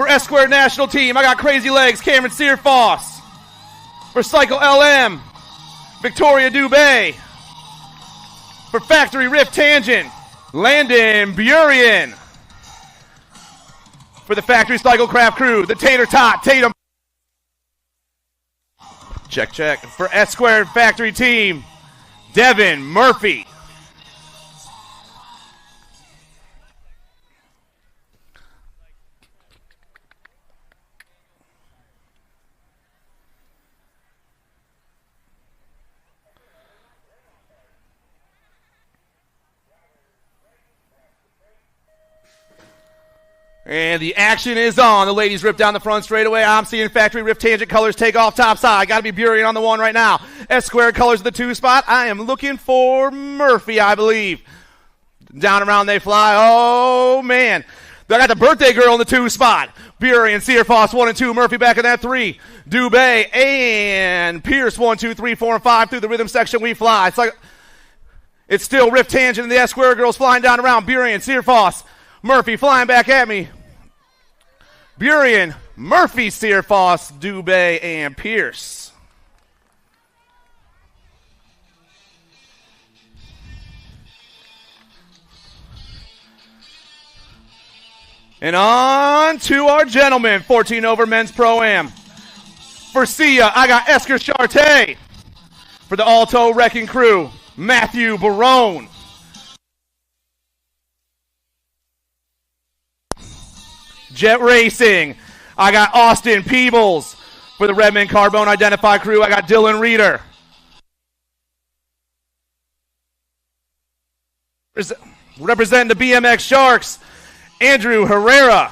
For S-Squared National Team, I got Crazy Legs, Cameron Searfoss. For Cycle LM, Victoria Dubé. For Factory Rift Tangent, Landon Burian. For the Factory Cycle Craft Crew, the Tater Tot Tatum. Check, check. For S-Squared Factory Team, Devin Murphy. And the action is on. The ladies rip down the front straightaway. I'm seeing Factory Rift Tangent colors take off top side. Got to be Burian on the one right now. S-Squared colors the 2 spot. I am looking for Murphy, I believe. Down around they fly. Oh, man. I got the birthday girl in the 2 spot. Burian, Searfoss 1 and 2. Murphy back in that 3. Dubé and Pierce 1, 2, 3, 4, and 5. Through the rhythm section we fly. It's still Rift Tangent and the S-Squared girls flying down around. Burian, Searfoss, Murphy flying back at me. Burian, Murphy, Searfoss, Dubé, and Pierce. And on to our gentlemen, 14 over men's Pro-Am. For Sia, I got Esker Charte. For the Alto Wrecking Crew, Matthew Barone. Jet Racing, I got Austin Peebles. For the Redmond Carbone Identify Crew, I got Dylan Reeder. Representing the BMX Sharks, Andrew Herrera.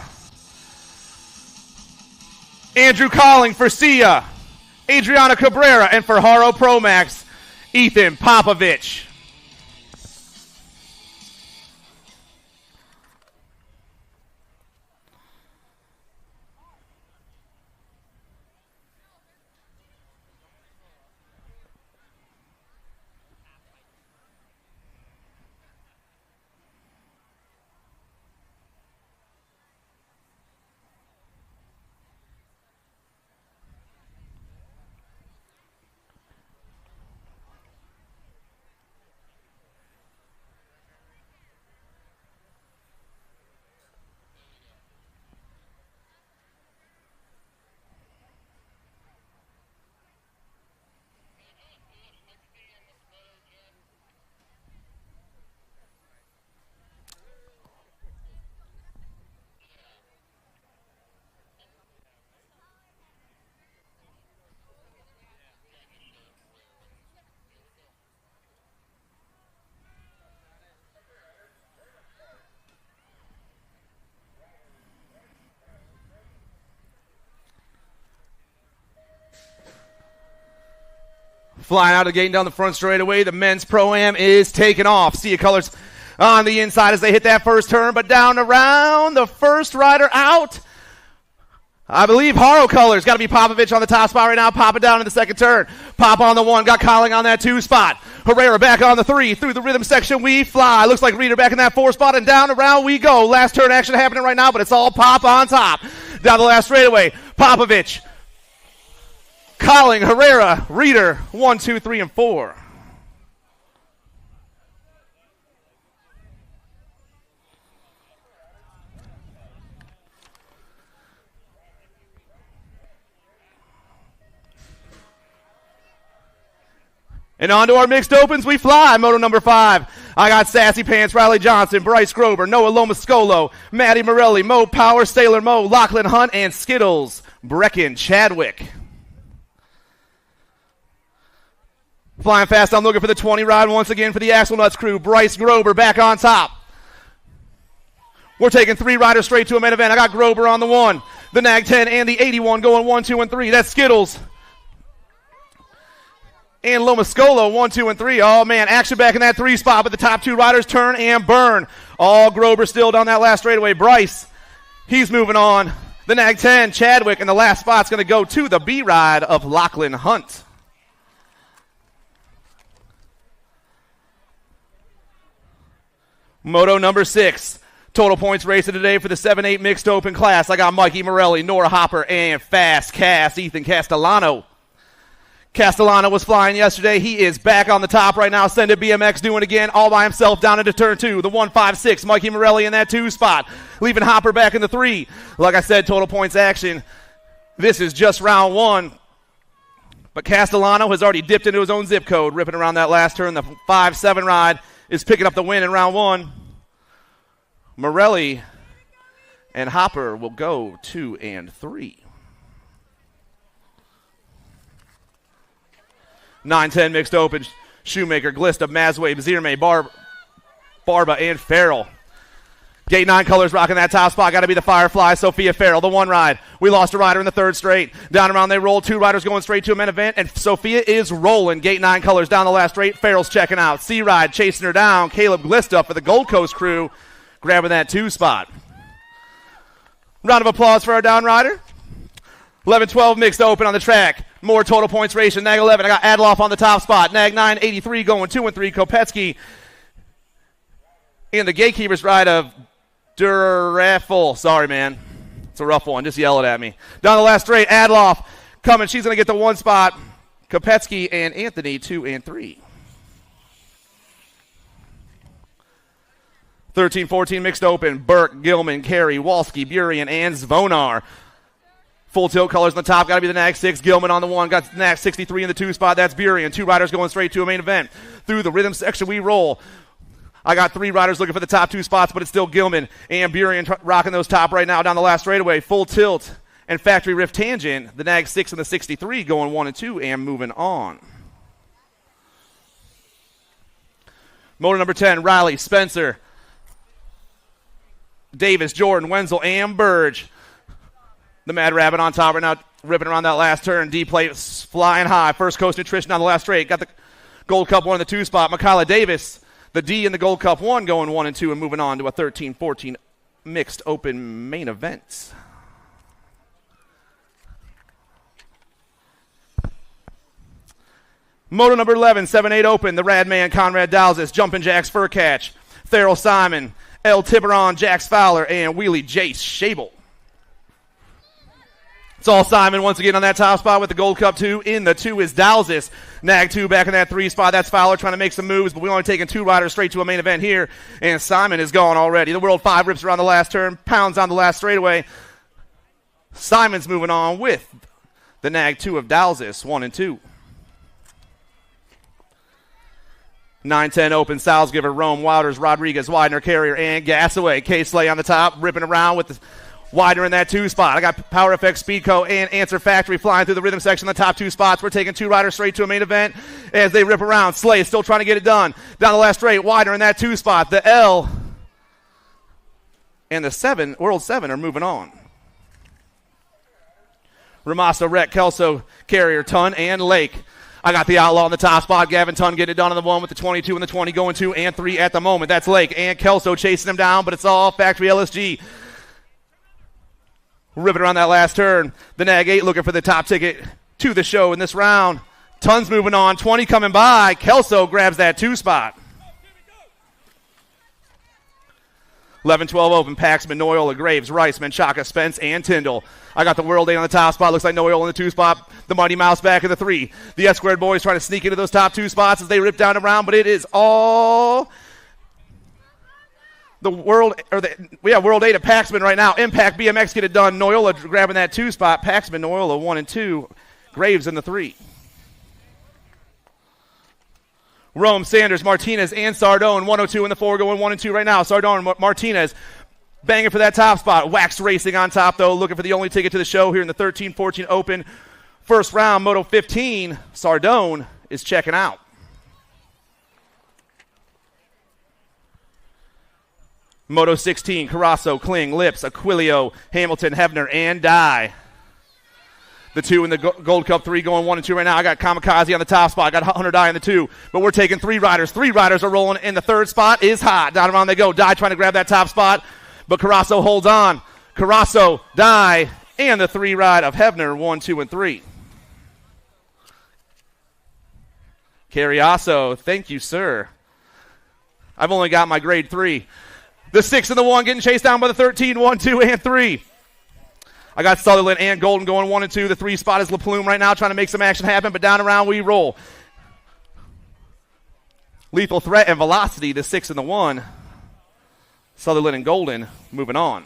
Andrew Colling for Sia. Adriana Cabrera. And for Haro Pro Max, Ethan Popovich. Flying out of the gate and down the front straightaway. The men's Pro-Am is taking off. See your colors on the inside as they hit that first turn, but down around the first rider out. I believe Haro colors. Got to be Popovich on the top spot right now. Pop it down in the second turn. Pop on the 1. Got Colling on that 2 spot. Herrera back on the 3. Through the rhythm section we fly. Looks like Reeder back in that 4 spot, and down around we go. Last turn action happening right now, but it's all Pop on top. Down the last straightaway. Popovich. Colling, Herrera, Reeder, 1, 2, 3, and 4. And on to our mixed opens we fly. Moto number 5. I got Sassy Pants, Riley Johnson, Bryce Grover, Noah Lomascolo, Maddie Morelli, Mo Power, Sailor Mo, Lachlan Hunt, and Skittles, Brecken Chadwick. Flying fast, I'm looking for the 20 ride once again for the Axle Nuts crew. Bryce Grover back on top. We're taking 3 riders straight to a main event. I got Grover on the 1, the Nag 10, and the 81 going 1, 2, and 3. That's Skittles. And Lomascolo, 1, 2, and 3. Oh, man, action back in that 3 spot, but the top 2 riders turn and burn. All Grover still down that last straightaway. Bryce, he's moving on. The Nag 10, Chadwick, and the last spot's going to go to the B ride of Lachlan Hunt. Moto number 6. Total points racing today for the 7-8 mixed open class. I got Mikey Morelli, Nora Hopper, and Fast Cass, Ethan Castellano. Castellano was flying yesterday. He is back on the top right now. Send it BMX doing again all by himself down into turn 2. The 156, Mikey Morelli in that 2 spot. Leaving Hopper back in the 3. Like I said, total points action. This is just round 1. But Castellano has already dipped into his own zip code, ripping around that last turn. The 5-7 ride is picking up the win in round 1. Morelli and Hopper will go 2 and 3. 9-10 mixed open. Shoemaker, Glista, Mazwave, Zierme, Barba, and Farrell. Gate 9 colors rocking that top spot. Got to be the Firefly, Sophia Farrell, the 1 ride. We lost a rider in the 3rd straight. Down around they roll. 2 riders going straight to a main event, and Sophia is rolling. Gate 9 colors down the last straight. Farrell's checking out. C-Ride chasing her down. Caleb Glista for the Gold Coast crew, grabbing that 2 spot. Round of applause for our down rider. 11-12 mixed open on the track. More total points racing. Nag 11, I got Adloff on the top spot. Nag 9, 83 going 2 and 3. Kopetsky in the gatekeeper's ride of Durafel. Sorry, man. It's a rough one. Just yell it at me. Down the last straight, Adloff coming. She's going to get the 1 spot. Kopetsky and Anthony, 2 and 3. 13-14 mixed open. Burke, Gilman, Carey, Walski, Burian, and Zvonar. Full tilt colors on the top. Got to be the Nag 6. Gilman on the 1. Got Nag 63 in the 2 spot. That's Burian. 2 riders going straight to a main event. Through the rhythm section we roll. I got 3 riders looking for the top 2 spots, but it's still Gilman and Burian rocking those top right now down the last straightaway. Full tilt and factory rift tangent. The Nag 6 and the 63 going 1 and 2 and moving on. Motor number 10, Riley, Spencer, Davis, Jordan, Wenzel, and Burge. The Mad Rabbit on top right now, ripping around that last turn. D-plate flying high. First Coast Nutrition on the last straight. Got the Gold Cup 1 in the 2 spot. Michaela Davis, the D in the Gold Cup 1 going 1 and 2 and moving on to a 13-14 mixed open main event. Moto number 11, 7-8 open. The Rad Man, Conrad Dowses, Jumpin' Jacks Fur Catch, Theral Simon, El Tiburon, Jax Fowler, and Wheelie Jace Shable. It's all Simon once again on that top spot with the Gold Cup 2. In the 2 is Dowses. Nag 2 back in that 3 spot. That's Fowler trying to make some moves, but we're only taking 2 riders straight to a main event here, and Simon is gone already. The World 5 rips around the last turn, pounds on the last straightaway. Simon's moving on with the Nag 2 of Dowses, 1 and 2. 9-10 open. Salzgiver, Rome, Wouters, Rodriguez, Widener, Carrier, and Gasaway. K-Slay on the top, ripping around with the Widener in that 2 spot. I got Power FX, Speedco, and Answer Factory flying through the rhythm section in the top 2 spots. We're taking 2 riders straight to a main event as they rip around. Slay still trying to get it done. Down the last straight, Widener in that 2 spot. The L and the 7, World 7 are moving on. Ramasa, Rec, Kelso, Carrier, Ton, and Lake. I got the Outlaw on the top spot. Gavin Ton getting it done on the 1 with the 22 and the 20 going 2 and 3 at the moment. That's Lake and Kelso chasing him down, but it's all Factory LSG. Ripping around that last turn. The Nag 8 looking for the top ticket to the show in this round. Tons moving on. 20 coming by. Kelso grabs that 2 spot. 11-12 open. Paxman, Noyola, Graves, Rice, Menchaca, Spence, and Tyndall. I got the World 8 on the top spot. Looks like Noyola in the 2 spot. The Mighty Mouse back in the 3. The S-Squared boys trying to sneak into those top 2 spots as they rip down around, but it is all the World, we have World 8 at Paxman right now. Impact BMX get it done. Noyola grabbing that 2 spot. Paxman, Noyola 1 and 2. Graves in the 3. Rome, Sanders, Martinez, and Sardone. 102 in the 4, going 1 and 2 right now. Sardone, Martinez banging for that top spot. Wax Racing on top, though, looking for the only ticket to the show here in the 13-14 Open. First round, Moto 15. Sardone is checking out. Moto 16, Carasso, Kling, Lips, Aquilio, Hamilton, Hebner, and Dye. The 2 in the Gold Cup 3 going 1 and 2 right now. I got Kamikaze on the top spot. I got Hunter Dye in the 2. But we're taking 3 riders. 3 riders are rolling, and the 3rd spot is hot. Down around they go. Dye trying to grab that top spot, but Carasso holds on. Carasso, Dye, and the 3 ride of Hebner, 1, 2, and 3. Carriasso, thank you, sir. I've only got my grade 3. The 6 and the 1 getting chased down by the 13, 1, 2, and 3. I got Sutherland and Golden going 1 and 2. The 3 spot is LaPlume right now trying to make some action happen, but down around we roll. Lethal Threat and Velocity, the 6 and the 1. Sutherland and Golden moving on.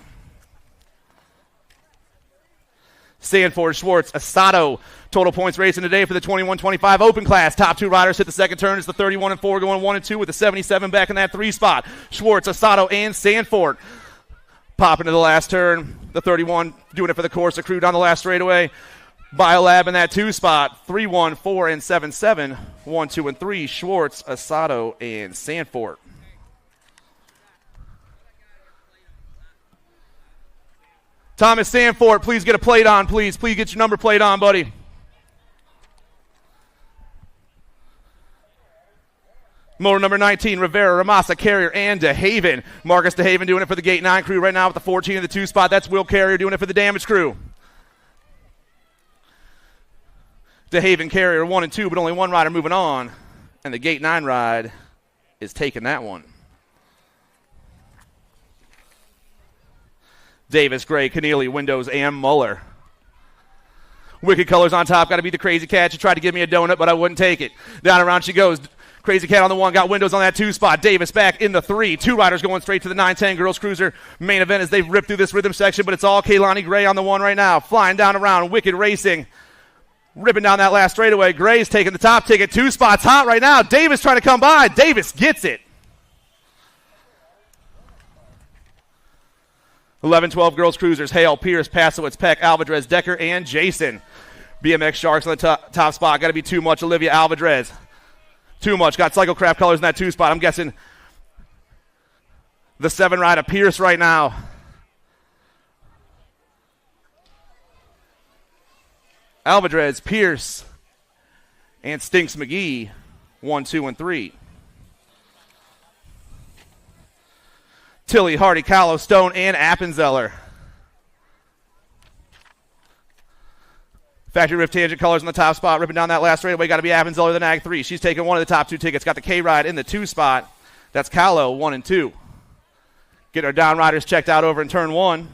Sanford, Schwartz, Asato. Total points racing today for the 21-25 Open class. Top 2 riders hit the second turn. It's the 31 and 4 going 1 and 2 with the 77 back in that 3 spot. Schwartz, Asato, and Sanford. Popping to the last turn. The 31 doing it for the course. The crew down the last straightaway. Biolab in that 2 spot. 3, 1, 4, and 7, 7. 1, 2, and 3. Schwartz, Asato, and Sanford. Thomas Sanford, please get a plate on, please. Please get your number plate on, buddy. Motor number 19, Rivera, Ramasa, Carrier, and DeHaven. Marcus DeHaven doing it for the Gate 9 crew right now with the 14 in the 2 spot. That's Will Carrier doing it for the Damage crew. DeHaven, Carrier, 1 and 2, but only 1 rider moving on. And the Gate 9 ride is taking that one. Davis, Gray, Keneally, Windows, and Muller. Wicked Colors on top. Got to be the Crazy Cat. She tried to give me a donut, but I wouldn't take it. Down around she goes. Crazy Cat on the 1. Got Windows on that 2 spot. Davis back in the 3. 2 riders going straight to the 9-10 Girls Cruiser main event as they've ripped through this rhythm section, but it's all Kaylani Gray on the 1 right now. Flying down around. Wicked Racing. Ripping down that last straightaway. Gray's taking the top ticket. 2 spots hot right now. Davis trying to come by. Davis gets it. 11-12 Girls Cruisers. Hale, Pierce, Pasowitz, Peck, Alvarez, Decker, and Jason. BMX Sharks on the top spot. Got to be too much. Olivia Alvarez. Too much. Got Cyclecraft Colors in that 2 spot. I'm guessing the 7 ride of Pierce right now. Alvarez, Pierce, and Stinks McGee. 1, 2, and 3. Tilly, Hardy, Callow, Stone, and Appenzeller. Factory Rift Tangent Colors on the top spot. Ripping down that last straightaway. Got to be Appenzeller, the Nag 3. She's taking one of the top 2 tickets. Got the K-Ride in the 2 spot. That's Callow, 1 and 2. Get our down riders checked out over in turn 1.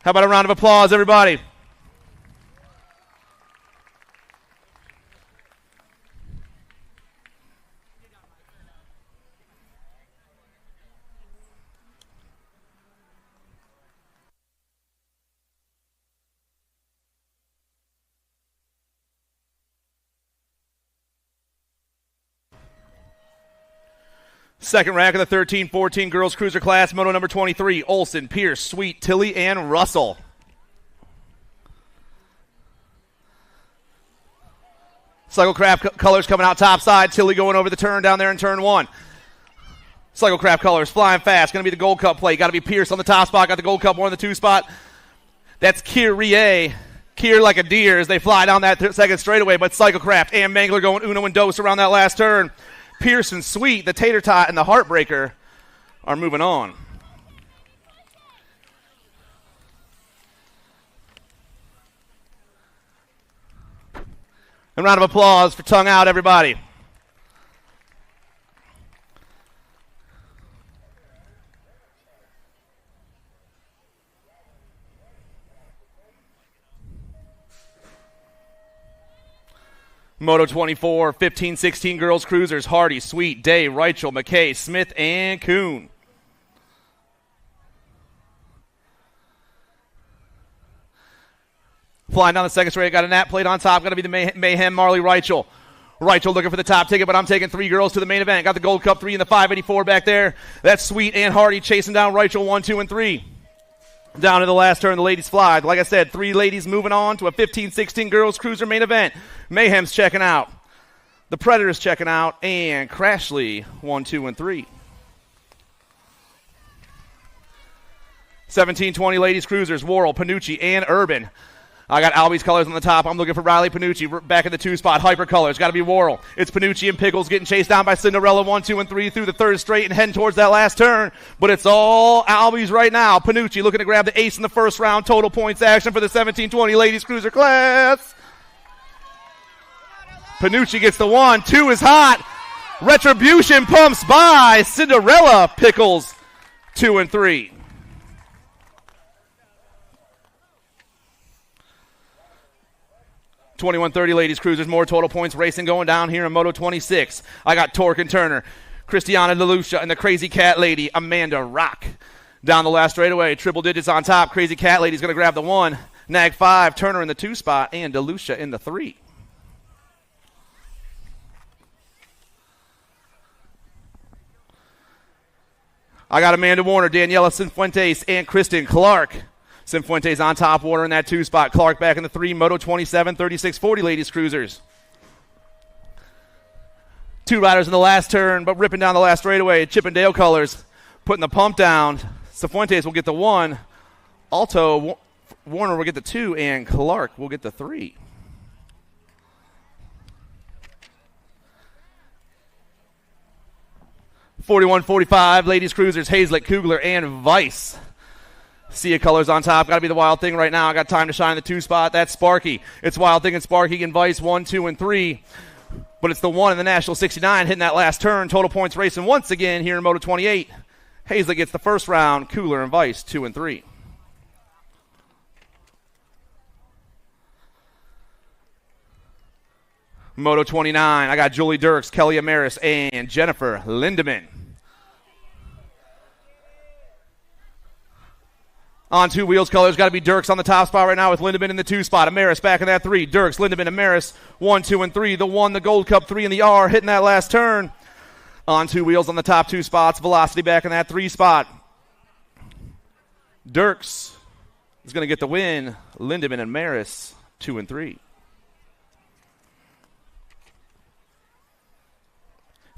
How about a round of applause, everybody? Second rack of the 13-14 Girls Cruiser class, Moto number 23, Olson, Pierce, Sweet, Tilly, and Russell. Cyclecraft Colors coming out top side. Tilly going over the turn down there in turn 1. Cyclecraft Colors flying fast. Going to be the Gold Cup plate. Got to be Pierce on the top spot. Got the Gold Cup 1 in the 2 spot. That's Kyrie. Kier like a deer as they fly down that second straightaway. But Cyclecraft and Mangler going uno and dos around that last turn. Pierce and Sweet, the Tater Tot, and the Heartbreaker are moving on. A round of applause for Tongue Out, everybody. Moto 24, 15-16 Girls Cruisers, Hardy, Sweet, Day, Reichel, McKay, Smith, and Kuhn. Flying down the second straight, got a nap plate on top. Got to be the Mayhem Marley Reichel. Reichel looking for the top ticket, but I'm taking 3 girls to the main event. Got the Gold Cup 3 in the 584 back there. That's Sweet and Hardy chasing down Reichel 1, 2, and 3. Down to the last turn, the ladies fly. Like I said, 3 ladies moving on to a 15-16 girls cruiser main event. Mayhem's checking out. The Predators checking out. And Crashly 1, 2, and 3. 17-20 ladies cruisers, Worrell, Panucci, and Urban. I got Albie's colors on the top. I'm looking for Riley Panucci back in the 2 spot. Hyper colors. Got to be Worrell. It's Panucci and Pickles getting chased down by Cinderella 1, 2, and 3 through the third straight and heading towards that last turn. But it's all Albie's right now. Panucci looking to grab the ace in the first round. Total points action for the 17-20 ladies cruiser class. Panucci gets the 1. 2 is hot. Retribution pumps by Cinderella. Pickles 2 and 3. 21-30 ladies cruisers, more total points racing going down here in Moto 26. I got Torque and Turner, Christiana DeLucia, and the Crazy Cat Lady, Amanda Rock. Down the last straightaway, triple digits on top. Crazy Cat Lady's going to grab the 1. Nag 5, Turner in the 2 spot, and DeLucia in the 3. I got Amanda Warner, Daniela Cifuentes, and Kristen Clark. Cifuentes on top, Warner in that 2 spot. Clark back in the 3, Moto 27, 36-40 ladies cruisers. 2 riders in the last turn, but ripping down the last straightaway. Chippendale colors, putting the pump down. Cifuentes will get the 1. Alto, Warner will get the 2, and Clark will get the 3. (41-45) ladies cruisers, Hazlitt, Kugler, and Vice. Sia colors on top. Got to be the Wild Thing right now. I got time to shine in the 2 spot. That's Sparky. It's Wild Thing and Sparky and Vice 1, 2, and 3. But it's the 1 in the National 69 hitting that last turn. Total points racing once again here in Moto 28. Hazlitt gets the first round. Kugler and Vice 2 and 3. Moto 29. I got Julie Dirks, Kelly Amaris, and Jennifer Lindemann. On 2 wheels colors, got to be Dirks on the top spot right now with Lindemann in the 2 spot. Amaris back in that 3. Dirks, Lindemann, Amaris 1, 2, and 3. The 1, the Gold Cup 3, and the R hitting that last turn. On 2 wheels on the top 2 spots. Velocity back in that 3 spot. Dirks is going to get the win. Lindemann and Amaris 2 and 3.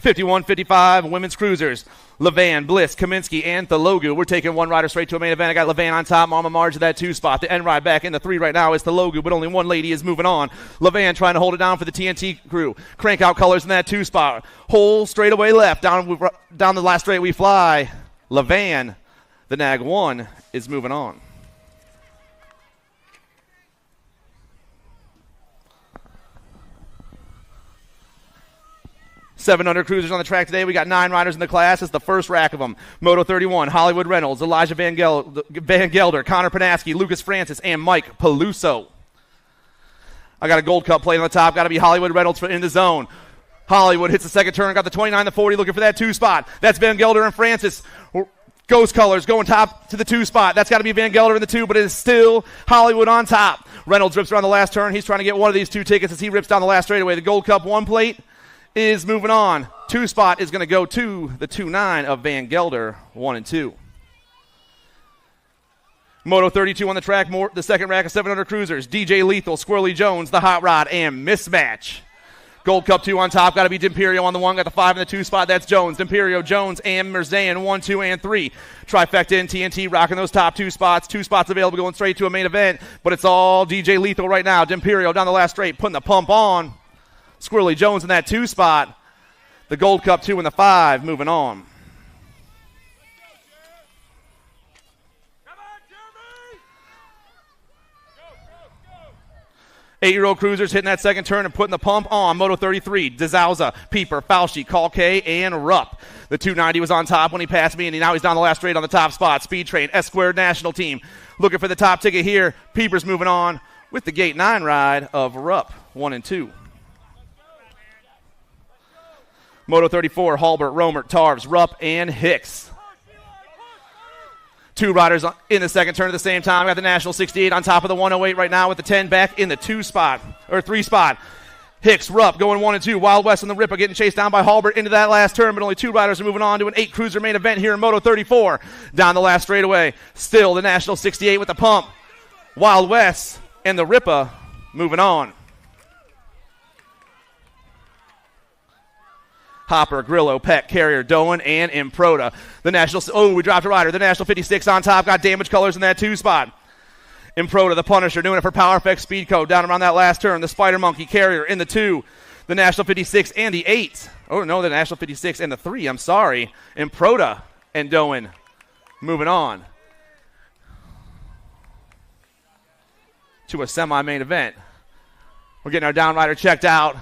51-55 women's cruisers. Levan, Bliss, Kaminsky, and Thalogu. We're taking 1 rider straight to a main event. I got Levan on top, Mama Marge at that 2 spot. The end ride back in the 3 right now is Thalogu, but only 1 lady is moving on. Levan trying to hold it down for the TNT crew. Crank out colors in that 2 spot. Whole straightaway left. Down the last straight we fly. Levan, the Nag 1, is moving on. Seven under cruisers on the track today. We got 9 riders in the class. It's the first rack of them. Moto 31, Hollywood Reynolds, Elijah Van Gelder, Connor Panaski, Lucas Francis, and Mike Peluso. I got a Gold Cup plate on the top. Got to be Hollywood Reynolds in the zone. Hollywood hits the second turn. Got the 29-40 looking for that 2 spot. That's Van Gelder and Francis. Ghost colors going top to the 2 spot. That's got to be Van Gelder in the 2, but it is still Hollywood on top. Reynolds rips around the last turn. He's trying to get one of these 2 tickets as he rips down the last straightaway. The Gold Cup 1 plate is moving on. 2 spot is going to go to the 2-9 of Van Gelder, 1 and 2. Moto 32 on the track, the second rack of 700 cruisers. DJ Lethal, Squirrely Jones, the Hot Rod, and Mismatch. Gold Cup 2 on top, got to be D'Imperio on the 1, got the 5 in the 2 spot. That's Jones, D'Imperio, Jones, and Merzan, 1, 2, and 3. Trifecta in TNT rocking those top 2 spots. 2 spots available going straight to a main event, but it's all DJ Lethal right now. D'Imperio down the last straight, putting the pump on. Squirrely Jones in that 2 spot. The Gold Cup 2 and the 5 moving on. Come on, Jeremy! Go. 8-year-old cruisers hitting that second turn and putting the pump on. Moto 33, DeZauza, Pieper, Falshi, Kalke, and Rupp. The 290 was on top when he passed me, and now he's down the last straight on the top spot. Speed Train, S-Squared National Team. Looking for the top ticket here. Pieper's moving on with the Gate 9 ride of Rupp, 1 and 2. Moto 34, Halbert, Romert, Tarves, Rupp, and Hicks. Two riders in the second turn at the same time. We got the National 68 on top of the 108 right now with the 10 back in the 3 spot. Hicks, Rupp going 1 and 2. Wild West and the Ripper getting chased down by Halbert into that last turn, but only 2 riders are moving on to an 8 cruiser main event here in Moto 34. Down the last straightaway. Still the National 68 with the pump. Wild West and the Ripper moving on. Hopper, Grillo, Peck, Carrier, Doan, and Improda. The National, we dropped a rider. The National 56 on top, got damage colors in that 2 spot. Improda, the Punisher, doing it for Power Effect Speed Code down around that last turn. The Spider Monkey, Carrier in the 2. The National 56 and the 8. Oh, no, the National 56 and the 3, I'm sorry. Improda and Doan moving on to a semi-main event. We're getting our down rider checked out.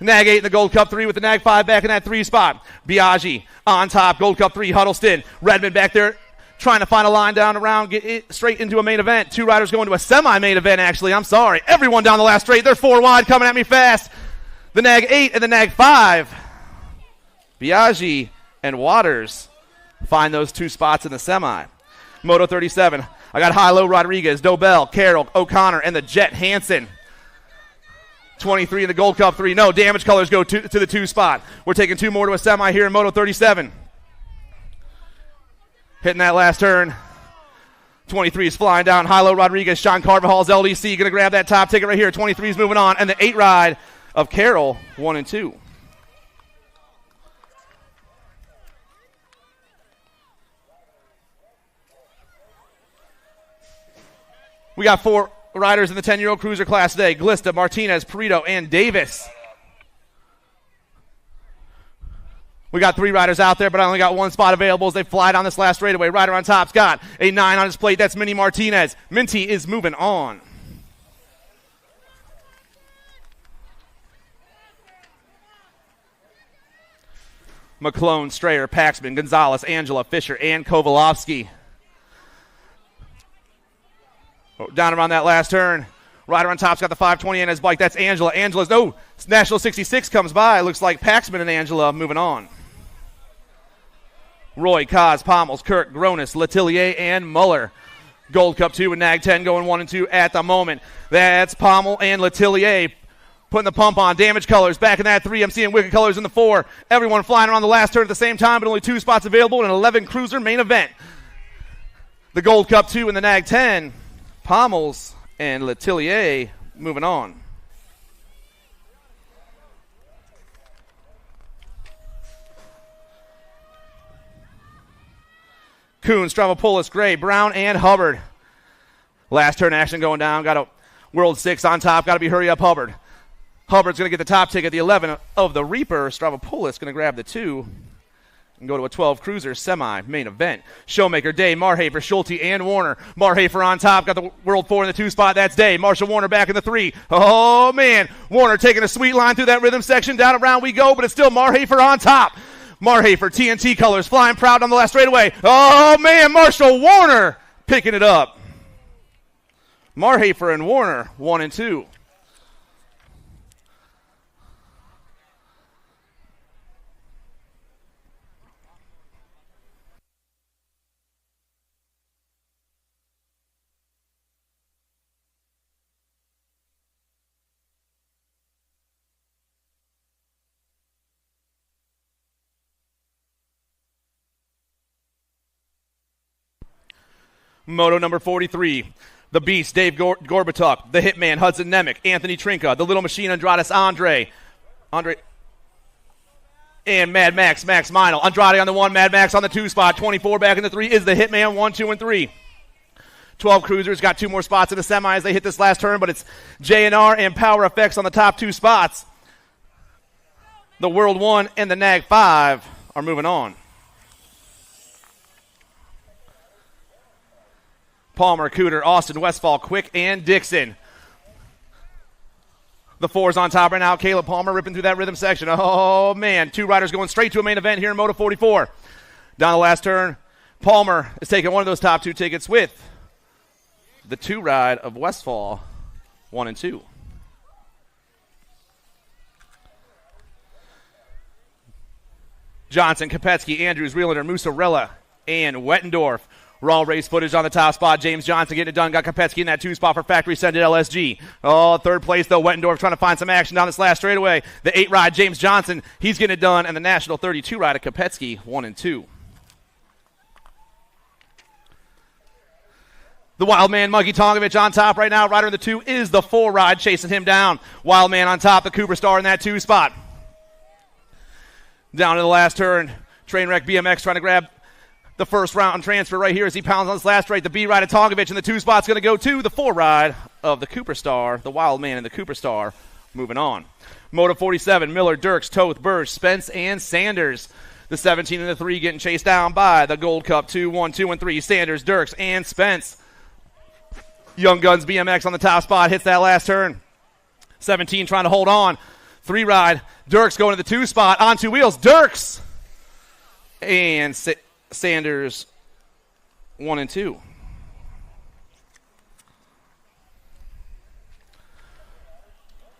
Nag 8 in the Gold Cup 3 with the Nag 5 back in that 3 spot. Biaggi on top, Gold Cup 3, Huddleston. Redmond back there trying to find a line down around, get it straight into a main event. 2 riders going to a semi-main event, actually. I'm sorry. Everyone down the last straight. They're 4 wide coming at me fast. The Nag 8 and the Nag 5. Biaggi and Waters find those 2 spots in the semi. Moto 37. I got Hilo Rodriguez, Dobell, Carroll, O'Connor, and the Jet Hansen. 23 in the Gold Cup 3. No, damage colors go to the 2 spot. We're taking 2 more to a semi here in Moto 37. Hitting that last turn. 23 is flying down. Hilo Rodriguez, Sean Carvajal's LDC going to grab that top ticket right here. 23 is moving on. And the 8 ride of Carroll, 1 and 2. We got 4 riders in the 10-year-old cruiser class today. Glista, Martinez, Perito, and Davis. We got 3 riders out there, but I only got 1 spot available as they fly down this last straightaway. Rider on top's got a 9 on his plate. That's Minnie Martinez. Minty is moving on. McClone, Strayer, Paxman, Gonzalez, Angela, Fisher, and Kovalovsky. Down around that last turn. Rider on top's got the 520 on his bike. That's Angela. Angela's, no, National 66 comes by. Looks like Paxman and Angela moving on. Roy, Kaz, Pommels, Kirk, Gronis, Letillier, and Muller. Gold Cup 2 and Nag 10 going 1 and 2 at the moment. That's Pommel and Letillier putting the pump on. Damage colors back in that 3. I'm seeing wicked colors in the 4. Everyone flying around the last turn at the same time, but only 2 spots available in an 11 cruiser main event. The Gold Cup 2 and the Nag 10. Pommels and Letillier moving on. Kuhn, Stravopoulos, Gray, Brown, and Hubbard. Last turn action going down. Got a World 6 on top. Got to be hurry up Hubbard. Hubbard's going to get the top ticket, the 11 of the Reaper. Stravopoulos going to grab the 2 and go to a 12 cruiser semi-main event. Showmaker, Day, Marhafer, Schulte, and Warner. Marhafer on top. Got the World 4 in the 2 spot. That's Day. Marshall Warner back in the 3. Oh, man. Warner taking a sweet line through that rhythm section. Down around we go, but it's still Marhafer on top. Marhafer, TNT colors, flying proud on the last straightaway. Oh, man, Marshall Warner picking it up. Marhafer and Warner, 1 and 2. Moto number 43, the Beast, Dave Gorbatuk, the Hitman, Hudson Nemec, Anthony Trinka, the Little Machine, Andrades Andre, and Mad Max, Max Meinl. Andrade on the 1, Mad Max on the 2 spot, 24 back in the 3 is the Hitman, 1, 2, and 3. 12 cruisers, got 2 more spots in the semi as they hit this last turn, but it's J&R and Power Effects on the top 2 spots. The World 1 and the Nag 5 are moving on. Palmer, Cooter, Austin, Westfall, Quick, and Dixon. The 4's on top right now. Caleb Palmer ripping through that rhythm section. Oh, man. 2 riders going straight to a main event here in Moto 44. Down the last turn, Palmer is taking one of those top 2 tickets with the 2 ride of Westfall, 1 and 2. Johnson, Kopetsky, Andrews, Reelander, Musarella, and Wettendorf. Raw race footage on the top spot. James Johnson getting it done. Got Kopetsky in that 2 spot for Factory Send at LSG. Oh, third place, though. Wettendorf trying to find some action down this last straightaway. The 8 ride, James Johnson, he's getting it done. And the National 32 ride of Kopetsky, 1 and 2. The Wildman, Monkey Tongovich on top right now. Rider in the 2 is the 4 ride, chasing him down. Wildman on top, the Cooper Star in that 2 spot. Down to the last turn. Trainwreck BMX trying to grab the first round transfer right here as he pounds on this last straight. The B ride of Tongovich in the 2 spot's going to go to the 4 ride of the Cooper Star. The Wildman and the Cooper Star moving on. Moto 47, Miller, Dirks, Toth, Bursch, Spence, and Sanders. The 17 and the 3 getting chased down by the Gold Cup 2, 1, 2, and 3. Sanders, Dirks, and Spence. Young Guns BMX on the top spot, hits that last turn. 17 trying to hold on. 3 ride, Dirks going to the 2 spot, on 2 wheels, Dirks! And Sanders, 1 and 2.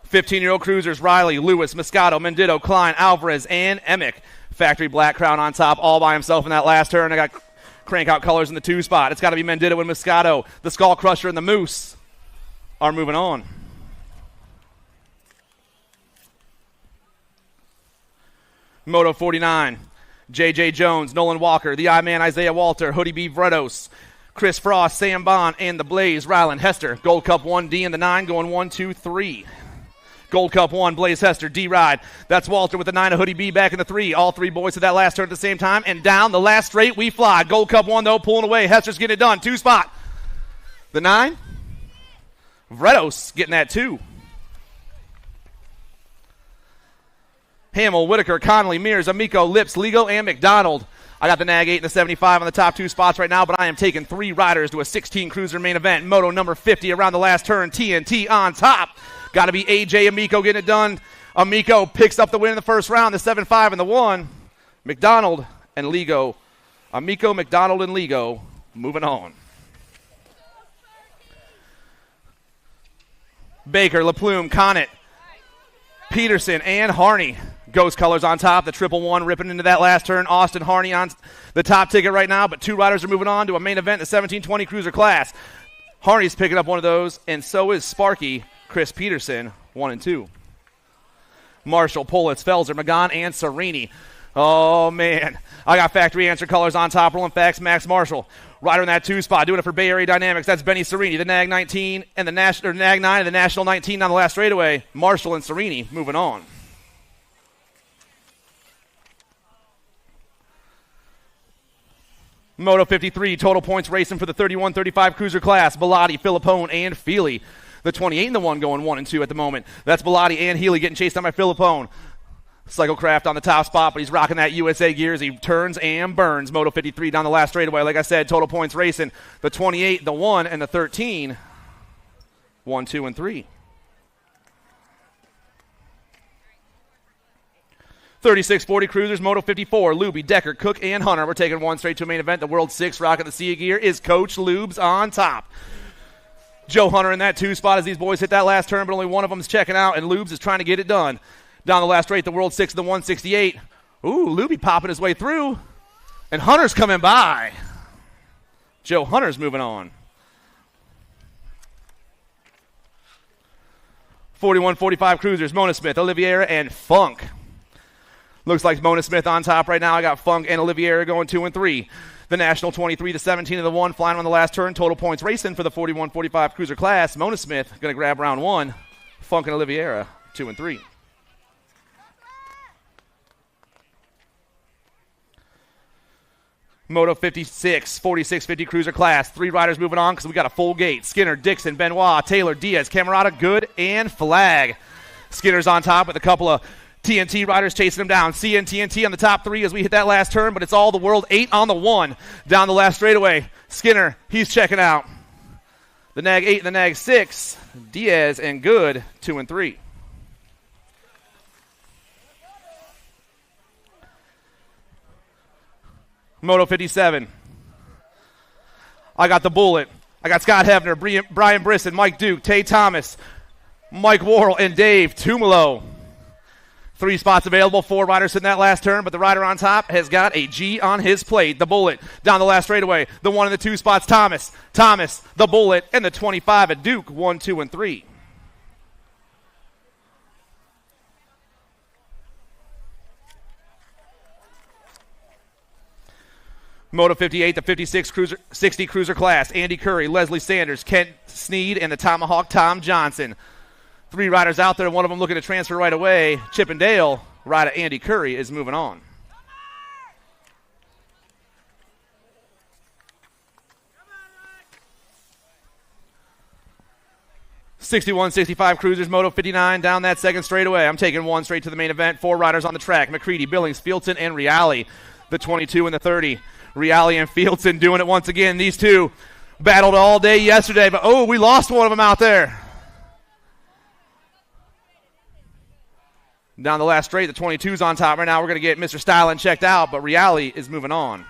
$15-year-old cruisers, Riley, Lewis, Moscato, Mendito, Klein, Alvarez, and Emick. Factory Black Crown on top all by himself in that last turn. I got crank out colors in the 2 spot. It's got to be Mendito and Moscato. The Skull Crusher and the Moose are moving on. Moto 49, J.J. Jones, Nolan Walker, the I-Man Isaiah Walter, Hoodie B. Vredos, Chris Frost, Sam Bond, and the Blaze, Rylan Hester. Gold Cup 1, D in the 9, going 1, 2, 3. Gold Cup 1, Blaze Hester, D-Ride. That's Walter with the 9 of Hoodie B back in the 3. All 3 boys to that last turn at the same time. And down the last straight, we fly. Gold Cup 1, though, pulling away. Hester's getting it done. 2 spot. The 9. Vredos getting that 2. Hamill, Whitaker, Connolly, Mears, Amico, Lips, Ligo, and McDonald. I got the NAG 8 and the 75 on the top 2 spots right now, but I am taking 3 riders to a 16-cruiser main event. Moto number 50 around the last turn. TNT on top. Got to be AJ Amico getting it done. Amico picks up the win in the first round, the 7-5 and the 1. McDonald and Ligo. Amico, McDonald, and Ligo moving on. Baker, LaPlume, Connett, Peterson, and Harney. Ghost colors on top. The 111 ripping into that last turn. Austin Harney on the top ticket right now, but 2 riders are moving on to a main event, the 1720 cruiser class. Harney's picking up one of those, and so is Sparky. Chris Peterson, 1 and 2. Marshall, Politz, Felser, Magan, and Serini. Oh, man. I got factory answer colors on top. Rolling facts, Max Marshall. Rider in that 2 spot. Doing it for Bay Area Dynamics. That's Benny Serini, the NAG 19 and the NAG 9 and the National 19 on the last straightaway. Marshall and Serini moving on. Moto 53, total points racing for the 31-35 cruiser class. Bilotti, Filippone, and Feely. The 28 and the 1 going 1 and 2 at the moment. That's Bilotti and Healy getting chased down by Filippone. Cyclecraft on the top spot, but he's rocking that USA gear as he turns and burns. Moto 53 down the last straightaway. Like I said, total points racing. The 28, the 1, and the 13. 1, 2, and 3. 36-40 cruisers, Moto 54, Luby, Decker, Cook, and Hunter. We're taking 1 straight to a main event. The World 6 rocking the Sea gear is Coach Lubes on top. Joe Hunter in that 2 spot as these boys hit that last turn, but only one of them is checking out, and Lubes is trying to get it done. Down the last straight, the World 6 and the 168. Ooh, Luby popping his way through, and Hunter's coming by. Joe Hunter's moving on. 41-45 cruisers, Mona Smith, Oliviera, and Funk. Looks like Mona Smith on top right now. I got Funk and Oliviera going 2 and 3. The National 23, the 17 and the 1 flying on the last turn. Total points racing for the 41-45 cruiser class. Mona Smith going to grab round 1. Funk and Oliviera 2 and 3. Moto 56, 46-50 cruiser class. 3 riders moving on because we got a full gate. Skinner, Dixon, Benoit, Taylor, Diaz, Camerata, Good, and Flag. Skinner's on top with a couple of TNT riders chasing him down. CNTNT on the top 3 as we hit that last turn, but it's all the World 8 on the 1. Down the last straightaway. Skinner, he's checking out. The NAG 8 and the NAG 6. Diaz and Good, 2 and 3. Moto 57. I got the Bullet. I got Scott Hefner, Brian Brisson, Mike Duke, Tay Thomas, Mike Worrell, and Dave Tumalo. 3 spots available, 4 riders in that last turn, but the rider on top has got a G on his plate. The Bullet down the last straightaway. The 1 and the 2 spots, Thomas, the Bullet, and the 25 at Duke, 1, 2, and 3. Moto 58, the 56 cruiser, 60 cruiser class. Andy Curry, Leslie Sanders, Kent Sneed, and the Tomahawk Tom Johnson. 3 riders out there, one of them looking to transfer right away. Chippendale, rider Andy Curry is moving on. '61, '65 cruisers, Moto 59 down that second straightaway. I'm taking 1 straight to the main event. 4 riders on the track: McCready, Billings, Fieldson, and Reale. The 22 and the 30. Reale and Fieldson doing it once again. These 2 battled all day yesterday, but we lost one of them out there. Down the last straight, the 22's on top right now. We're going to get Mr. Stylen checked out, but Reale is moving on.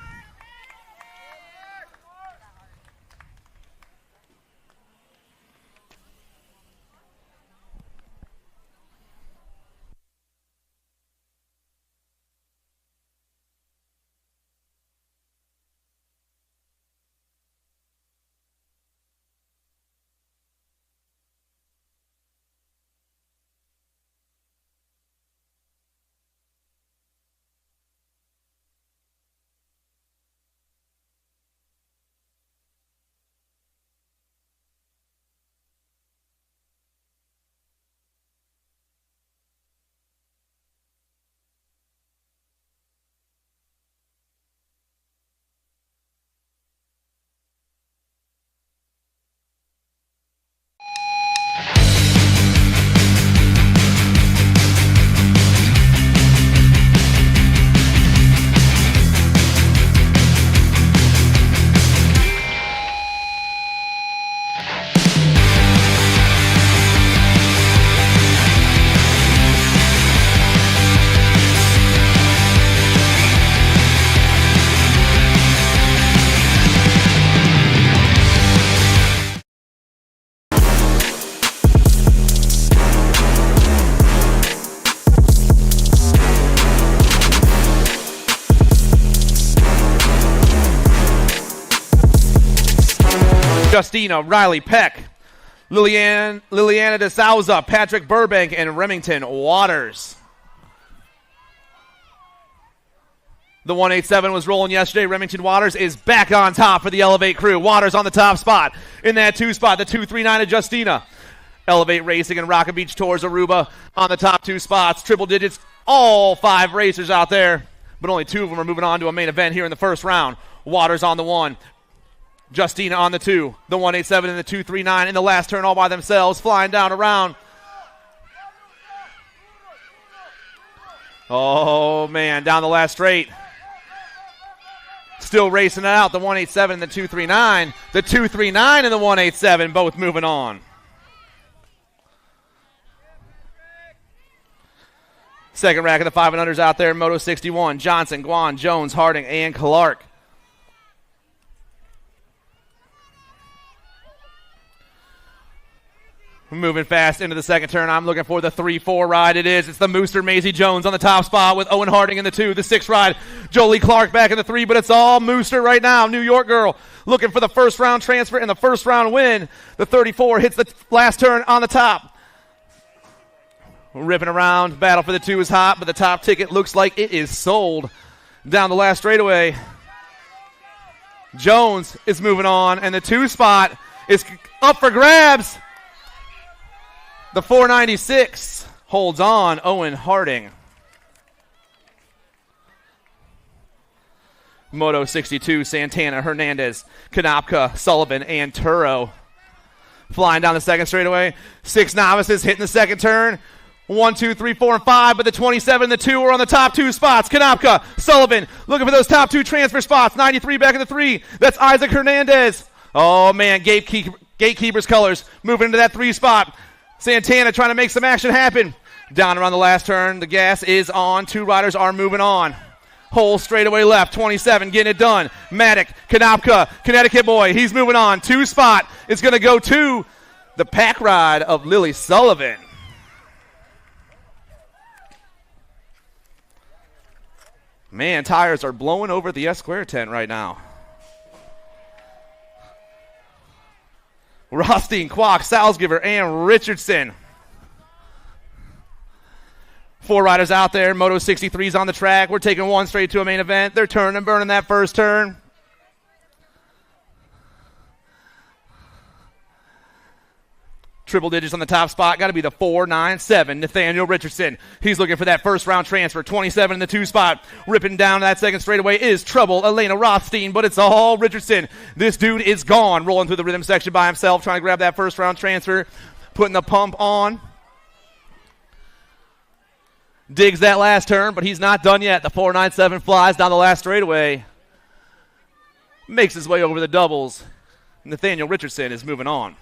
Justina, Riley Peck, Liliana de Souza, Patrick Burbank, and Remington Waters. The 187 was rolling yesterday. Remington Waters is back on top for the Elevate crew. Waters on the top spot. In that 2 spot, the 239 of Justina. Elevate Racing and Rocket Beach Tours Aruba on the top 2 spots. Triple digits, all 5 racers out there, but only 2 of them are moving on to a main event here in the first round. Waters on the 1. Justina on the 2, the 187 and the 239 in the last turn all by themselves, flying down around. Oh, man, down the last straight. Still racing it out, the 187 and the 239. The 239 and the 187 both moving on. Second rack of the 500s out there, Moto 61, Johnson, Guan, Jones, Harding, and Clark. Moving fast into the second turn. I'm looking for the 3-4 ride. It is. It's the Mooster Maisie Jones on the top spot with Owen Harding in the 2. The 6 ride, Jolie Clark back in the 3, but it's all Mooster right now. New York girl looking for the first round transfer and the first round win. The 34 hits the last turn on the top. Ripping around. Battle for the 2 is hot, but the top ticket looks like it is sold. Down the last straightaway, Jones is moving on, and the 2 spot is up for grabs. The 496 holds on, Owen Harding. Moto 62, Santana, Hernandez, Konopka, Sullivan, and Turo. Flying down the second straightaway. 6 novices hitting the second turn. 1, 2, 3, 4, and 5, but the 27 and the 2 are on the top 2 spots. Konopka, Sullivan, looking for those top 2 transfer spots. 93 back in the 3. That's Isaac Hernandez. Oh, man, gatekeeper's colors moving into that 3 spot. Santana trying to make some action happen. Down around the last turn, the gas is on. 2 riders are moving on. Hole straightaway left, 27 getting it done. Maddock, Konopka, Connecticut boy, he's moving on. 2 spot is going to go to the pack ride of Lily Sullivan. Man, tires are blowing over the S-square tent right now. Rothstein, Kwok, Salzgiver, and Richardson. 4 riders out there. Moto 63's on the track. We're taking one straight to a main event. They're turning, burning that first turn. Triple digits on the top spot. Got to be the 497, Nathaniel Richardson. He's looking for that first round transfer. 27 in the 2 spot. Ripping down that second straightaway is Trouble, Elena Rothstein, but it's all Richardson. This dude is gone. Rolling through the rhythm section by himself, trying to grab that first round transfer. Putting the pump on. Digs that last turn, but he's not done yet. The 497 flies down the last straightaway. Makes his way over the doubles. Nathaniel Richardson is moving on.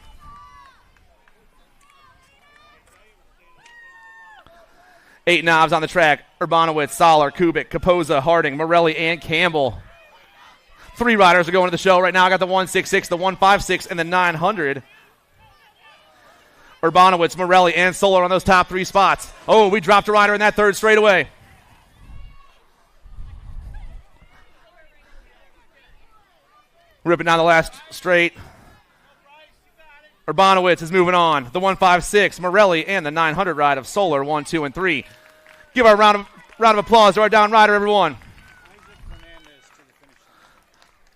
8 knobs on the track. Urbanowitz, Soler, Kubik, Kapoza, Harding, Morelli, and Campbell. 3 riders are going to the show right now. I got the 166, the 156, and the 900. Urbanowitz, Morelli, and Soler on those top 3 spots. Oh, we dropped a rider in that third straightaway. Ripping down the last straight. Urbanowitz is moving on. The 156, Morelli, and the 900 ride of Soler, 1, 2, and 3. Give our round of applause to our down rider, everyone.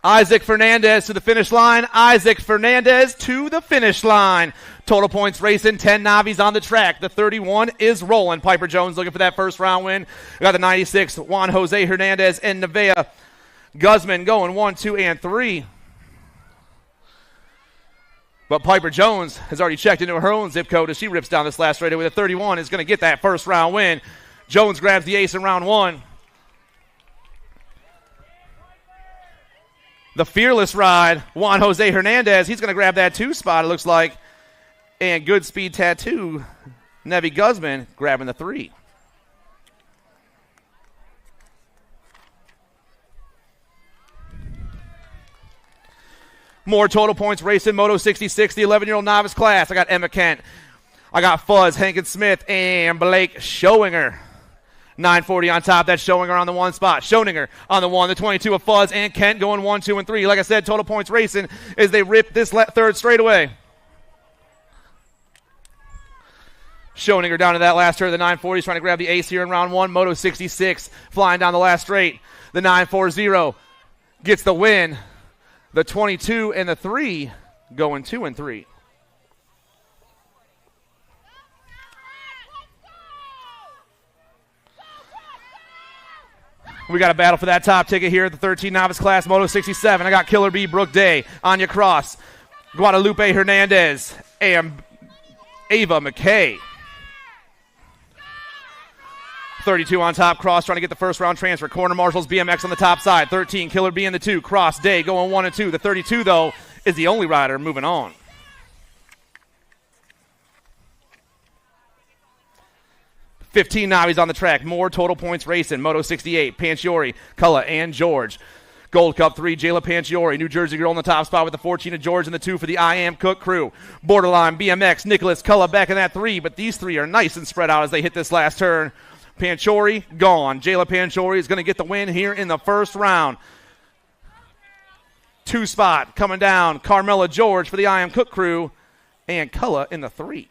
Isaac Fernandez to the finish line. Isaac Fernandez to the finish line. Total points racing, 10 Navis on the track. The 31 is rolling. Piper Jones looking for that first round win. We got the 96, Juan Jose Hernandez and Nevaeh Guzman going 1, 2, and 3. But Piper Jones has already checked into her own zip code as she rips down this last straightaway. The 31 is going to get that first round win. Jones grabs the ace in round 1. The fearless ride, Juan Jose Hernandez, he's going to grab that 2 spot, it looks like. And Good Speed Tattoo, Nevaeh Guzman grabbing the 3. More total points racing, Moto 66, the 11-year-old novice class. I got Emma Kent. I got Fuzz, Hankin Smith, and Blake Schoeninger. 940 on top. That's Schoeninger on the 1 spot. Schoeninger on the 1. The 22 of Fuzz and Kent going 1, 2, and 3. Like I said, total points racing as they rip this third straightaway. Schoeninger down to that last turn. The 940 is trying to grab the ace here in round 1. Moto 66 flying down the last straight. The 940 gets the win. The 22 and the 3 going 2 and 3. We got a battle for that top ticket here at the 13 novice class, Moto 67. I got Killer B, Brooke Day, Anya Cross, Guadalupe Hernandez, and Ava McKay. 32 on top, Cross trying to get the first round transfer. Corner Marshals, BMX on the top side. 13, Killer B in the 2. Cross, Day going 1 and 2. The 32, though, is the only rider moving on. $15 Navis on the track. More total points racing. Moto 68, Panciori, Culla, and George. Gold Cup 3, Jayla Panciori, New Jersey girl in the top spot with the 14 of George and the 2 for the I Am Cook crew. Borderline, BMX, Nicholas, Culla back in that 3, but these 3 are nice and spread out as they hit this last turn. Panciori gone. Jayla Panciori is going to get the win here in the first round. 2 spot coming down. Carmela George for the I Am Cook crew, and Culla in the 3.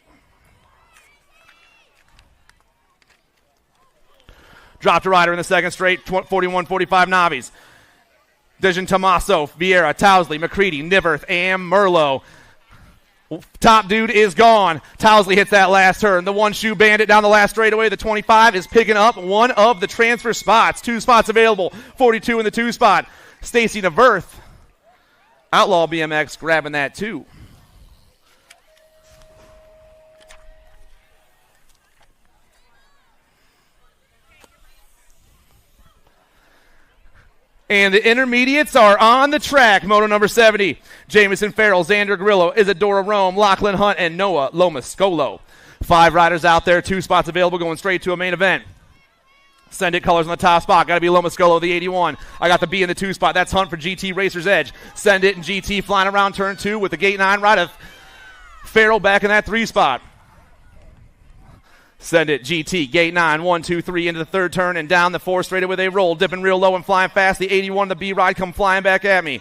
Dropped a rider in the second straight, 41-45 Navis. Dijon Tomaso, Vieira, Towsley, McCready, Niverth, and Merlot. Top dude is gone. Towsley hits that last turn. The 1-shoe bandit down the last straightaway. The 25 is picking up one of the transfer spots. 2 spots available. 42 in the 2 spot. Stacy Niverth, Outlaw BMX, grabbing that 2. And the intermediates are on the track. Moto number 70, Jamison Farrell, Xander Grillo, Isadora Rome, Lachlan Hunt, and Noah Lomascolo. 5 riders out there, 2 spots available, going straight to a main event. Send It colors on the top spot. Got to be Lomascolo, the 81. I got the B in the 2 spot. That's Hunt for GT Racer's Edge. Send It and GT flying around turn 2 with the gate 9 ride of Farrell back in that 3 spot. Send it, GT, gate 9, 1, 2, 3 into the third turn and down the 4 straightaway they roll. Dipping real low and flying fast. The 81, the B-Ride come flying back at me.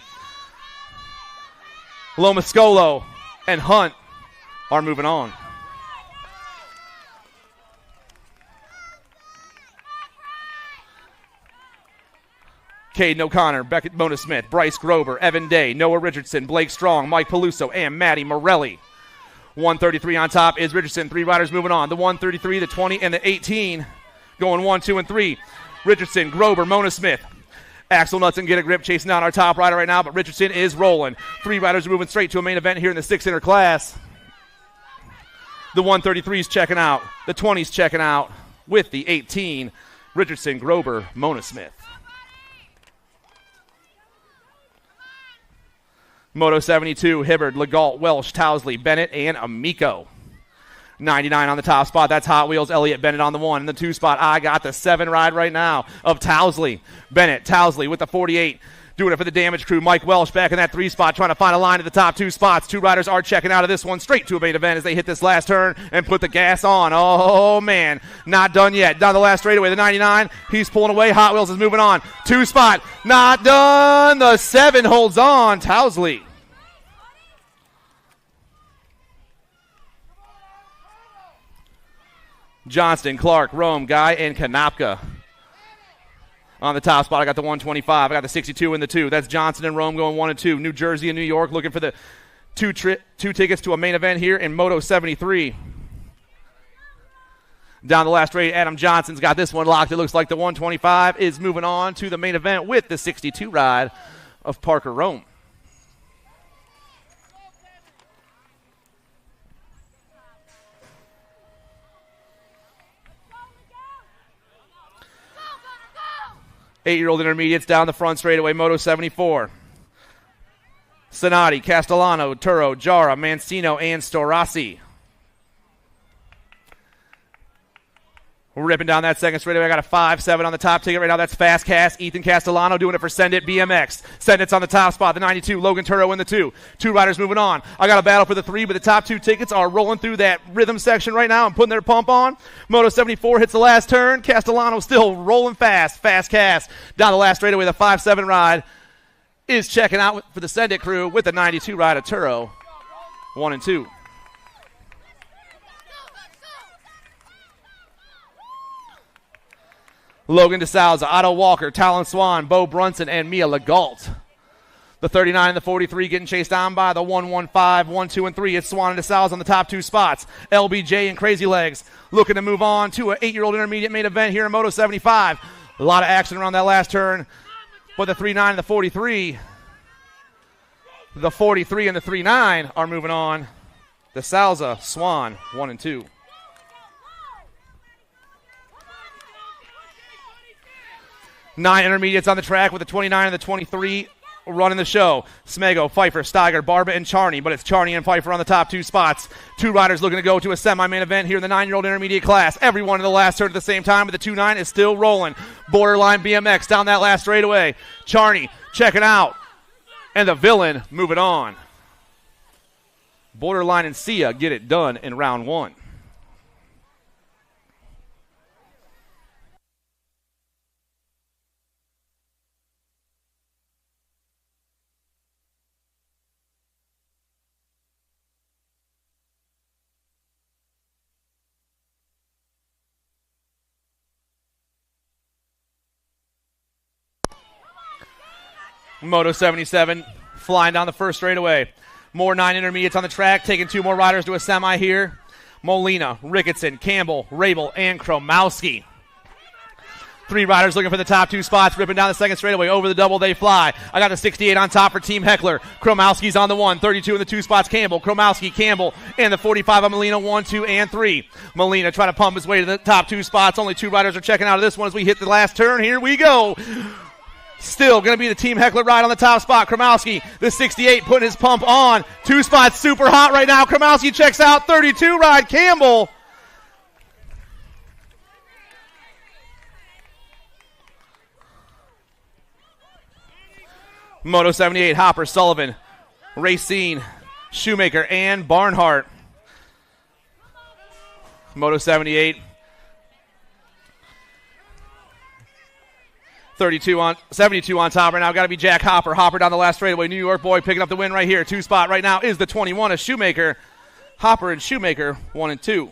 Lomascolo and Hunt are moving on. Caden O'Connor, Beckett Mona Smith, Bryce Grover, Evan Day, Noah Richardson, Blake Strong, Mike Peluso, and Maddie Morelli. 133 on top is Richardson. 3 riders moving on. The 133, the 20, and the 18 going 1, 2, and 3. Richardson, Grover, Mona Smith. Axel Nuts and Get a Grip chasing down our top rider right now, but Richardson is rolling. 3 riders are moving straight to a main event here in the 600 class. The 133 is checking out. The 20 is checking out with the 18. Richardson, Grover, Mona Smith. Moto 72, Hibbard, Legault, Welsh, Towsley, Bennett, and Amico. 99 on the top spot. That's Hot Wheels. Elliott Bennett on the 1. In the 2 spot, I got the 7 ride right now of Towsley. Bennett, Towsley with the 48. Doing it for the Damage Crew. Mike Welsh back in that 3 spot, trying to find a line to the top 2 spots. 2 riders are checking out of this one straight to a main event as they hit this last turn and put the gas on. Oh, man. Not done yet. Down the last straightaway, the 99. He's pulling away. Hot Wheels is moving on. 2 spot. Not done. The 7 holds on. Towsley. Johnston, Clark, Rome, Guy, and Kanopka. On the top spot, I got the 125. I got the 62 in the 2. That's Johnson and Rome going 1 and 2. New Jersey and New York looking for the two tickets to a main event here in Moto 73. Down the last straight, Adam Johnson's got this one locked. It looks like the 125 is moving on to the main event with the 62 ride of Parker Rome. Eight-year-old intermediates down the front straightaway, Moto 74. Sonati, Castellano, Turo, Jara, Mancino, and Storasi. We're ripping down that second straightaway. I got a 5-7 on the top ticket right now. That's Fast Cast. Ethan Castellano doing it for Send It BMX. Send It's on the top spot. The 92. Logan Turo in the 2. 2 riders moving on. I got a battle for the 3, but the top 2 tickets are rolling through that rhythm section right now and putting their pump on. Moto 74 hits the last turn. Castellano still rolling fast. Fast Cast down the last straightaway. The 5-7 ride is checking out for the Send It crew with the 92 ride of Turo. 1 and 2. Logan DeSalza, Otto Walker, Talon Swan, Bo Brunson, and Mia Legault. The 39 and the 43 getting chased down by the 115, 1, 2, and 3. It's Swan and DeSalza on the top 2 spots. LBJ and Crazy Legs looking to move on to an 8-year-old intermediate main event here in Moto 75. A lot of action around that last turn. But the 39 and the 43, the 43 and the 39 are moving on. DeSalza, Swan, 1 and 2. Nine intermediates on the track with the 29 and the 23 running the show. Smego, Pfeiffer, Steiger, Barba, and Charney, but it's Charney and Pfeiffer on the top 2 spots. 2 riders looking to go to a semi-main event here in the 9-year-old intermediate class. Everyone in the last turn at the same time, but the 2-9 is still rolling. Borderline BMX down that last straightaway. Charney checking out, and the Villain moving on. Borderline and Sia get it done in round 1. Moto 77 flying down the first straightaway. More 9 intermediates on the track, taking 2 more riders to a semi here. Molina, Ricketson, Campbell, Rabel, and Kromowski. 3 riders looking for the top 2 spots, ripping down the second straightaway. Over the double, they fly. I got the 68 on top for Team Heckler. Kromowski's on the 1, 32 in the 2 spots. Campbell, Kromowski, Campbell, and the 45 on Molina, 1, 2, and 3. Molina trying to pump his way to the top 2 spots. Only 2 riders are checking out of this one as we hit the last turn. Here we go. Still going to be the Team Heckler ride on the top spot. Kromowski, the 68, putting his pump on. 2 spots super hot right now. Kromowski checks out. 32 ride Campbell. Moto 78, Hopper, Sullivan, Racine, Shoemaker, and Barnhart. Moto 78 72 on top right now. Got to be Jack Hopper. Hopper down the last straightaway. New York boy picking up the win right here. 2 spot right now is the 21 of Shoemaker. Hopper and Shoemaker 1 and 2.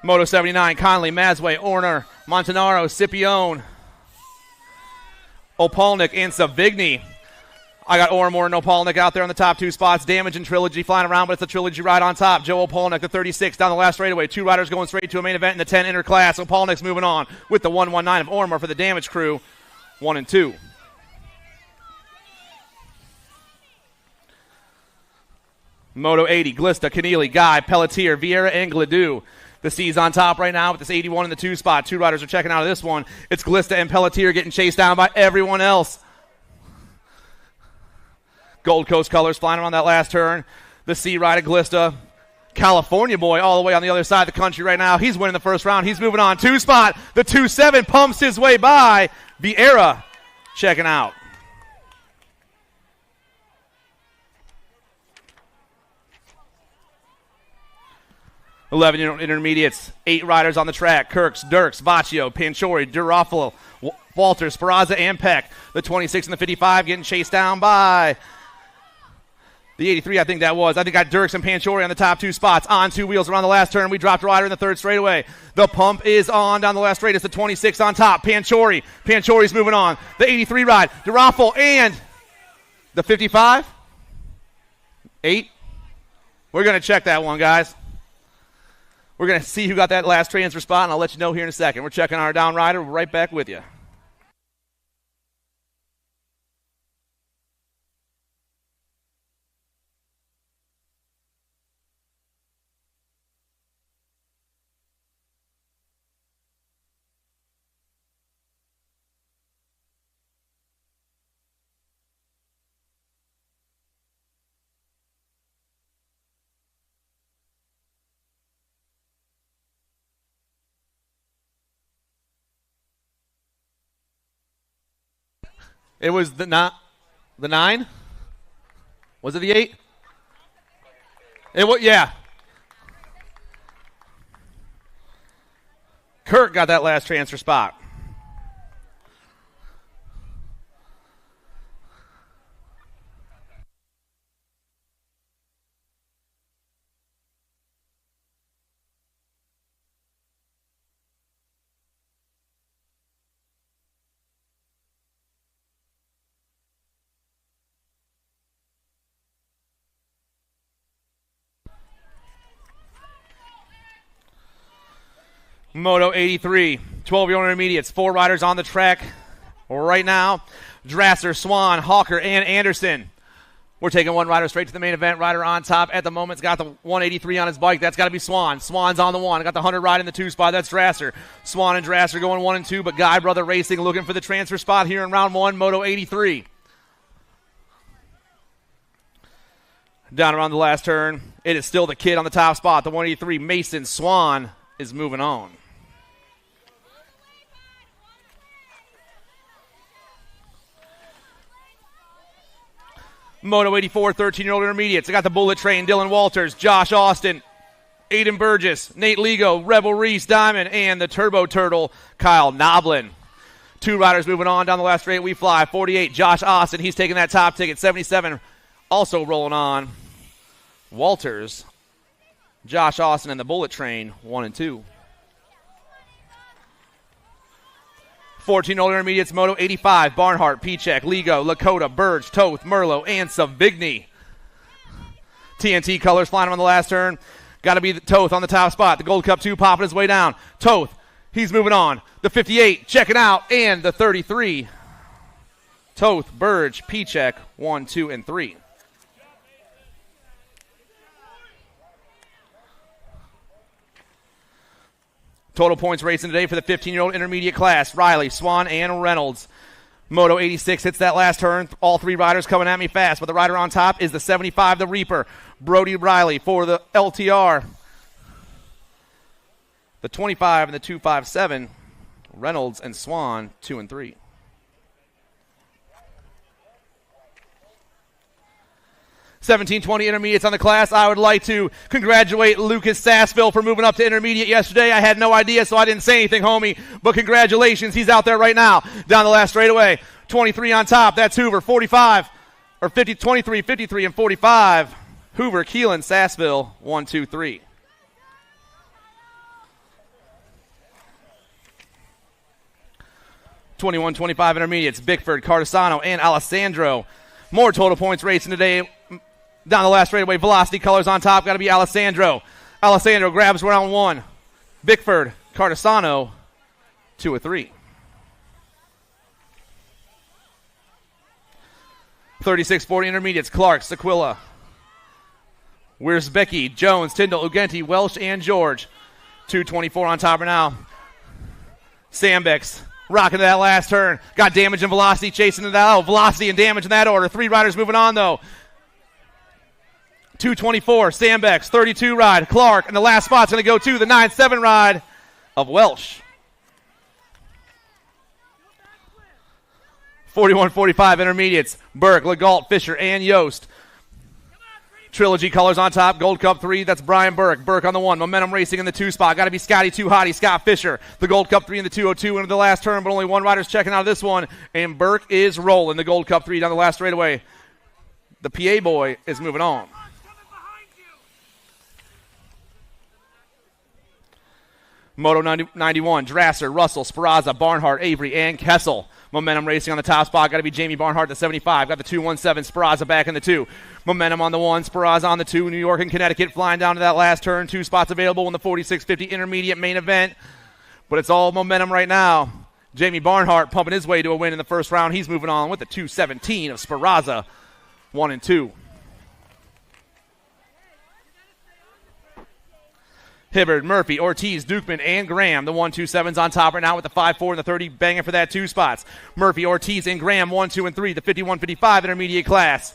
Moto 79, Conley, Masway, Orner, Montanaro, Scipione, Opalnik, and Savigny. I got Ormore and Opalnik out there on the top 2 spots. Damage and Trilogy flying around, but it's a Trilogy ride on top. Joe Opalnik, the 36, down the last straightaway. 2 riders going straight to a main event in the 10 interclass. Opalnik's moving on with the 119 of Ormore for the Damage crew, 1 and 2. Moto 80, Glista, Keneally, Guy, Pelletier, Vieira, and Gladue. The C's on top right now with this 81 in the 2 spot. 2 riders are checking out of this one. It's Glista and Pelletier getting chased down by everyone else. Gold Coast colors flying around that last turn. The C ride of Glista. California boy all the way on the other side of the country right now. He's winning the first round. He's moving on. 2 spot. The 2-7 pumps his way by. Vieira checking out. $11 intermediates, 8 riders on the track. Kirks, Dirks, Vaccio, Panchori, Durafalo, Walters, Speraza, and Peck. The 26 and the 55 getting chased down by the 83, I think that was. I think got Dirks and Panchori on the top 2 spots. On 2 wheels around the last turn. We dropped a rider in the 3rd straightaway. The pump is on down the last straight. It's the 26 on top. Panchori. Panchori's moving on. The 83 ride. Durafalo and the 55. 8. We're going to check that one, guys. We're going to see who got that last transfer spot, and I'll let you know here in a second. We're checking our down rider. We're right back with you. It was the 9? Was it the 8? It was, yeah. Kirk got that last transfer spot. Moto 83, 12-year intermediates, 4 riders on the track right now. Drasser, Swan, Hawker, and Anderson. We're taking 1 rider straight to the main event. Rider on top at the moment's got the 183 on his bike. That's got to be Swan. Swan's on the 1. Got the 100 ride in the 2 spot. That's Drasser. Swan and Drasser going 1 and 2, but Guy Brother Racing looking for the transfer spot here in round 1, Moto 83. Down around the last turn, it is still the kid on the top spot. The 183, Mason Swan, is moving on. Moto 84, 13-year-old intermediates. I got the Bullet Train, Dylan Walters, Josh Austin, Aiden Burgess, Nate Ligo, Rebel Reese Diamond, and the Turbo Turtle, Kyle Noblin. 2 riders moving on down the last straight. We fly. 48, Josh Austin. He's taking that top ticket. 77, also rolling on. Walters, Josh Austin, and the Bullet Train, 1 and 2. 14-year-old intermediates, Moto 85, Barnhart, P-Check, Ligo, Lakota, Burge, Toth, Merlot, and Savigny. TNT colors flying on the last turn. Got to be the Toth on the top spot. The Gold Cup 2 popping his way down. Toth, he's moving on. The 58, checking out, and the 33. Toth, Burge, P-Check, 1, 2, and 3. Total points racing today for the 15-year-old intermediate class. Riley, Swan, and Reynolds. Moto 86 hits that last turn. All 3 riders coming at me fast, but the rider on top is the 75, the Reaper. Brody Riley for the LTR. The 25 and the 257. Reynolds and Swan, 2 and 3. 1720 intermediates on the class. I would like to congratulate Lucas Sassville for moving up to intermediate yesterday. I had no idea, so I didn't say anything, homie. But congratulations. He's out there right now. Down the last straightaway. 23 on top. That's Hoover. 45. Or 50, 23, 53, and 45. Hoover, Keelan, Sassville. 1, 2, 3. (21-25) intermediates. Bickford, Cardesano, and Alessandro. More total points racing today. Down the last straightaway, velocity colors on top. Got to be Alessandro. Alessandro grabs round 1. Bickford, Cardesano, 2 or 3. 36-40 intermediates. Clark, Sequilla. Where's Becky, Jones, Tyndall, Ugenti, Welsh, and George. 2:24 on top now. Sandbeck's rocking to that last turn. Got damage and velocity chasing it out. Velocity and damage in that order. 3 riders moving on, though. 2:24, Sandbeck's 32 ride. Clark, and the last spot's going to go to the 9-7 ride of Welsh. 41-45 intermediates. Burke, Legault, Fisher, and Yost. Trilogy colors on top. Gold Cup 3. That's Brian Burke. Burke on the 1. Momentum Racing in the 2 spot. Got to be Scotty Too Hottie. Scott Fisher. The Gold Cup 3 in the 202 into the last turn, but only 1 rider's checking out of this one. And Burke is rolling the Gold Cup 3 down the last straightaway. The PA boy is moving on. Moto 91. Drasser, Russell, Speraza, Barnhart, Avery, and Kessel. Momentum Racing on the top spot. Got to be Jamie Barnhart, the 75. Got the 217. Speraza back in the 2. Momentum on the 1. Speraza on the 2. New York and Connecticut flying down to that last turn. 2 spots available in the 46-50 intermediate main event. But it's all momentum right now. Jamie Barnhart pumping his way to a win in the first round. He's moving on with the 217 of Speraza. 1 and 2. Hibbard, Murphy, Ortiz, Dukeman, and Graham. The 1-2-7s on top right now with the 5-4 and the 30 banging for that 2 spots. Murphy, Ortiz, and Graham 1, 2, and 3. The 51-55 intermediate class.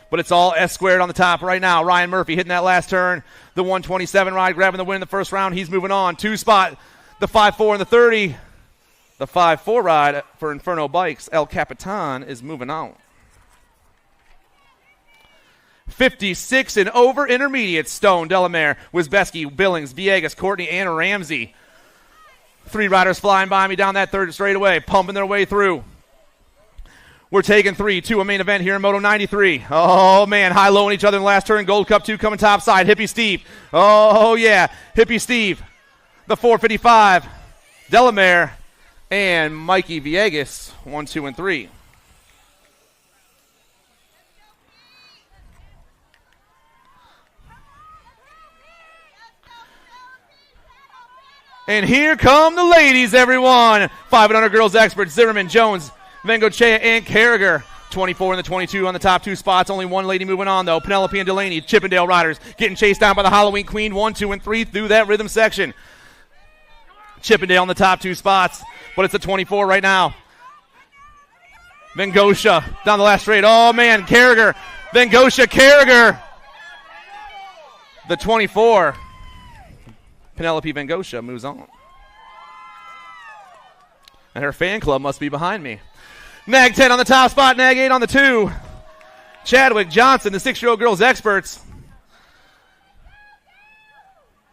But it's all S squared on the top right now. Ryan Murphy hitting that last turn. The 127 ride grabbing the win in the first round. He's moving on. 2 spot. The 5-4 and the 30. The 5-4 ride for Inferno Bikes. El Capitan is moving on. 56 and over intermediate. Stone, Delamere, Wisbeski, Billings, Villegas, Courtney, and Ramsey. 3 riders flying by me down that third straightaway, pumping their way through. We're taking 3 to a main event here in Moto 93. Oh, man, high-low on each other in the last turn. Gold Cup 2 coming top side. Hippie Steve. Oh, yeah, Hippie Steve. The 455. Delamere and Mikey Villegas. 1, 2, and 3. And here come the ladies, everyone. 500 girls experts, Zimmerman, Jones, Vengochea, and Carragher. 24 and the 22 on the top 2 spots. Only 1 lady moving on, though. Penelope and Delaney, Chippendale riders, getting chased down by the Halloween Queen. 1, 2, and 3 through that rhythm section. Chippendale on the top 2 spots, but it's a 24 right now. Vengosha down the last straight. Oh, man, Carragher. Vengosha, Carragher. The 24. Penelope Vengosha moves on. And her fan club must be behind me. Nag 10 on the top spot, Nag 8 on the 2. Chadwick, Johnson, the 6-year-old girls experts.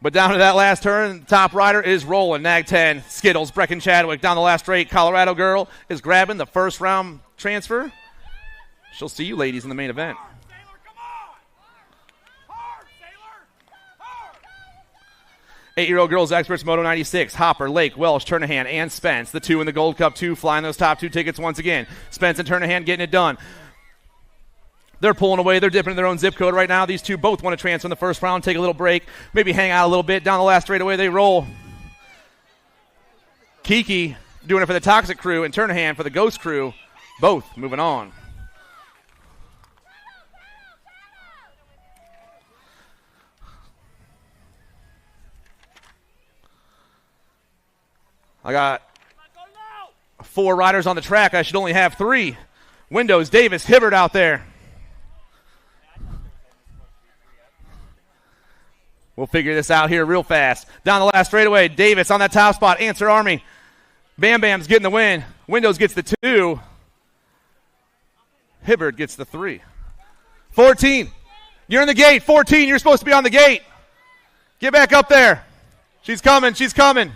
But down to that last turn, the top rider is rolling. Nag 10, Skittles, Brecken Chadwick down the last straight. Colorado girl is grabbing the first round transfer. She'll see you ladies in the main event. 8-year-old girls experts, Moto 96, Hopper, Lake, Welsh, Turnahan, and Spence. The 2 in the Gold Cup 2 flying those top 2 tickets once again. Spence and Turnahan getting it done. They're pulling away. They're dipping in their own zip code right now. These 2 both want to transfer in the first round, take a little break, maybe hang out a little bit. Down the last straightaway, they roll. Kiki doing it for the Toxic crew and Turnahan for the Ghost crew. Both moving on. I got 4 riders on the track. I should only have 3. Windows, Davis, Hibbard out there. We'll figure this out here real fast. Down the last straightaway, Davis on that top spot. Answer Army. Bam Bam's getting the win. Windows gets the 2. Hibbard gets the 3. 14. You're in the gate. 14, you're supposed to be on the gate. Get back up there. She's coming. She's coming.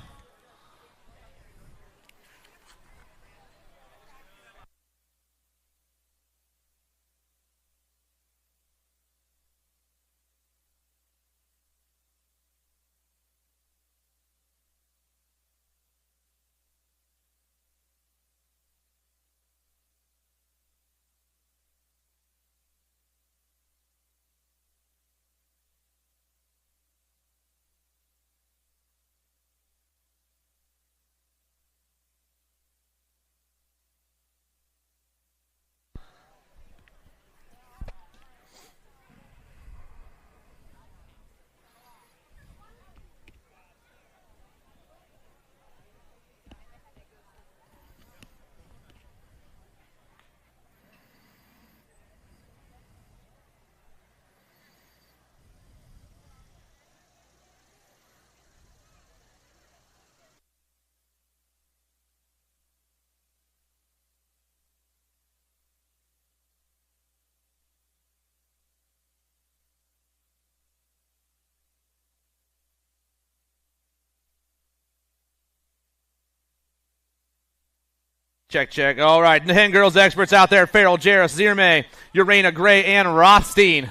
Check, check. All right, 10 girls experts out there. Farrell, Jarris, Zierme, Urena, Gray, and Rothstein.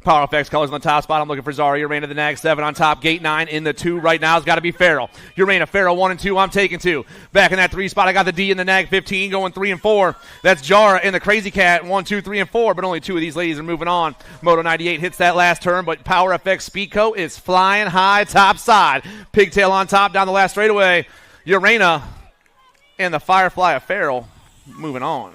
Power FX colors on the top spot. I'm looking for Zara. Urena, the nag 7 on top. Gate 9 in the 2 right now has got to be Farrell. Urena, Farrell 1 and 2. I'm taking 2. Back in that 3 spot, I got the D in the nag 15 going 3 and 4. That's Jara in the Crazy Cat 1, 2, 3, and 4. But only 2 of these ladies are moving on. Moto 98 hits that last turn, but Power FX Speedco is flying high top side. Pigtail on top down the last straightaway. Urena and the Firefly of Farrell moving on.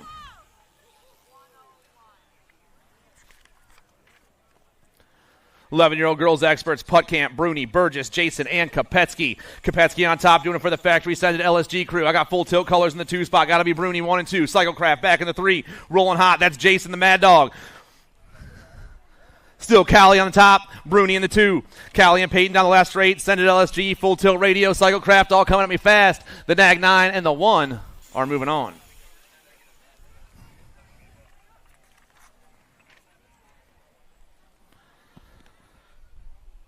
Eleven-year-old girls experts, Putt Camp, Bruni, Burgess, Jason, and Kopetsky. Kopetsky on top, doing it for the factory side LSG crew. I got full tilt colors in the 2 spot. Got to be Bruni 1 and 2. Cyclecraft back in the 3. Rolling hot. That's Jason, the Mad Dog. Still Callie on the top, Bruni in the 2. Callie and Peyton down the last straight. Send it LSG, full tilt radio, Cyclecraft all coming at me fast. The Nag 9 and the 1 are moving on.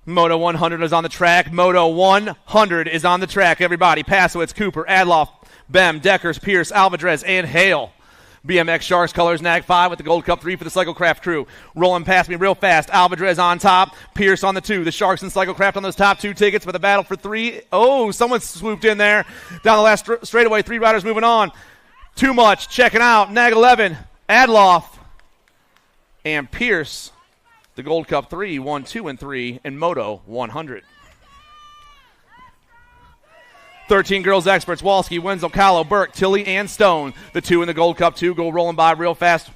Moto 100 is on the track. Moto 100 is on the track, everybody. Pasowitz, Cooper, Adloff, Bem, Deckers, Pierce, Alvarez, and Hale. BMX Sharks colors, Nag 5 with the Gold Cup 3 for the Cyclecraft crew. Rolling past me real fast. Alvarez on top. Pierce on the 2. The Sharks and Cyclecraft on those top 2 tickets for the battle for 3. Oh, someone swooped in there. Down the last straightaway. 3 riders moving on. Too much. Checking out. Nag 11. Adloff. And Pierce. The Gold Cup 3, 1, 2, and 3 in Moto 100. 13 girls experts, Walski, Wenzel, Callow, Burke, Tilly, and Stone. The 2 in the Gold Cup 2 go rolling by real fast.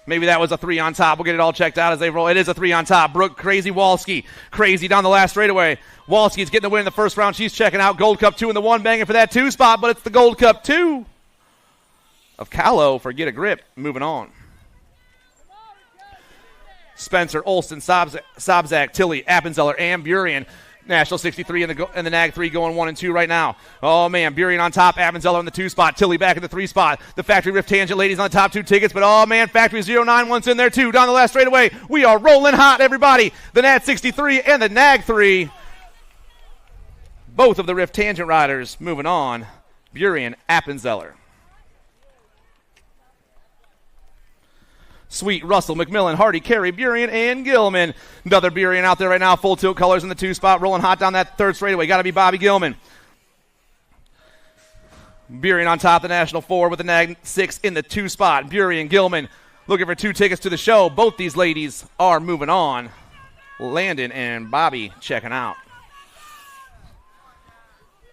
Maybe that was a 3 on top. We'll get it all checked out as they roll. It is a 3 on top. Brooke, Crazy, Walski. Crazy down the last straightaway. Walski's getting the win in the first round. She's checking out. Gold Cup 2 in the 1, banging for that 2 spot, but it's the Gold Cup 2 of Callow for Get a Grip. Moving on. Spencer, Olson, Sobzak, Tilly, Appenzeller, and Burian. National 63 in the Nag 3 going 1 and 2 right now. Oh, man, Burian on top, Appenzeller in the 2 spot, Tilly back in the 3 spot. The Factory Rift Tangent ladies on the top 2 tickets, but oh, man, Factory 09 once in there too. Down the last straightaway, we are rolling hot, everybody. The Nat 63 and the Nag 3. Both of the Rift Tangent riders moving on. Burian, Appenzeller. Sweet, Russell, McMillan, Hardy, Carey, Burian, and Gilman. Another Burian out there right now. Full tilt colors in the 2 spot. Rolling hot down that 3rd straightaway. Got to be Bobby Gilman. Burian on top, the National 4 with the Nag 6 in the 2 spot. Burian, Gilman looking for 2 tickets to the show. Both these ladies are moving on. Landon and Bobby checking out.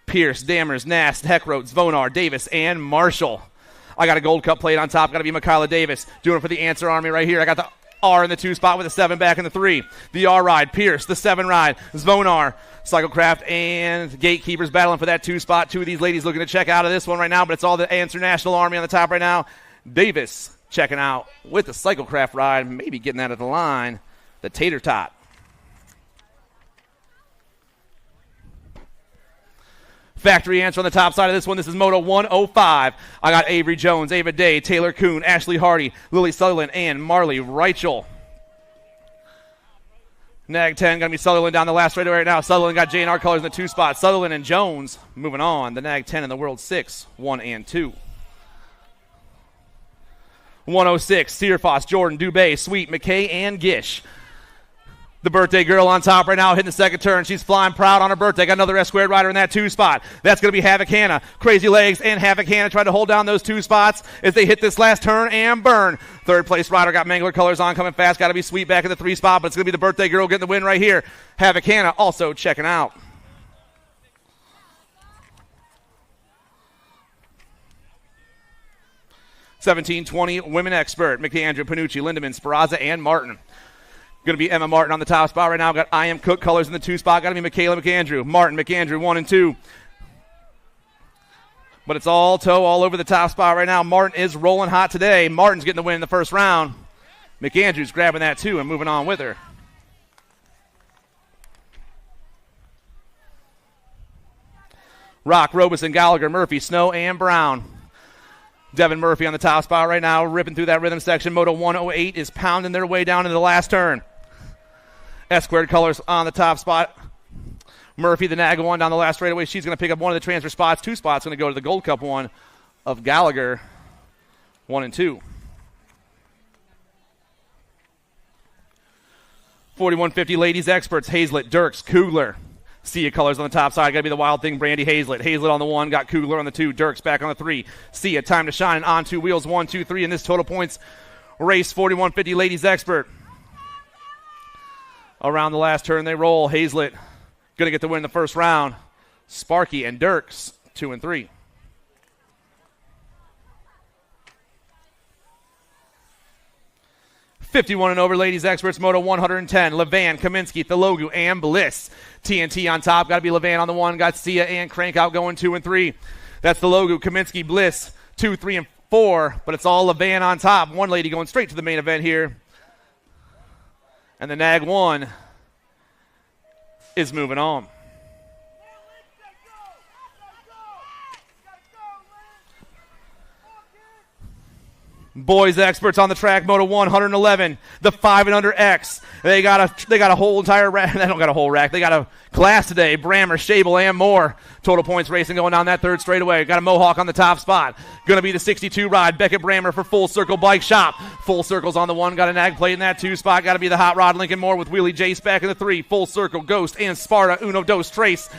Pierce, Dammers, Nast, Heckroth, Zvonar, Davis, and Marshall. I got a Gold Cup plate on top. Got to be Michaela Davis. Doing it for the Answer Army right here. I got the R in the 2 spot with the 7 back in the 3. The R ride. Pierce, the 7 ride. Zvonar, Cyclecraft, and Gatekeepers battling for that 2 spot. 2 of these ladies looking to check out of this one right now, but it's all the Answer National Army on the top right now. Davis checking out with the Cyclecraft ride. Maybe getting that at the line. The Tater Tot. Factory answer on the top side of this one. This is Moto 105. I got Avery Jones, Ava Day, Taylor Kuhn, Ashley Hardy, Lily Sutherland, and Marley Reichel. Nag 10 going to be Sutherland down the last straightaway right now. Sutherland got J&R colors in the 2 spot. Sutherland and Jones moving on. The Nag 10 in the World 6, 1 and 2. 106, Searfoss, Jordan, Dubé, Sweet, McKay, and Gish. The birthday girl on top right now, hitting the second turn. She's flying proud on her birthday. Got another S-squared rider in that 2 spot. That's going to be Havoc Hannah. Crazy Legs and Havoc Hannah trying to hold down those 2 spots as they hit this last turn and burn. Third place rider got Mangler colors on, coming fast. Got to be Sweet back in the 3 spot, but it's going to be the birthday girl getting the win right here. Havoc Hannah also checking out. (17-20) Women Expert. McAndrew, Panucci, Lindemann, Speraza, and Martin. Going to be Emma Martin on the top spot right now. Got I Am Cook colors in the 2 spot. Got to be Michaela McAndrew. Martin McAndrew 1 and 2. But it's all toe all over the top spot right now. Martin is rolling hot today. Martin's getting the win in the first round. McAndrew's grabbing that too and moving on with her. Rock, Robeson, Gallagher, Murphy, Snow, and Brown. Devin Murphy on the top spot right now, ripping through that rhythm section. Moto 108 is pounding their way down into the last turn. S-squared colors on the top spot. Murphy, the Nag 1 down the last straightaway. She's going to pick up one of the transfer spots. 2 spots going to go to the Gold Cup one of Gallagher, 1 and 2. 4150 ladies experts. Hazlett, Dirks, Kugler. Sia colors on the top side. Got to be the Wild Thing, Brandy Hazlett. Hazlett on the 1, got Kugler on the 2. Dirks back on the 3. Sia, time to shine on 2 wheels. 1, 2, 3 in this total points race. 4150 ladies expert. Around the last turn they roll. Hazlett going to get the win in the first round. Sparky and Dirks, 2 and 3. (51 and over ladies experts, Moto 110. Levan, Kaminsky, Thelogu, and Bliss. TNT on top. Got to be Levan on the 1. Got Sia and Crank out going 2 and 3. That's Thelogu, Kaminsky, Bliss, 2, 3, and 4. But it's all Levan on top. One lady going straight to the main event here. And the Nag 1 is moving on. Boys experts on the track, Moto 111, the 5 and under X. They got a whole entire rack. They don't got a whole rack. They got a class today. Brammer, Shable, and more. Total points racing going down that 3rd straightaway. Got a Mohawk on the top spot. Going to be the 62 ride. Beckett Brammer for Full Circle Bike Shop. Full Circle's on the 1. Got a Nag plate in that 2 spot. Got to be the Hot Rod Lincoln Moore with Wheelie Jace back in the 3. Full Circle, Ghost, and Sparta, Uno, Dos, Trace.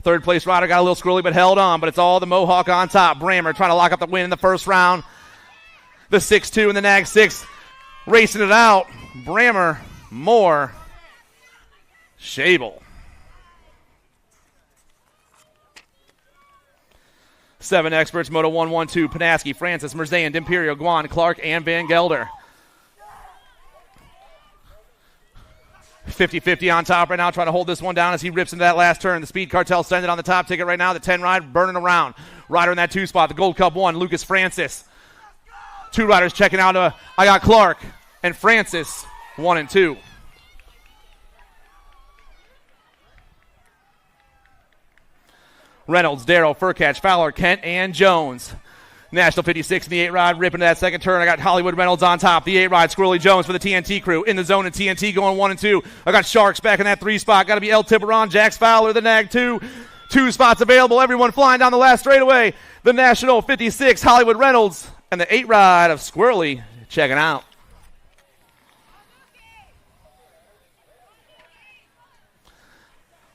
3rd place rider got a little squirrely but held on, but it's all the Mohawk on top. Brammer trying to lock up the win in the first round. The 6-2 and the Nag 6 racing it out. Brammer, Moore, Shable. 7 experts, Moto 112, Panaski, Francis, Merzan, D'Imperio, Guan, Clark, and Van Gelder. 50-50 on top right now, trying to hold this one down as he rips into that last turn. The Speed Cartel sends it on the top ticket right now. The 10 ride burning around. Rider in that 2 spot, the Gold Cup 1, Lucas Francis. 2 riders checking out. I got Clark and Francis, 1 and 2. Reynolds, Darrow, Furcatch, Fowler, Kent, and Jones. National 56 in the 8 ride, ripping to that second turn. I got Hollywood Reynolds on top. The 8 ride, Squirrely Jones for the TNT crew. In the zone and TNT going 1 and 2. I got Sharks back in that 3 spot. Got to be El Tiburon, Jax Fowler, the Nag 2. 2 spots available. Everyone flying down the last straightaway. The National 56, Hollywood Reynolds, and the 8 ride of Squirrely checking out.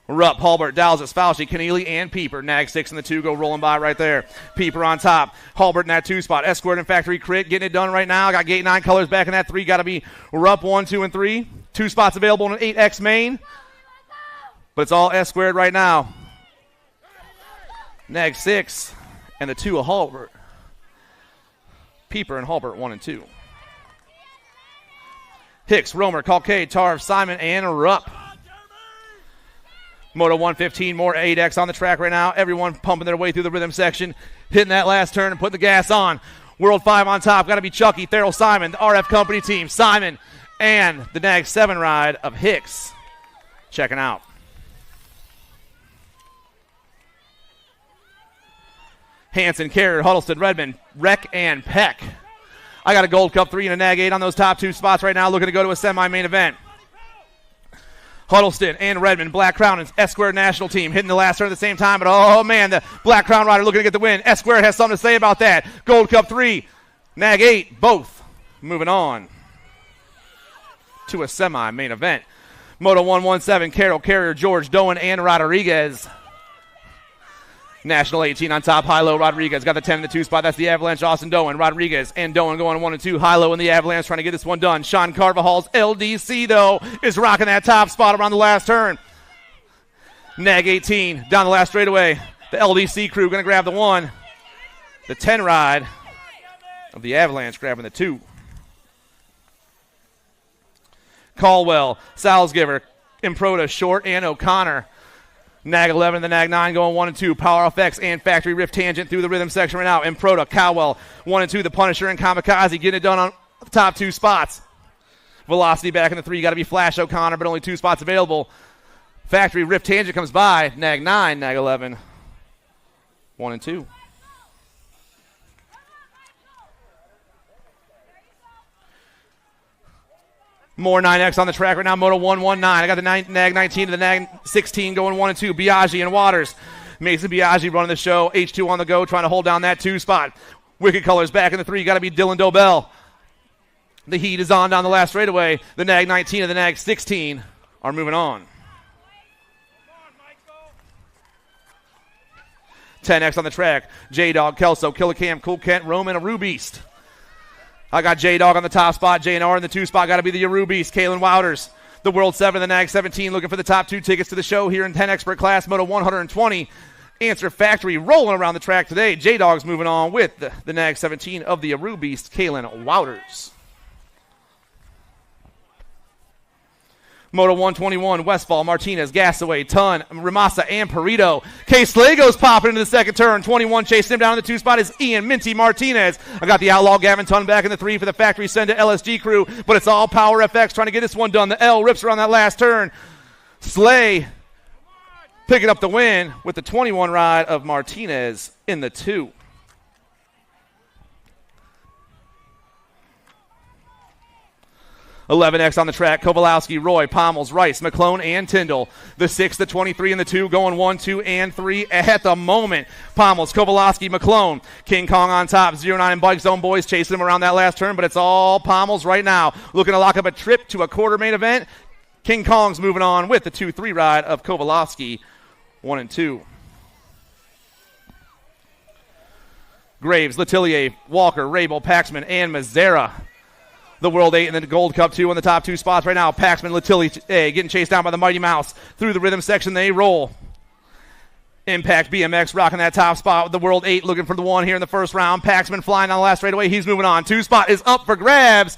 Rupp, Halbert, Dowsett, Fauci, Keneally, and Pieper. Nag 6 and the 2 go rolling by right there. Pieper on top. Halbert in that 2 spot. Escort and Factory Crit getting it done right now. Got Gate 9 colors back in that 3. Got to be Rupp 1, 2, and 3. 2 spots available in an 8X main. But it's all S-squared right now. Nag 6 and the 2 of Halbert. Pieper and Halbert 1 and 2. Hicks, Romer, Calcade, Tarv, Simon, and Rupp. Moto 115, more 8X on the track right now. Everyone pumping their way through the rhythm section, hitting that last turn and putting the gas on. World 5 on top. Got to be Chucky, Therrell, Simon, the RF Company team, Simon, and the Nag 7 ride of Hicks checking out. Hanson, Carrier, Huddleston, Redmond, Rec, and Peck. I got a Gold Cup 3 and a NAG 8 on those top 2 spots right now, looking to go to a semi-main event. Huddleston and Redmond, Black Crown and S-Squared national team hitting the last turn at the same time, but oh man, the Black Crown rider looking to get the win. S-Squared has something to say about that. Gold Cup 3, NAG 8, both moving on to a semi-main event. Moto 117, Carroll, Carrier, George, Doan, and Rodriguez. National 18 on top, high-low, Rodriguez got the 10 in the 2 spot. That's the Avalanche, Austin Doan. Rodriguez and Doan going 1 and 2. High-low in the Avalanche trying to get this one done. Sean Carvajal's LDC, though, is rocking that top spot around the last turn. NAG 18 down the last straightaway. The LDC crew going to grab the 1. The 10 ride of the Avalanche grabbing the 2. Caldwell, Salzgiver, Improda, Short, and O'Connor. NAG 11 and the NAG 9 going 1 and 2. Power FX and Factory Rift Tangent through the rhythm section right now. Improda, Cowell, 1 and 2. The Punisher and Kamikaze getting it done on the top 2 spots. Velocity back in the 3. You got to be Flash O'Connor, but only 2 spots available. Factory Rift Tangent comes by. NAG 9, NAG 11, 1 and 2. More 9X on the track right now. Moto 119. I got the NAG 19 to the NAG 16 going 1 and 2. Biaggi and Waters. Mason Biaggi running the show. H2 on the go, trying to hold down that 2 spot. Wicked Colors back in the 3. Got to be Dylan Dobell. The heat is on down the last straightaway. The NAG 19 and the NAG 16 are moving on. 10X on the track. J-Dog, Kelso, Killicam, Cool Kent, Roman, a Rubeast. I got J-Dog on the top spot. J&R in the 2 spot. Got to be the Aru Beast. Kalen Wouters. The World 7, the NAG 17. Looking for the top 2 tickets to the show here in 10 expert class. Moto 120. Answer Factory rolling around the track today. J-Dog's moving on with the NAG 17 of the Aru Beast, Kalen Wouters. Moto 121, Westfall, Martinez, Gasaway, Ton, Ramasa, and Perito. Case Slago's popping into the second turn. 21 chasing him down in the 2 spot is Ian Minty Martinez. I got the Outlaw Gavin Ton back in the 3 for the Factory send to LSG crew, but it's all Power FX trying to get this one done. The L rips around that last turn. Slay picking up the win with the 21 ride of Martinez in the 2. $11X on the track. Kowalowski, Roy, Pommels, Rice, McClone, and Tyndall. The 6, the 23, and the 2 going 1, 2, and 3 at the moment. Pommels, Kowalowski, McClone. King Kong on top. 09 and Bike Zone boys chasing him around that last turn, but it's all Pommels right now. Looking to lock up a trip to a quarter main event. King Kong's moving on with the 2-3 ride of Kowalowski, 1 and 2. Graves, Letellier, Walker, Rabel, Paxman, and Mazzara. The World 8 and the Gold Cup 2 on the top 2 spots right now. Paxman, Letillier getting chased down by the Mighty Mouse. Through the rhythm section, they roll. Impact BMX rocking that top spot with the World 8 looking for the 1 here in the first round. Paxman flying on the last straightaway. He's moving on. 2 spot is up for grabs,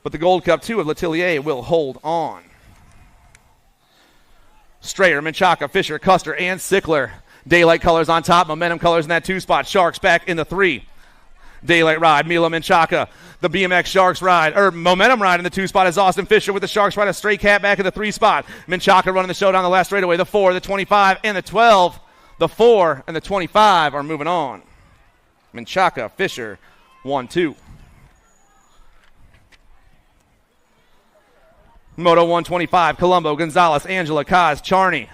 but the Gold Cup 2 of Letellier will hold on. Strayer, Menchaca, Fisher, Custer, and Sickler. Daylight Colors on top. Momentum Colors in that 2 spot. Sharks back in the 3. Daylight ride, Mila Menchaca. The BMX Sharks ride, or Momentum ride in the 2 spot is Austin Fisher with the Sharks ride. A straight cat back in the 3 spot. Menchaca running the show down the last straightaway. The 4, the 25, and the 12. The 4 and the 25 are moving on. Menchaca, Fisher, 1, 2. Moto 125, Colombo, Gonzalez, Angela, Kaz, Charney.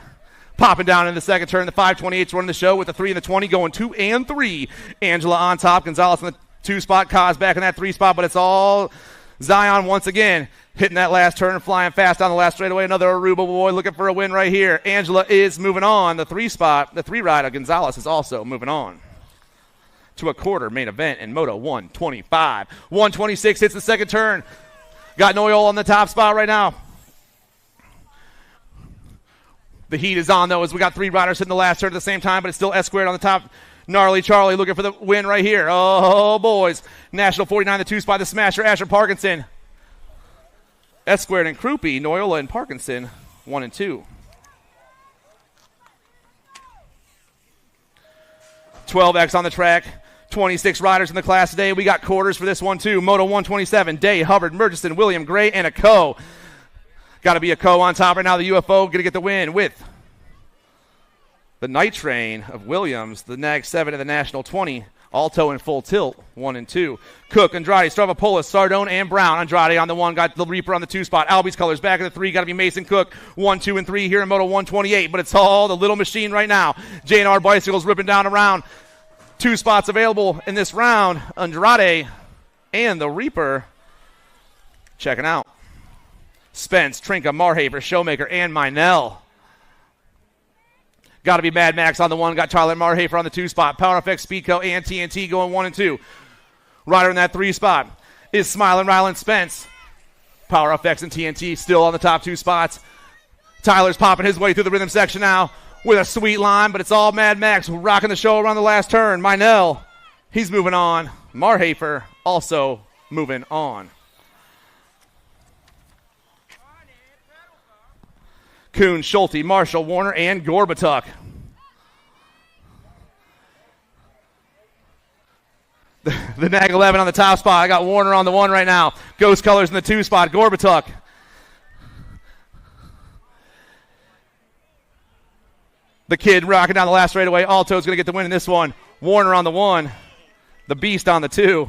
Popping down in the second turn. The 528's running the show with the 3 and the 20 going 2 and 3. Angela on top. Gonzalez in the 2 spot. Kaz back in that 3 spot, but it's all Zion once again hitting that last turn and flying fast down the last straightaway. Another Aruba boy looking for a win right here. Angela is moving on. The 3 spot, the 3 ride of Gonzalez is also moving on to a quarter main event in Moto 125. 126 hits the second turn. Got Noyle on the top spot right now. The heat is on, though, as we got 3 riders hitting the last turn at the same time, but it's still S-Squared on the top. Gnarly Charlie looking for the win right here. Oh, boys. National 49, the 2 spot, the smasher, Asher Parkinson. S-Squared and Krupe, Noyola and Parkinson, 1 and 2. 12X on the track. 26 riders in the class today. We got quarters for this one, too. Moto 127, Day, Hubbard, Murchison, William, Gray, and a Co. Got to be a Co on top right now. The UFO going to get the win with The Night Train of Williams, the Nag 7 and the National 20. Alto in full tilt, 1 and 2. Cook, Andrade, Stravapolis, Sardone, and Brown. Andrade on the 1, got the Reaper on the 2 spot. Albie's colors back at the 3, got to be Mason Cook. 1, 2, and 3 here in Moto 128, but it's all the little machine right now. J&R Bicycles ripping down around. 2 spots available in this round. Andrade and the Reaper checking out. Spence, Trinka, Marhaver, Showmaker, and Minell. Got to be Mad Max on the 1. Got Tyler Marhafer on the 2 spot. Power Effects, Speedco, and TNT going 1 and 2. Rider in that 3 spot is Smiling Ryland Spence. Power Effects and TNT still on the top 2 spots. Tyler's popping his way through the rhythm section now with a sweet line, but it's all Mad Max rocking the show around the last turn. Minell, he's moving on. Marhafer also moving on. Kuhn, Schulte, Marshall, Warner, and Gorbatuk. The Nag 11 on the top spot. I got Warner on the 1 right now. Ghost Colors in the 2 spot. Gorbatuk. The Kid rocking down the last straightaway. Alto's going to get the win in this one. Warner on the 1. The Beast on the 2.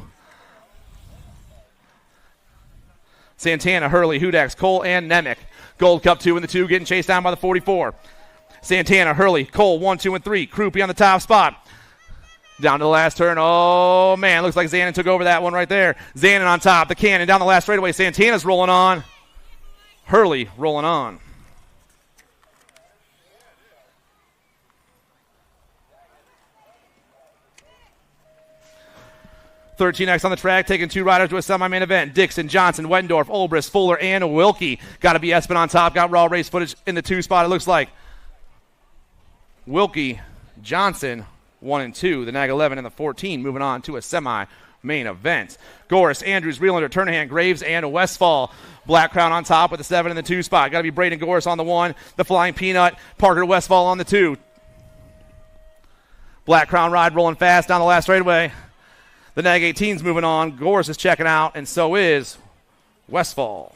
Santana, Hurley, Hudax, Cole, and Nemec. Gold Cup 2 and the 2 getting chased down by the 44. Santana, Hurley, Cole, 1, 2, and 3. Krupe on the top spot. Down to the last turn. Oh, man, looks like Zanin took over that one right there. Zanin on top. The Cannon down the last straightaway. Santana's rolling on. Hurley rolling on. T.R.A.C.K on the track, taking 2 riders to a semi-main event. Dixon, Johnson, Wendorf, Olbrist, Fuller, and Wilkie. Got to be Espen on top. Got raw race footage in the 2 spot, it looks like. Wilkie, Johnson, 1 and 2. The Nag 11 and the 14 moving on to a semi-main event. Goris, Andrews, Reelander, Turnahan, Graves, and Westfall. Black Crown on top with the 7 in the 2 spot. Got to be Braden Goris on the 1. The Flying Peanut, Parker Westfall on the 2. Black Crown ride rolling fast down the last straightaway. The Nag 18's moving on. Goris is checking out, and so is Westfall.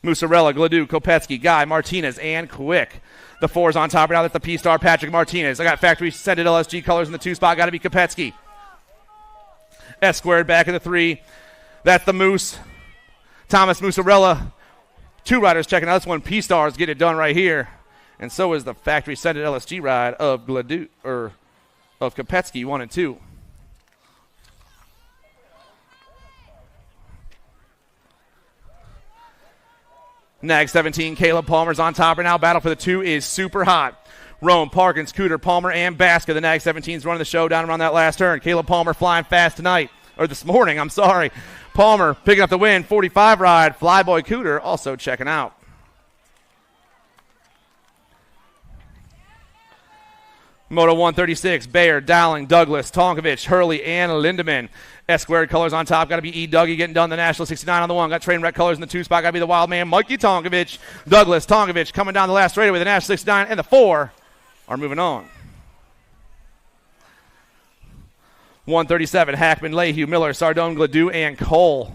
Musarella, Gladu, Kopetsky, Guy, Martinez, and Quick. The 4's on top right now. That's the P-Star, Patrick Martinez. I got factory scented LSG colors in the 2 spot. Got to be Kopetsky. S squared back in the 3. That's the Moose. Thomas Musarella. 2 riders checking out. This one, P-Stars, get it done right here. And so is the factory scented LSG ride of Gladu, of Kopetsky, 1 and 2. Nag 17, Caleb Palmer's on top right now. Battle for the 2 is super hot. Rome, Parkins, Cooter, Palmer, and Baska. The Nag 17's running the show down around that last turn. Caleb Palmer flying fast tonight. Or this morning, I'm sorry. Palmer picking up the win. 45 ride. Flyboy Cooter also checking out. Moto 136, Bayer, Dowling, Douglas, Tonkovich, Hurley, and Lindemann. S-squared colors on top. Got to be E. Dougie getting done. The National 69 on the 1. Got train wreck colors in the 2 spot. Got to be the wild man, Mikey Tonkovich. Douglas, Tonkovich coming down the last straightaway. The National 69 and the 4 are moving on. 137, Hackman, Lehue, Miller, Sardone, Gladu, and Cole.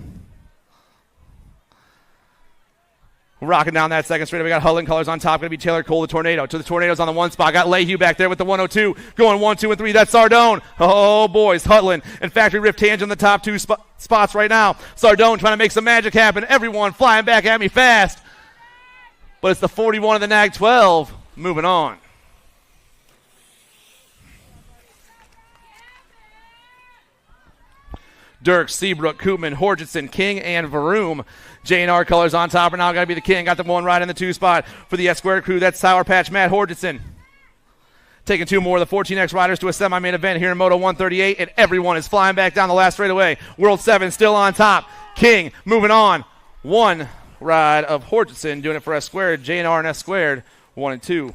Rocking down that second straight. We got Hullen colors on top. Going to be Taylor Cole, the Tornado. To the Tornadoes on the 1 spot. Got Lehue back there with the 102. Going 1, 2, and 3. That's Sardone. Oh, boys. Hutland and Factory Rift Tangent on the top 2 spots right now. Sardone trying to make some magic happen. Everyone flying back at me fast. But it's the 41 of the Nag 12 moving on. Dirk, Seabrook, Koopman, Horjitson, King, and Varoom. J&R colors on top, and now got to be the King. Got the 1 right in the 2 spot for the S-squared crew. That's Sour Patch Matt Horjitson. Taking 2 more of the 14X riders to a semi-main event here in Moto 138, and everyone is flying back down the last straightaway. World 7 still on top. King moving on. 1 ride of Horjitson doing it for S-squared. J&R and S-squared, 1 and 2.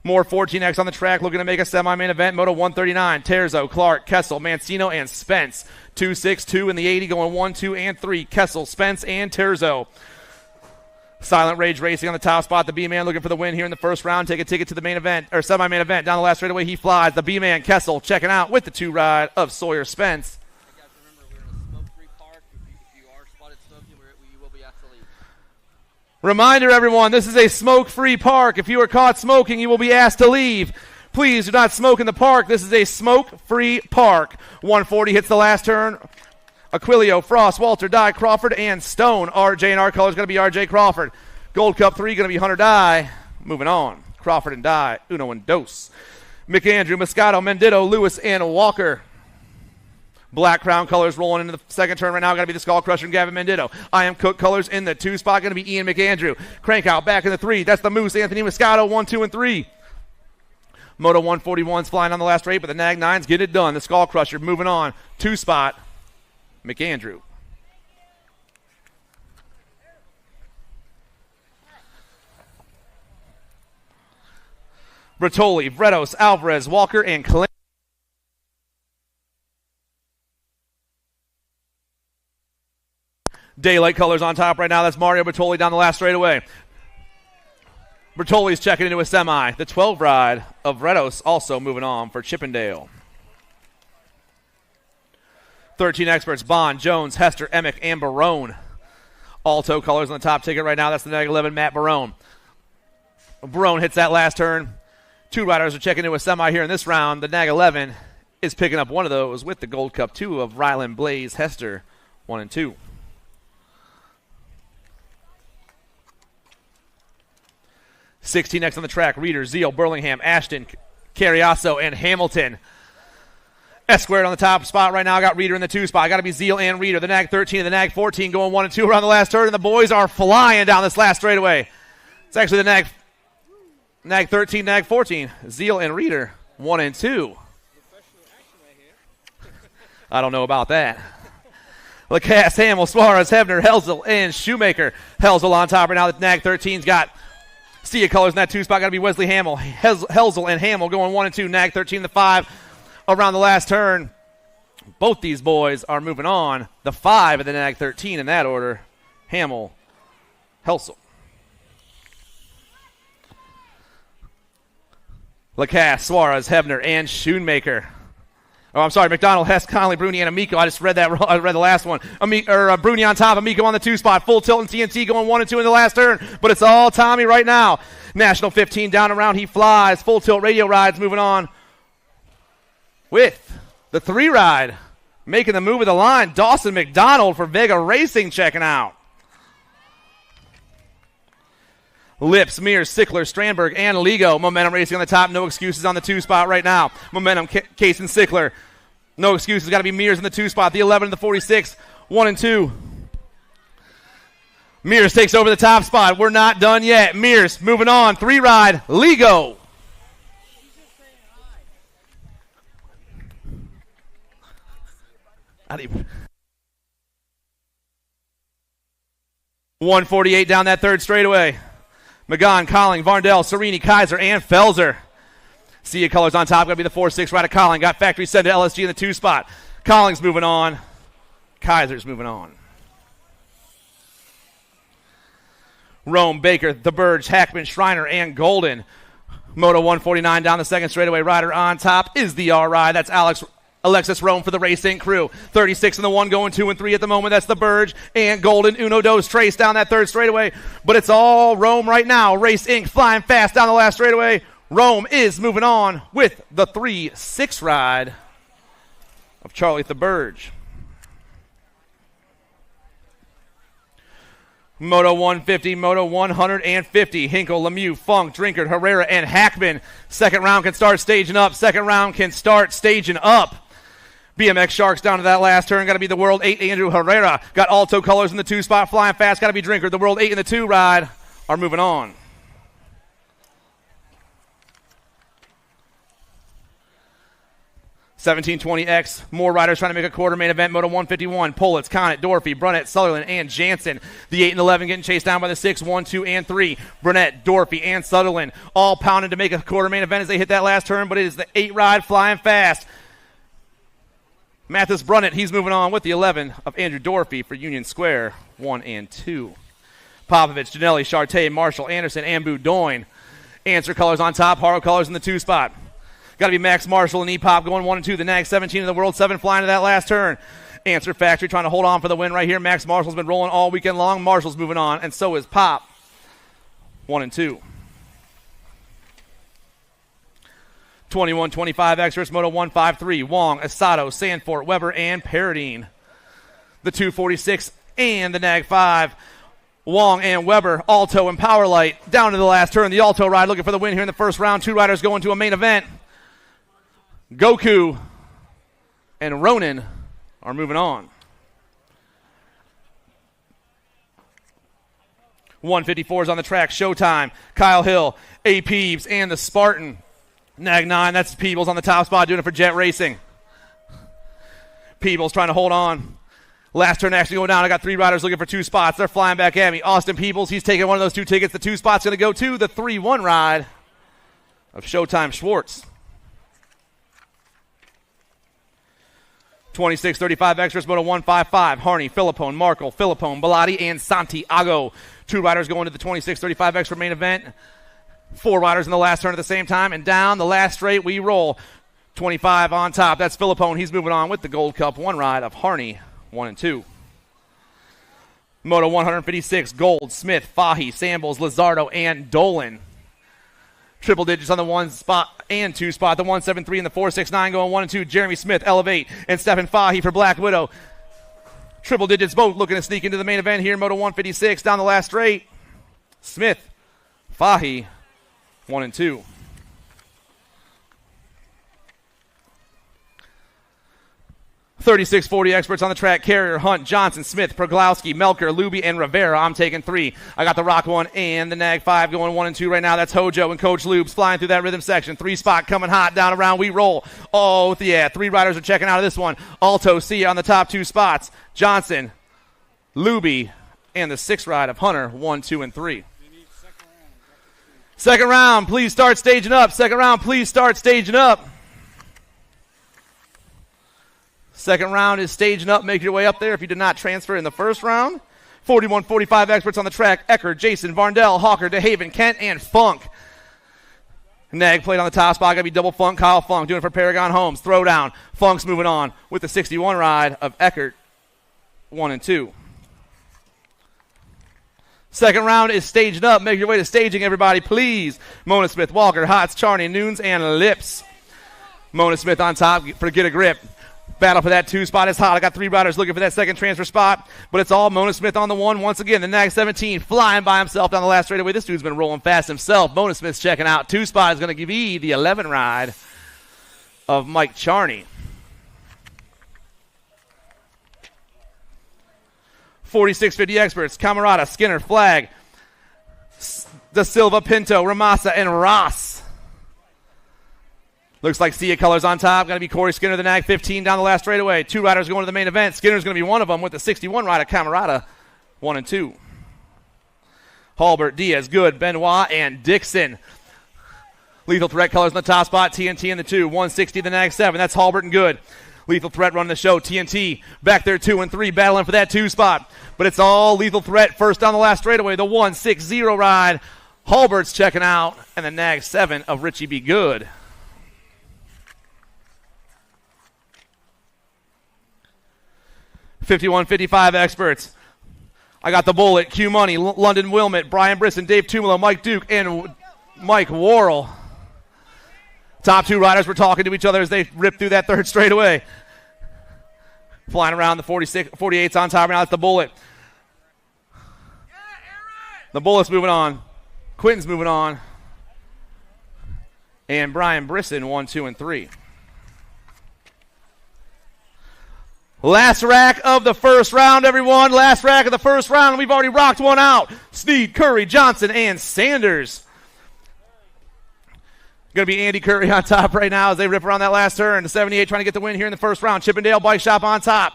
More 14X on the track, looking to make a semi-main event. Moto 139, Terzo, Clark, Kessel, Mancino, and Spence. 2, 6, 2 in the 80, going 1, 2, and 3. Kessel, Spence, and Terzo. Silent Rage Racing on the top spot. The B-Man looking for the win here in the first round. Take a ticket to the main event, or semi-main event. Down the last straightaway, he flies. The B-Man, Kessel, checking out with the 2 ride of Sawyer Spence. You guys remember, we're in a smoke-free park. If you are spotted smoking, you will be asked to leave. Reminder, everyone, this is a smoke-free park. If you are caught smoking, you will be asked to leave. Please do not smoke in the park. This is a smoke-free park. 140 hits the last turn. Aquilio, Frost, Walter, Dye, Crawford, and Stone. RJ and our color is going to be RJ Crawford. Gold Cup 3 going to be Hunter Dye. Moving on. Crawford and Dye, Uno and Dos. McAndrew, Moscato, Mendito, Lewis, and Walker. Black Crown colors rolling into the second turn right now. Going to be the Skull Crusher and Gavin Mendito. I Am Cook colors in the 2 spot. Going to be Ian McAndrew. Crank out back in the 3. That's the Moose, Anthony Moscato, 1, 2, and 3. Moto 141's flying on the last 8, but the Nag 9's get it done. The Skull Crusher moving on. 2 spot, McAndrew. Bertoli, Vredos, Alvarez, Walker, and Clint. Daylight colors on top right now. That's Mario Bertoli down the last straightaway. Bertoli's checking into a semi. The 12 ride of Vredos also moving on for Chippendale. 13 experts, Bond, Jones, Hester, Emick, and Barone. Alto colors on the top ticket right now. That's the Nag 11, Matt Barone. Barone hits that last turn. 2 riders are checking into a semi here in this round. The Nag 11 is picking up one of those with the Gold Cup 2 of Ryland Blaze Hester, 1 and 2. $16 next on the track. Reeder, Zeal, Burlingham, Ashton, Carriasso, and Hamilton. S-squared on the top spot right now. I got Reeder in the 2 spot. Got to be Zeal and Reeder. The Nag 13 and the Nag 14 going 1 and 2 around the last turn, and the boys are flying down this last straightaway. It's actually the Nag 13, Nag 14. Zeal and Reeder, 1 and 2. I don't know about that. Lacasse, Hamill, Suarez, Hebner, Helzel, and Shoemaker. Helzel on top right now. The Nag 13's got Sia colors in that 2 spot. Got to be Wesley Hamill. Helzel and Hamill going 1 and 2. Nag 13 the 5 around the last turn. Both these boys are moving on. The 5 of the Nag 13 in that order. Hamill, Helzel. Lacasse, Suarez, Hebner, and Shoemaker. Oh, I'm sorry, McDonald, Hess, Connolly, Bruni, and Amico. I just read that wrong. I read the last one. Bruni on top, Amico on the 2 spot. Full tilt and TNT going 1 and 2 in the last turn. But it's all Tommy right now. National 15 down around. He flies. Full tilt radio rides moving on with the 3 ride. Making the move of the line. Dawson McDonald for Vega Racing checking out. Lips, Mears, Sickler, Strandberg, and Ligo. Momentum Racing on the top. No excuses on the 2 spot right now. Momentum, Case and Sickler. No excuses. Got to be Mears in the 2 spot. The 11 and the 46. 1 and 2. Mears takes over the top spot. We're not done yet. Mears moving on. 3 ride. Ligo. Not even. 148 down that 3rd straightaway. McGon, Colling, Varndell, Serini, Kaiser, and Felser. Sia colors on top. Going to be the 4-6 right of Colling. Got factory sent to LSG in the 2 spot. Colling's moving on. Kaiser's moving on. Rome, Baker, The Burge, Hackman, Schreiner, and Golden. Moto 149 down the 2nd straightaway. Rider on top is the RI. That's Alexis Rome for the Race Inc. crew. 36 in the 1 going 2 and 3 at the moment. That's the Burge and Golden. Uno Dos Trace down that 3rd straightaway. But it's all Rome right now. Race Inc. flying fast down the last straightaway. Rome is moving on with the 3-6 ride of Charlie the Burge. Moto 150, Moto 150. Hinkle, Lemieux, Funk, Drinkard, Herrera, and Hackman. 2nd round can start staging up. 2nd round can start staging up. BMX Sharks down to that last turn. Got to be the World 8, Andrew Herrera. Got Alto colors in the 2 spot, flying fast. Got to be Drinkard. The World 8 in the 2 ride are moving on. $1720X. More riders trying to make a quarter main event. Moto 151. Politz, Connett, Dorfy, Brunnett, Sutherland, and Jansen. The 8 and 11 getting chased down by the 6, 1, 2, and 3. Brunnett, Dorfy, and Sutherland all pounding to make a quarter main event as they hit that last turn, but it is the 8 ride flying fast. Mathis Brunnett, he's moving on with the 11 of Andrew Dorfy for Union Square, 1 and 2. Popovich, Janelli, Charté, Marshall, Anderson, and Boudoin. Answer colors on top, Haro colors in the 2 spot. Got to be Max Marshall and E-Pop going 1 and 2. The Nag 17 in the World 7 flying to that last turn. Answer Factory trying to hold on for the win right here. Max Marshall's been rolling all weekend long. Marshall's moving on, and so is Pop 1 and 2. 21-25 experts, Moto 153, Wong, Asado, Sandfort, Weber, and Paradine. The 246 and the Nag 5. Wong and Weber, Alto and Powerlight. Down to the last turn, the Alto ride looking for the win here in the first round. Two riders going to a main event. Goku and Ronin are moving on. 154 on the track, Showtime, Kyle Hill, A. Peeves, and the Spartan. Nag 9, that's Peebles on the top spot doing it for Jet Racing. Peebles trying to hold on. Last turn actually going down. I got three riders looking for two spots. They're flying back at me. Austin Peebles, he's taking one of those two tickets. The two spots going to go to the 3-1 ride of Showtime Schwartz. 26-35 extras, Moto 155. Harney, Filippone, Markle, Filippone, Bilotti, and Santiago. Two riders going to the 26-35 extra main event. Four riders in the last turn at the same time, and down the last straight we roll. 25 on top. That's Filippone. He's moving on with the Gold Cup 1 ride of Harney, 1 and 2. Moto 156, Gold, Smith, Fahy, Sambles, Lizardo, and Dolan. Triple digits on the 1 spot and 2 spot. The 173 and the 469 going 1 and 2. Jeremy Smith, Elevate, and Stephen Fahy for Black Widow. Triple digits both looking to sneak into the main event here in Moto 156. Down the last straight, Smith, Fahy, 1 and 2. $36.40 experts on the track. Carrier, Hunt, Johnson, Smith, Proglowski, Melker, Luby, and Rivera. I'm taking 3. I got the Rock 1 and the Nag 5 going 1 and 2 right now. That's Hojo and Coach Lubes flying through that rhythm section. 3 spot coming hot down around. We roll. Oh, yeah. 3 riders are checking out of this one. Alto, Sia on the top 2 spots. Johnson, Luby, and the 6 ride of Hunter, 1, 2, and 3. Second round, please start staging up. Second round, please start staging up. Second round is staging up. Make your way up there if you did not transfer in the first round. 41-45 experts on the track. Ecker, Jason, Varndell, Hawker, DeHaven, Kent, and Funk. Nag played on the top spot. Got to be double Funk, Kyle Funk doing it for Paragon Homes. Throwdown. Funk's moving on with the 61 ride of Eckert, 1 and 2. Second round is staging up. Make your way to staging, everybody, please. Mona Smith, Walker, Hotz, Charney, Noons, and Lips. Mona Smith on top for Get a Grip. Battle for that 2 spot is hot. I got 3 riders looking for that second transfer spot, but it's all Mona Smith on the 1 once again. The Nag 17 flying by himself down the last straightaway. This dude's been rolling fast himself. Mona Smith's checking out. 2 spot is going to give me the 11 ride of Mike Charney. 46-50 experts. Camarada, Skinner, Flag, Da Silva, Pinto, Ramasa, and Ross. Looks like Sia colors on top. Going to be Corey Skinner, the Nag 15 down the last straightaway. 2 riders going to the main event. Skinner's going to be one of them with the 61 ride of Camarada, 1 and 2. Halbert, Diaz, Good, Benoit, and Dixon. Lethal Threat colors on the top spot. TNT in the 2. 160 the Nag 7. That's Halbert and Good. Lethal Threat running the show. TNT back there 2 and 3 battling for that 2 spot. But it's all Lethal Threat first down the last straightaway. The 160 ride. Halbert's checking out. And the Nag 7 of Richie B. Good. 51-55 experts. I got the Bullet, Q Money, London Wilmot, Brian Brisson, Dave Tumolo, Mike Duke, and Mike Worrell. Top 2 riders were talking to each other as they ripped through that third straightaway. Flying around the 48's on top. Now it's the Bullet. The Bullet's moving on. Quinton's moving on. And Brian Brisson, 1, 2, and 3. Last rack of the first round, everyone. Last rack of the first round. We've already rocked one out. Sneed, Curry, Johnson, and Sanders. Going to be Andy Curry on top right now as they rip around that last turn. The 78 trying to get the win here in the first round. Chippendale Bike Shop on top.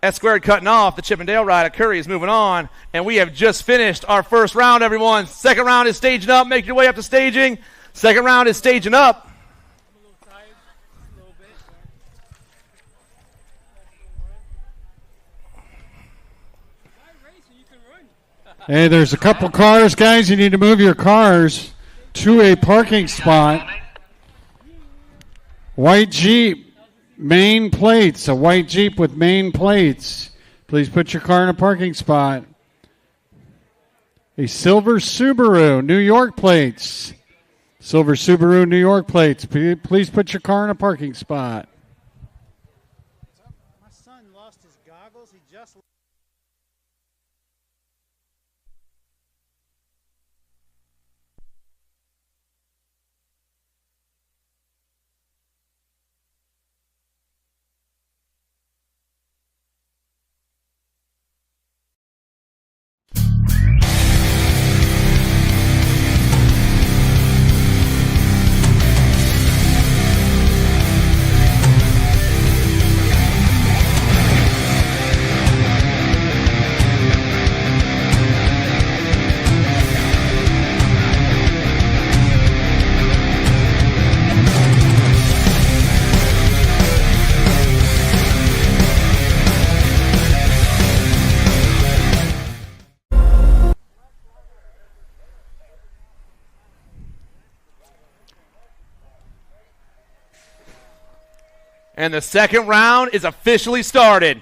S squared cutting off. The Chippendale ride of Curry is moving on. And we have just finished our first round, everyone. Second round is staging up. Make your way up to staging. Second round is staging up. Hey, there's a couple cars, guys. You need to move your cars to a parking spot. White Jeep, main plates. A white Jeep with main plates. Please put your car in a parking spot. a silver Subaru New York plates. Silver Subaru New York plates. Please put your car in a parking spot. My son lost his goggles. He just. And the second round is officially started.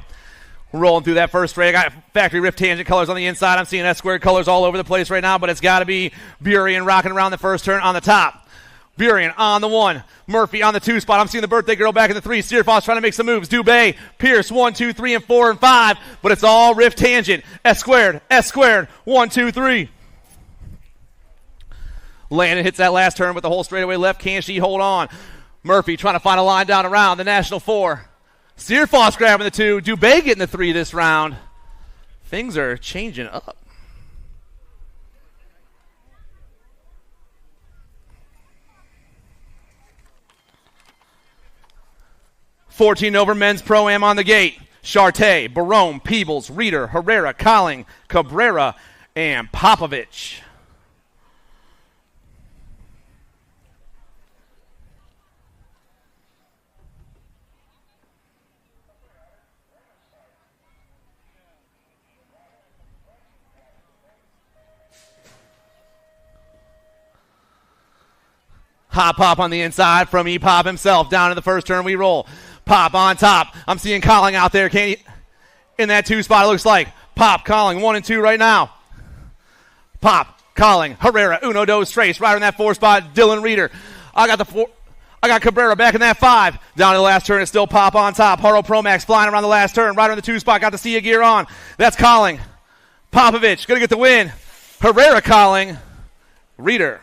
We're rolling through that first straight. I got factory rift tangent colors on the inside. I'm seeing S-squared colors all over the place right now, but it's got to be Burien rocking around the first turn on the top. Burien on the 1. Murphy on the 2 spot. I'm seeing the birthday girl back in the 3. Searfoss trying to make some moves. Dubé, Pierce, 1, 2, 3, and 4, and 5. But it's all rift tangent. S-squared, 1, 2, 3. Landon hits that last turn with the whole straightaway left. Can she hold on? Murphy trying to find a line down around the National 4. Searfoss grabbing the 2. Dubé getting the 3 this round. Things are changing up. $14 over men's Pro-Am on the gate. Charte, Barone, Peebles, Reeder, Herrera, Colling, Cabrera, and Popovich. Hot Pop on the inside from E-Pop himself. Down in the first turn we roll. Pop on top. I'm seeing Colling out there. Can he, in that 2 spot, it looks like. Pop, Colling, 1 and 2 right now. Pop, Colling, Herrera, Uno, Dos, Trace. Right in that 4 spot, Dylan Reeder. I got Cabrera back in that 5. Down to the last turn, it's still Pop on top. Haro Promax flying around the last turn. Right on the 2 spot, got the Sia gear on. That's Colling. Popovich, gonna get the win. Herrera, Colling, Reeder.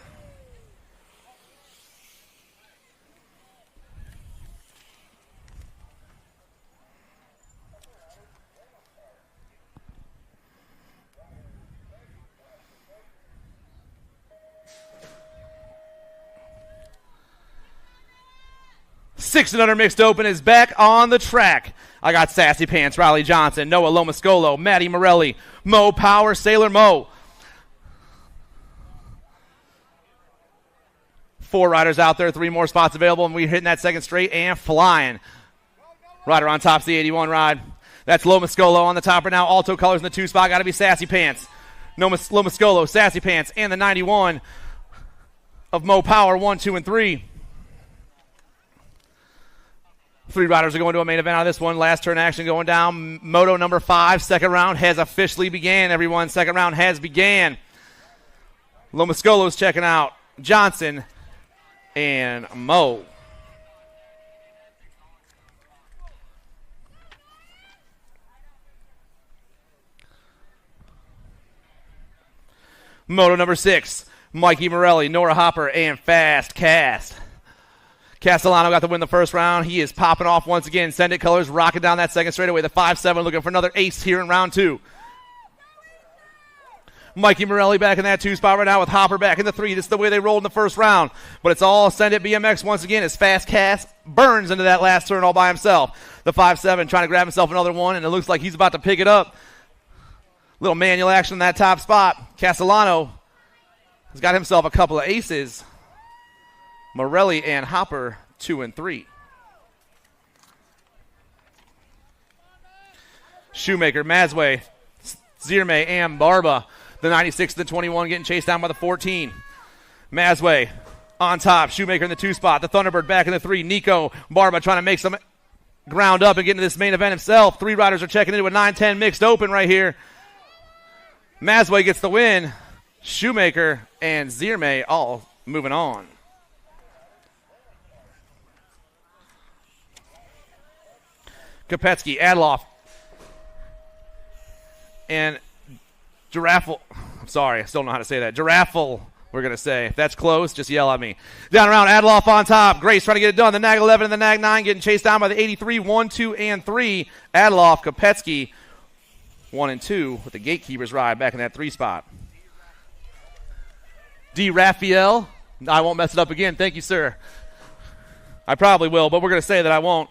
Six and under mixed open is back on the track. I got Sassy Pants, Riley Johnson, Noah Lomascolo, Matty Morelli, Mo Power, Sailor Mo. 4 riders out there, 3 more spots available, and we're hitting that second straight and flying. Rider on top's the 81 ride. That's Lomascolo on the top right now. Alto colors in the 2 spot. Got to be Sassy Pants. Lomascolo, Sassy Pants, and the 91 of Mo Power, 1, 2, and 3. 3 riders are going to a main event on this one. Last turn action going down. Moto number 5. Second round has officially began, everyone. Second round has began. Lomascolo's checking out. Johnson and Mo. Moto number 6. Mikey Morelli, Nora Hopper, and Fast Cast. Castellano got to win the first round. He is popping off once again. Send It colors rocking down that second straightaway. The 5-7 looking for another ace here in round 2. Mikey Morelli back in that 2 spot right now with Hopper back in the 3. This is the way they rolled in the first round. But it's all Send It BMX once again as Fast Cast burns into that last turn all by himself. The 5-7 trying to grab himself another one, and it looks like he's about to pick it up. Little manual action in that top spot. Castellano has got himself a couple of aces. Morelli and Hopper, 2 and 3. Shoemaker, Mazway, Zierme, and Barba. The 96 and the 21 getting chased down by the 14. Mazway on top. Shoemaker in the 2 spot. The Thunderbird back in the 3. Nico, Barba trying to make some ground up and get into this main event himself. 3 riders are checking into a 9-10 mixed open right here. Mazway gets the win. Shoemaker and Zierme all moving on. Kopetsky, Adloff, and Giraffel. I'm sorry, I still don't know how to say that. Giraffel, we're going to say. If that's close, just yell at me. Down around, Adloff on top. Grace trying to get it done. The Nag 11 and the Nag 9 getting chased down by the 83, 1, 2, and 3. Adloff, Kopetsky, 1 and 2 with the gatekeeper's ride back in that 3 spot. D. Raphael. I won't mess it up again. Thank you, sir. I probably will, but we're going to say that I won't.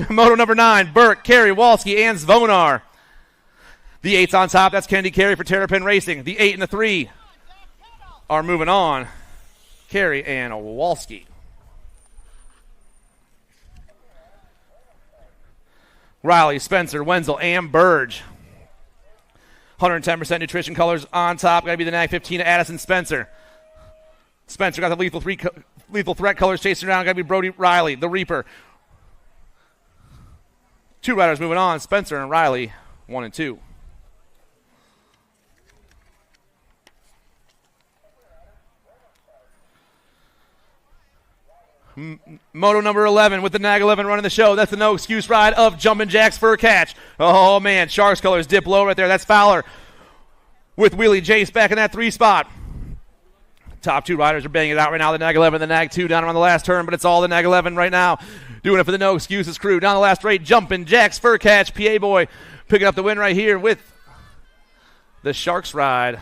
Moto number 9, Burke, Carey, Walski, and Zvonar. The 8's on top. That's Kennedy Carey for Terrapin Racing. The 8 and the 3 are moving on. Carey and Walski. Riley, Spencer, Wenzel, and Burge. 110% nutrition colors on top. Got to be the Nag 15 of Addison Spencer. Spencer got the lethal threat colors chasing around. Got to be Brody Riley, the Reaper. 2 riders moving on. Spencer and Riley, 1 and 2. Moto number 11 with the Nag 11 running the show. That's the no excuse ride of Jumpin' Jack's Fur Catch. Oh, man. Sharks colors dip low right there. That's Fowler with Wheelie Jace back in that 3 spot. Top 2 riders are banging it out right now. The Nag 11 and the Nag 2 down around the last turn, but it's all the Nag 11 right now. Doing it for the no excuses crew. Down the last straight, Jumpin' Jack's Fur Catch. PA Boy picking up the win right here with the Sharks ride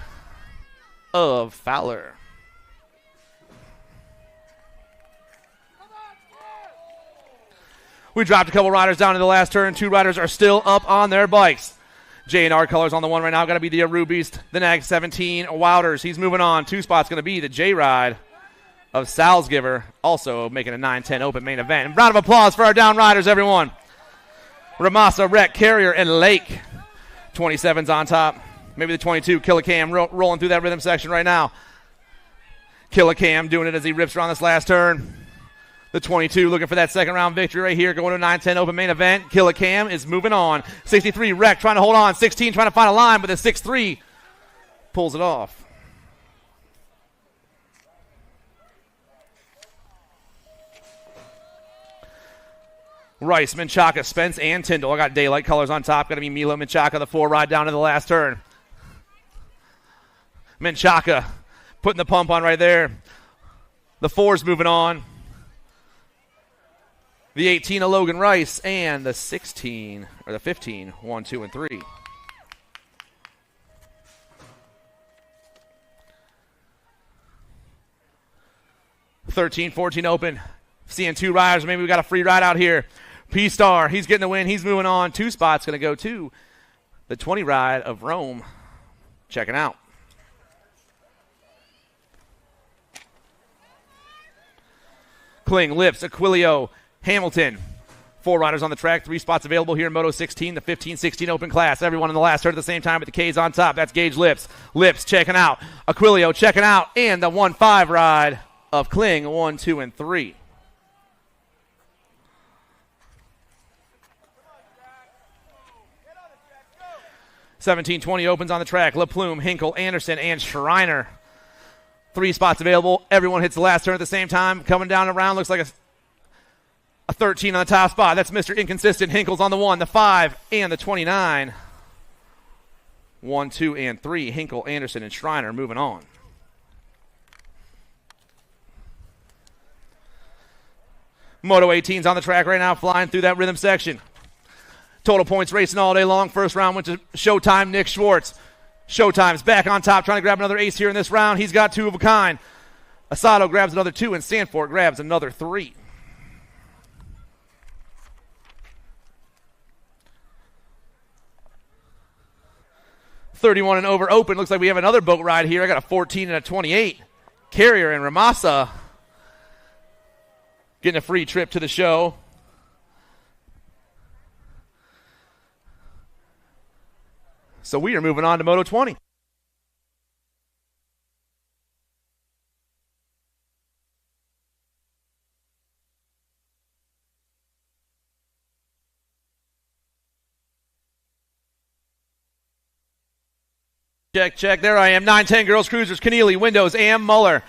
of Fowler. We dropped a couple riders down in the last turn. 2 riders are still up on their bikes. J&R colors on the one right now. Got to be the Aru Beast, the Nag 17, Wouters. He's moving on. 2 spots going to be the J-Ride of Salzgiver, also making a 9-10 open main event. And round of applause for our down riders, everyone. Ramasa, Rec, Carrier, and Lake. 27's on top. Maybe the 22, Killicam rolling through that rhythm section right now. Killicam doing it as he rips around this last turn. The 22 looking for that second round victory right here. Going to a 9-10 open main event. Killicam is moving on. 63, Rec trying to hold on. 16 trying to find a line, but the 6-3 pulls it off. Rice, Menchaca, Spence, and Tyndall. I got daylight colors on top. Got to be Milo Menchaca, the 4 ride down to the last turn. Menchaca putting the pump on right there. The 4's moving on. The 18 of Logan Rice and the 16, or the 15, 1, 2, and 3. $13, $14 open. Seeing 2 riders. Maybe we got a free ride out here. P-Star, he's getting the win. He's moving on. 2 spots going to go to the 20 ride of Rome. Checking out. Kling, Lips, Aquilio, Hamilton. 4 riders on the track. 3 spots available here in Moto 16, the 15-16 open class. Everyone in the last turn at the same time, but the K's on top. That's Gage Lips. Lips checking out. Aquilio checking out. And the 1-5 ride of Kling, 1, 2, and 3. $17-20 opens on the track. LaPlume, Hinkle, Anderson, and Schreiner. 3 spots available. Everyone hits the last turn at the same time. Coming down around, looks like a 13 on the top spot. That's Mr. Inconsistent. Hinkle's on the 1, the 5, and the 29. 1, 2, and 3. Hinkle, Anderson, and Schreiner moving on. Moto 18's on the track right now, flying through that rhythm section. Total points racing all day long. First round went to Showtime, Nick Schwartz. Showtime's back on top, trying to grab another ace here in this round. He's got 2 of a kind. Asado grabs another 2, and Sanford grabs another 3. $31 and over open. Looks like we have another boat ride here. I got a 14 and a 28. Carrier and Ramasa getting a free trip to the show. So we are moving on to Moto 20. Check, check. There I am. 9-10 girls cruisers. Keneally, Windows, and Muller.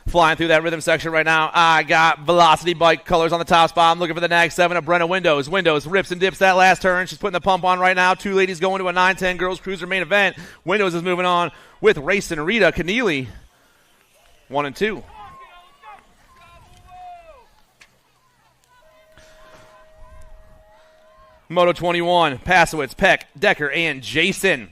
Flying through that rhythm section right now. I got Velocity bike colors on the top spot. I'm looking for the Nag 7 of Brenna Windows. Windows rips and dips that last turn. She's putting the pump on right now. Two ladies going to a 9-10 girls cruiser main event. Windows is moving on with Race and Rita. Keneally, 1 and 2. Moto 21, Pasowitz, Peck, Decker, and Jason.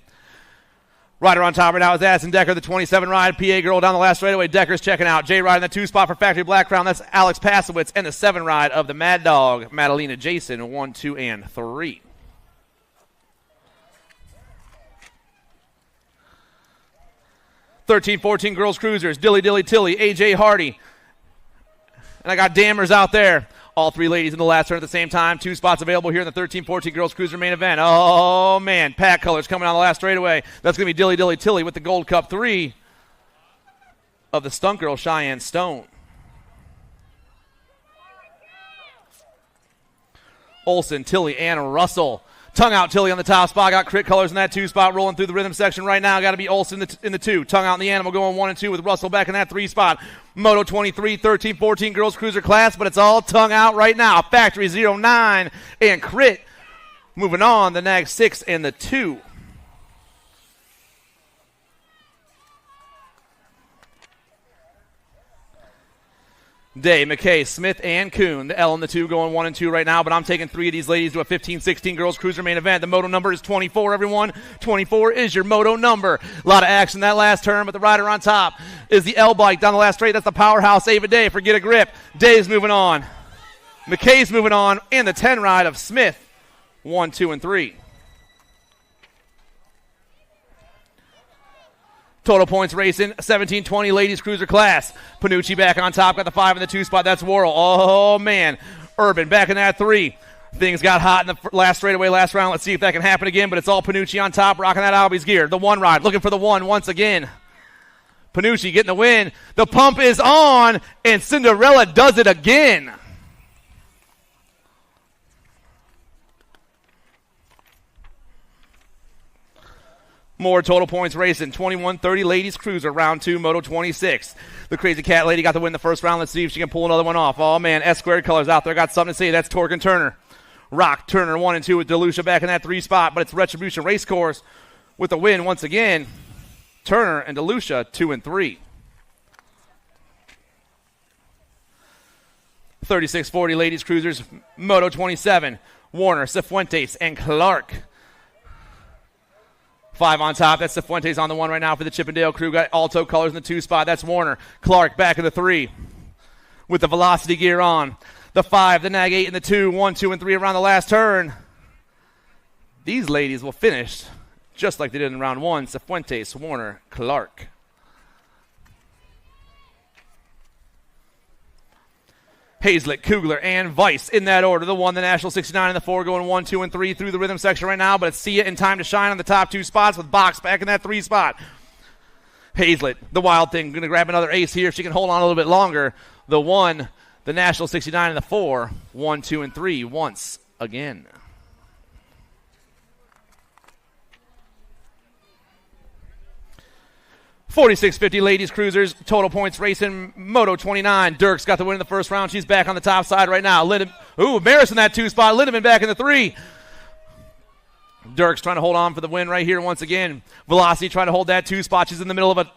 Rider on top right now is Addison Decker, the 27 ride. PA girl down the last straightaway. Decker's checking out. J ride in the 2 spot for Factory Black Crown. That's Alex Pasowitz. And the 7 ride of the Mad Dog, Madalena Jason, 1, 2, and 3. (13-14) girls cruisers. Dilly Dilly Tilly, AJ Hardy. And I got Dammers out there. All 3 ladies in the last turn at the same time. 2 spots available here in the 13-14 girls cruiser main event. Oh, man. Pack colors coming on the last straightaway. That's going to be Dilly Dilly Tilly with the Gold Cup 3 of the Stunt Girl Cheyenne Stone. Olsen, Tilly, and Russell. Tongue out Tilly on the top spot. Got crit colors in that 2 spot rolling through the rhythm section right now. Got to be Olsen in the 2. Tongue out in the animal going 1 and 2 with Russell back in that 3 spot. Moto 23, 13-14 girls cruiser class, but it's all tongue out right now. Factory 09 and crit. Moving on, the Nag 6 and the 2. Day, McKay, Smith, and Kuhn. The L and the 2 going 1 and 2 right now, but I'm taking 3 of these ladies to a 15-16 girls cruiser main event. The moto number is 24, everyone. 24 is your moto number. A lot of action that last turn, but the rider on top is the L bike down the last straight. That's the powerhouse Ava Day. Forget a grip. Day's moving on. McKay's moving on, and the 10 ride of Smith. 1, 2, and 3. Total points racing, 17-20 ladies cruiser class. Panucci back on top, got the 5 in the 2 spot. That's Worrell. Oh, man. Urban back in that 3. Things got hot in the last straightaway, last round. Let's see if that can happen again, but it's all Panucci on top, rocking that Albies gear. The 1 ride, looking for the 1 once again. Panucci getting the win. The pump is on, and Cinderella does it again. More total points racing. 21-30 ladies cruiser, round 2, Moto 26. The Crazy Cat lady got the win the first round. Let's see if she can pull another one off. Oh, man, S-squared colors out there. Got something to say. That's Torque and Turner. Rock, Turner, 1 and 2 with DeLucia back in that 3 spot, but it's Retribution Race Course with the win once again. Turner and DeLucia, 2 and 3. 36-40 ladies cruisers, Moto 27. Warner, Cifuentes, and Clark. 5 on top. That's Cifuentes on the 1 right now for the Chippendale crew. Got Alto colors in the 2 spot. That's Warner. Clark back in the 3 with the Velocity gear on. The 5, the Nag 8, and the 2. 1, 2, and 3 around the last turn. These ladies will finish just like they did in round 1. Cifuentes, Warner, Clark. Hazlitt, Kugler, and Weiss in that order. The 1, the National 69, and the 4 going 1, 2, and 3 through the rhythm section right now, but it's Sia in time to shine on the top 2 spots with Box back in that 3 spot. Hazlitt, the Wild Thing, going to grab another ace here if she can hold on a little bit longer. The 1, the National 69, and the 4, 1, 2, and 3 once again. $46.50 ladies cruisers, total points racing, Moto 29. Dirks got the win in the first round. She's back on the top side right now. Maris in that 2 spot. Lindemann back in the 3. Dirks trying to hold on for the win right here once again. Velocity trying to hold that 2 spot. She's in the middle of a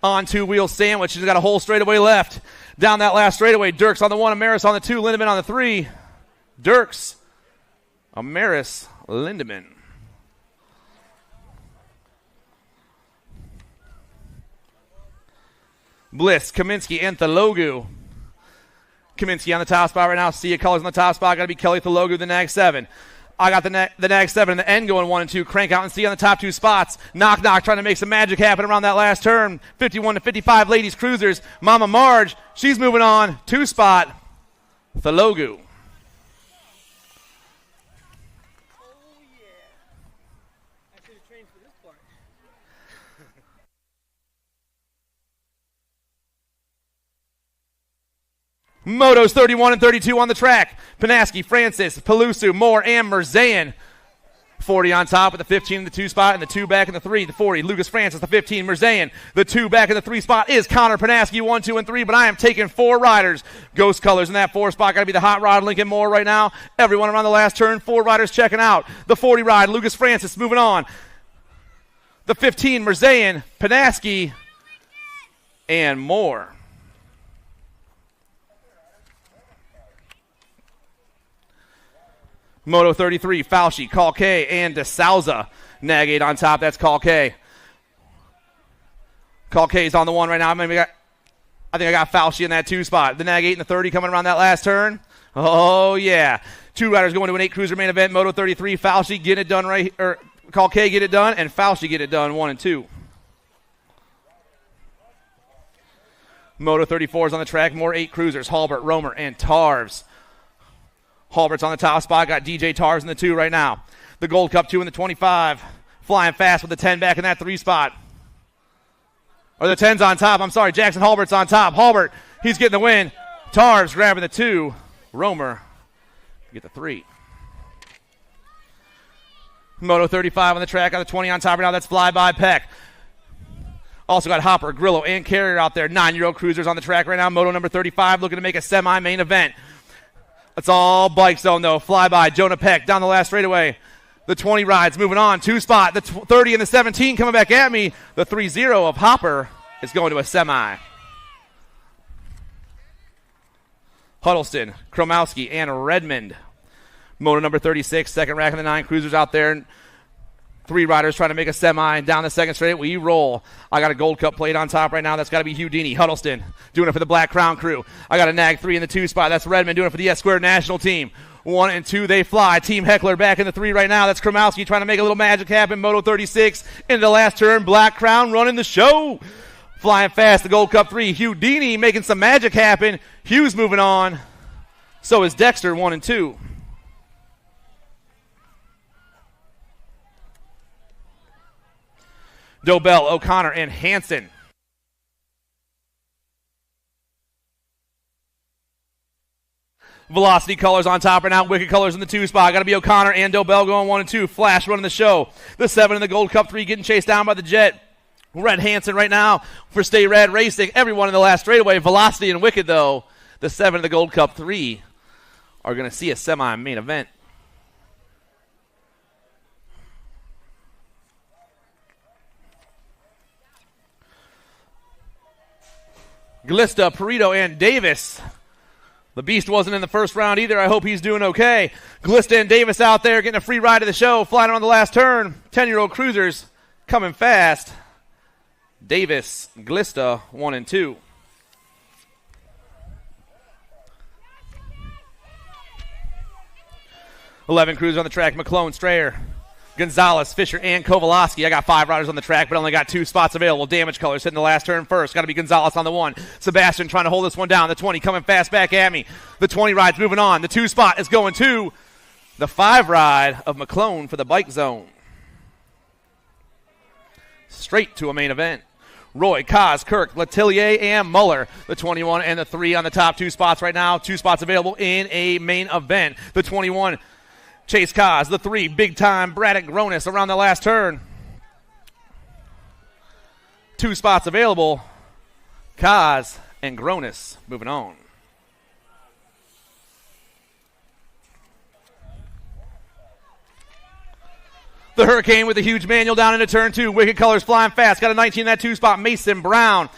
on 2-wheel sandwich. She's got a whole straightaway left. Down that last straightaway. Dirks on the 1, Amaris on the 2, Lindemann on the 3. Dirks, Amaris, Lindemann. Bliss, Kaminsky, and Thalogu. Kaminsky on the top spot right now. Sia colors on the top spot. Got to be Kelly Thalogu, the Nag 7. I got the Nag 7 and the N going 1 and 2. Crank out and Sia on the top 2 spots. Knock trying to make some magic happen around that last turn. 51-55 ladies cruisers. Mama Marge, she's moving on. 2 spot. Thalogu. Motos 31 and 32 on the track. Panaski, Francis, Pelusu, Moore, and Merzayan. 40 on top with the 15 in the 2 spot and the 2 back in the 3. The 40, Lucas Francis, the 15, Merzayan. The 2 back in the 3 spot is Connor Panaski, 1, 2, and 3, but I am taking 4 riders. Ghost colors in that 4 spot. Got to be the hot rod Lincoln Moore right now. Everyone around the last turn, 4 riders checking out. The 40 ride, Lucas Francis moving on. The 15, Merzayan, Panaski, and Moore. Moto 33, Fauci, K, and DeSouza. Nag 8 on top, that's K. K's on the 1 right now. I think I got Fauci in that 2 spot. The Nag 8 and the 30 coming around that last turn. Oh, yeah. 2 riders going to an 8 cruiser main event. Moto 33, Fauci get it done right, or K get it done, and Fauci get it done 1 and 2. Moto 34 is on the track. More 8 cruisers, Halbert, Romer, and Tarves. Halbert's on the top spot. Got DJ Tarves in the 2 right now. The Gold Cup 2 in the 25. Flying fast with the 10 back in that 3 spot. Or the 10's on top. I'm sorry. Jackson Halbert's on top. Halbert, he's getting the win. Tarves grabbing the 2. Romer get the 3. Moto 35 on the track. Got the 20 on top right now. That's Fly By Peck. Also got Hopper, Grillo, and Carrier out there. 9-year-old cruisers on the track right now. Moto number 35 looking to make a semi-main event. It's all bike zone, though. Flyby, Jonah Peck down the last straightaway. The 20 rides moving on. 2 spot. The 30 and the 17 coming back at me. The 3-0 of Hopper is going to a semi. Huddleston, Kromowski, and Redmond. Moto number 36, second rack of the 9 cruisers out there. 3 riders trying to make a semi down the second straight. We roll. I got a Gold Cup plate on top right now. That's got to be Houdini. Huddleston doing it for the Black Crown crew. I got a Nag 3 in the 2 spot. That's Redmond doing it for the S-Squared national team. 1 and 2, they fly. Team Heckler back in the 3 right now. That's Kromowski trying to make a little magic happen. Moto 36 into the last turn. Black Crown running the show. Flying fast, the Gold Cup 3. Houdini making some magic happen. Hughes moving on. So is Dexter, 1 and 2. Dobell, O'Connor, and Hansen. Velocity colors on top right now. Wicked colors in the 2 spot. Got to be O'Connor and Dobell going 1 and 2. Flash running the show. The 7 in the Gold Cup 3 getting chased down by the Jet. Red Hansen right now for Stay Red Racing. Everyone in the last straightaway. Velocity and Wicked, though. The 7 in the Gold Cup 3 are going to see a semi-main event. Glista, Perito, and Davis. The Beast wasn't in the first round either. I hope he's doing okay. Glista and Davis out there getting a free ride of the show, flying on the last turn. 10-year-old cruisers coming fast. Davis, Glista, 1 and 2. Eleven cruisers on the track. McClone, Strayer, Gonzalez, Fisher, and Kowalski. I got 5 riders on the track, but only got 2 spots available. Damage colors hitting the last turn first. Got to be Gonzalez on the 1. Sebastian trying to hold this one down. The 20 coming fast back at me. The 20 rides moving on. The 2 spot is going to the 5 ride of McClone for the bike zone. Straight to a main event. Roy, Kaz, Kirk, Letellier, and Muller. The 21 and the 3 on the top 2 spots right now. 2 spots available in a main event. The 21, Chase Kaz. The 3, big time, Braddock Gronis around the last turn. 2 spots available. Kaz and Gronis moving on. The Hurricane with a huge manual down into turn 2. Wicked colors flying fast. Got a 19 in that 2 spot. Mason Brown.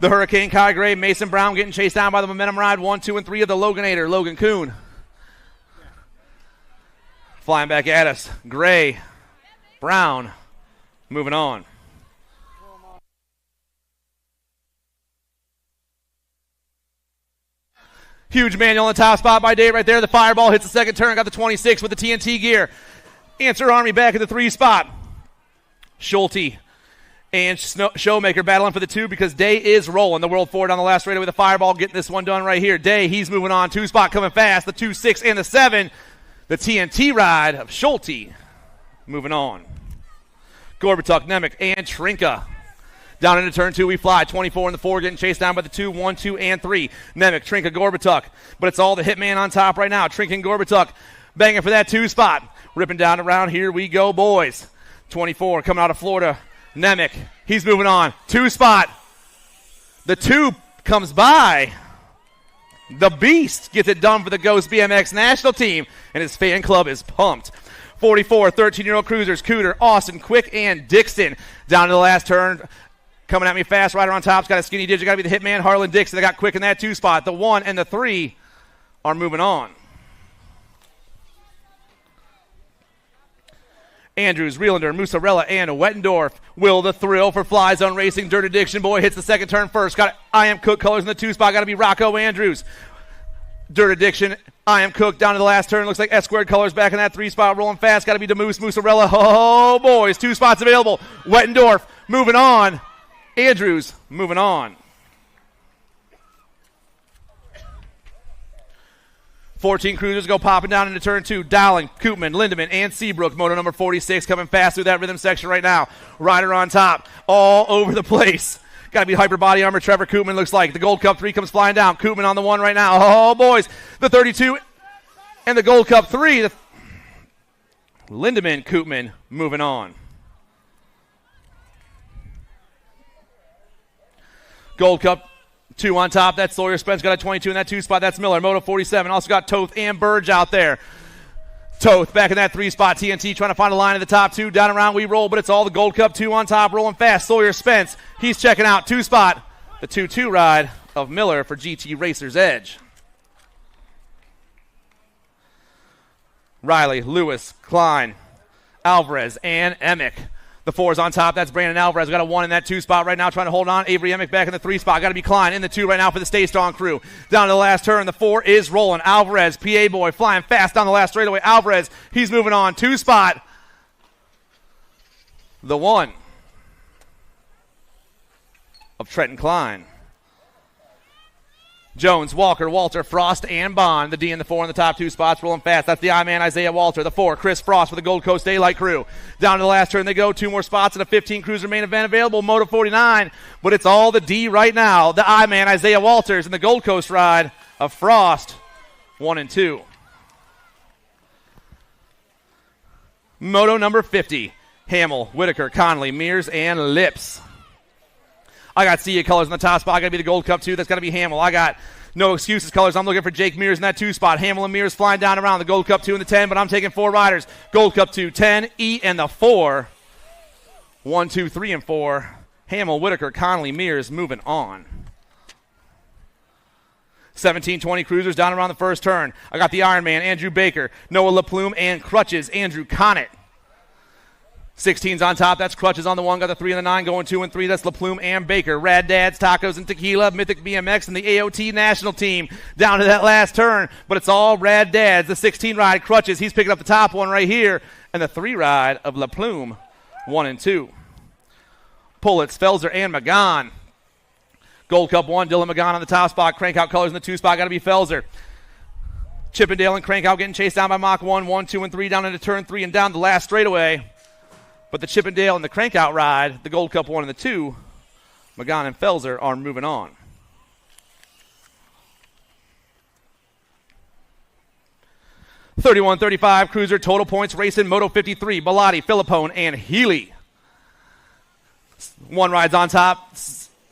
The Hurricane, Kai Gray, Mason Brown getting chased down by the Momentum Ride. 1, 2, and 3 of the Loganator. Logan Kuhn. Flying back at us. Gray. Brown. Moving on. Huge manual on the top spot by Dave right there. The Fireball hits the second turn. Got the 26 with the TNT gear. Answer Army back at the 3 spot. Schulte and Showmaker battling for the 2 because Day is rolling the World Ford on the last straightaway with a Fireball, getting this one done right here. Day, he's moving on. 2 spot coming fast. The 2, 6, and the 7. The TNT ride of Schulte moving on. Gorbatuk, Nemec, and Trinka. Down into turn 2, we fly. 24 in the 4, getting chased down by the 2, 1, 2, and 3. Nemec, Trinka, Gorbatuk. But it's all the hitman on top right now. Trinka and Gorbatuk banging for that 2 spot. Ripping down around. Here we go, boys. 24 coming out of Florida. Nemec. He's moving on. 2 spot. The 2 comes by. The Beast gets it done for the Ghost BMX national team, and his fan club is pumped. 44, 13-year-old cruisers, Cooter, Austin, Quick, and Dixon. Down to the last turn. Coming at me fast, rider on top's got a skinny digit. Got to be the hitman, Harlan Dixon. They got Quick in that 2 spot. The 1 and the 3 are moving on. Andrews, Rielander, Musarella, and Wettendorf. Will the Thrill for Fly Zone Racing. Dirt Addiction Boy hits the second turn first. Got I Am Cook colors in the 2 spot. Got to be Rocco Andrews. Dirt Addiction, I Am Cook down to the last turn. Looks like S Squared colors back in that 3 spot. Rolling fast. Got to be DeMoose, Musarella. Oh, boys. 2 spots available. Wettendorf moving on. Andrews moving on. 14 cruisers go popping down into turn 2. Dowling, Koopman, Lindemann, and Seabrook. Moto number 46 coming fast through that rhythm section right now. Rider on top. All over the place. Got to be hyper body armor. Trevor Koopman looks like. The Gold Cup 3 comes flying down. Koopman on the 1 right now. Oh, boys. The 32 and the Gold Cup 3. Lindemann, Koopman moving on. Gold Cup 2 on top. That's Sawyer Spence. Got a 22 in that 2 spot. That's Miller. Moto 47. Also got Toth and Burge out there. Toth back in that 3 spot. TNT trying to find a line in the top 2. Down around we roll, but it's all the Gold Cup 2 on top. Rolling fast. Sawyer Spence. He's checking out 2 spot. The 2-2 ride of Miller for GT Racers Edge. Riley, Lewis, Klein, Alvarez, and Emick. The 4's on top. That's Brandon Alvarez. Got a 1 in that 2 spot right now, trying to hold on. Avery Emick back in the 3 spot. Got to be Klein in the 2 right now for the Stay Strong crew. Down to the last turn. The 4 is rolling. Alvarez, PA boy, flying fast down the last straightaway. Alvarez, he's moving on. 2 spot. The 1 of Trenton Klein. Jones, Walker, Walter, Frost, and Bond. The D and the 4 in the top 2 spots, rolling fast. That's the I-Man, Isaiah Walter. The 4, Chris Frost for the Gold Coast Daylight crew. Down to the last turn they go. 2 more spots and a 15 cruiser main event available. Moto 49, but it's all the D right now. The I-Man, Isaiah Walters, and the Gold Coast ride of Frost, 1 and 2. Moto number 50. Hamill, Whitaker, Conley, Mears, and Lips. I got See Ya colors in the top spot. I got to be the Gold Cup 2. That's got to be Hamill. I got No Excuses colors. I'm looking for Jake Mears in that 2 spot. Hamill and Mears flying down around the Gold Cup 2 and the 10, but I'm taking 4 riders. Gold Cup 2, 10, E, and the 4. 1, 2, 3, and 4. Hamill, Whitaker, Conley, Mears moving on. 17-20 cruisers down around the first turn. I got the Iron Man, Andrew Baker, Noah LaPlume, and Crutches, Andrew Connett. 16's on top. That's Crutches on the 1. Got the 3 and the 9 going 2 and 3. That's LaPlume and Baker. Rad Dads, Tacos, and Tequila. Mythic BMX and the AOT national team down to that last turn. But it's all Rad Dads. The 16 ride, Crutches. He's picking up the top one right here. And the 3 ride of LaPlume, 1 and 2. Pullitz, Felser, and McGon. Gold Cup 1, Dylan McGon on the top spot. Crankout colors in the 2 spot. Got to be Felser. Chippendale and Crankout getting chased down by Mach 1, 1, 2, and 3 down into turn 3 and down the last straightaway. But the Chippendale and the Crankout ride, the Gold Cup 1 and the 2, McGon and Felser are moving on. (31-35) Cruiser Total Points Racing Moto 53, Bilotti, Filippone, and Healy. 1 rides on top.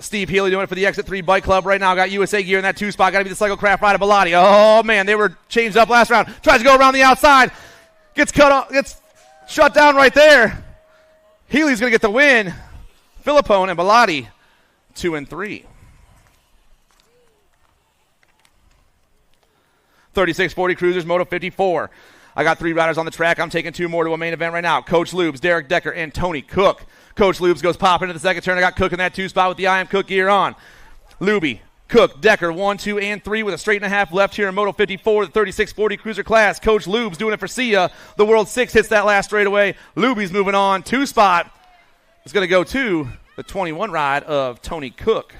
Steve Healy doing it for the Exit 3 Bike Club right now. Got USA gear in that 2 spot. Got to be the Cyclecraft ride of Bilotti. Oh, man, they were changed up last round. Tries to go around the outside. Gets cut off. Gets shut down right there. Healy's going to get the win. Filippone and Bilotti, 2 and 3. 36-40 cruisers, Moto 54. I got 3 riders on the track. I'm taking 2 more to a main event right now. Coach Lubes, Derek Decker, and Tony Cook. Coach Lubes goes popping into the second turn. I got Cook in that 2 spot with the I Am Cook gear on. Luby, Cook, Decker, 1, 2, and 3 with a straight and a half left here in Moto 54, the 36-40 cruiser class. Coach Lubes doing it for Sia. The World 6 hits that last straightaway. Luby's moving on. 2 spot is going to go to the 21 ride of Tony Cook.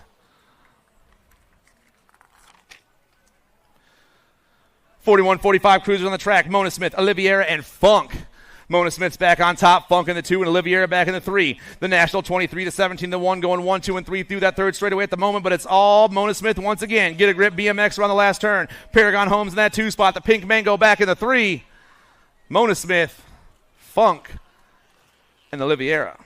(41-45) cruisers on the track. Mona Smith, Oliviera, and Funk. Mona Smith's back on top, Funk in the 2, and Oliviera back in the 3. The National 23-17, the 1 going 1, 2, and 3 through that third straightaway at the moment, but it's all Mona Smith once again. Get a Grip BMX around the last turn. Paragon Homes in that 2 spot. The Pink Mango back in the 3. Mona Smith Funk, and the Liviera.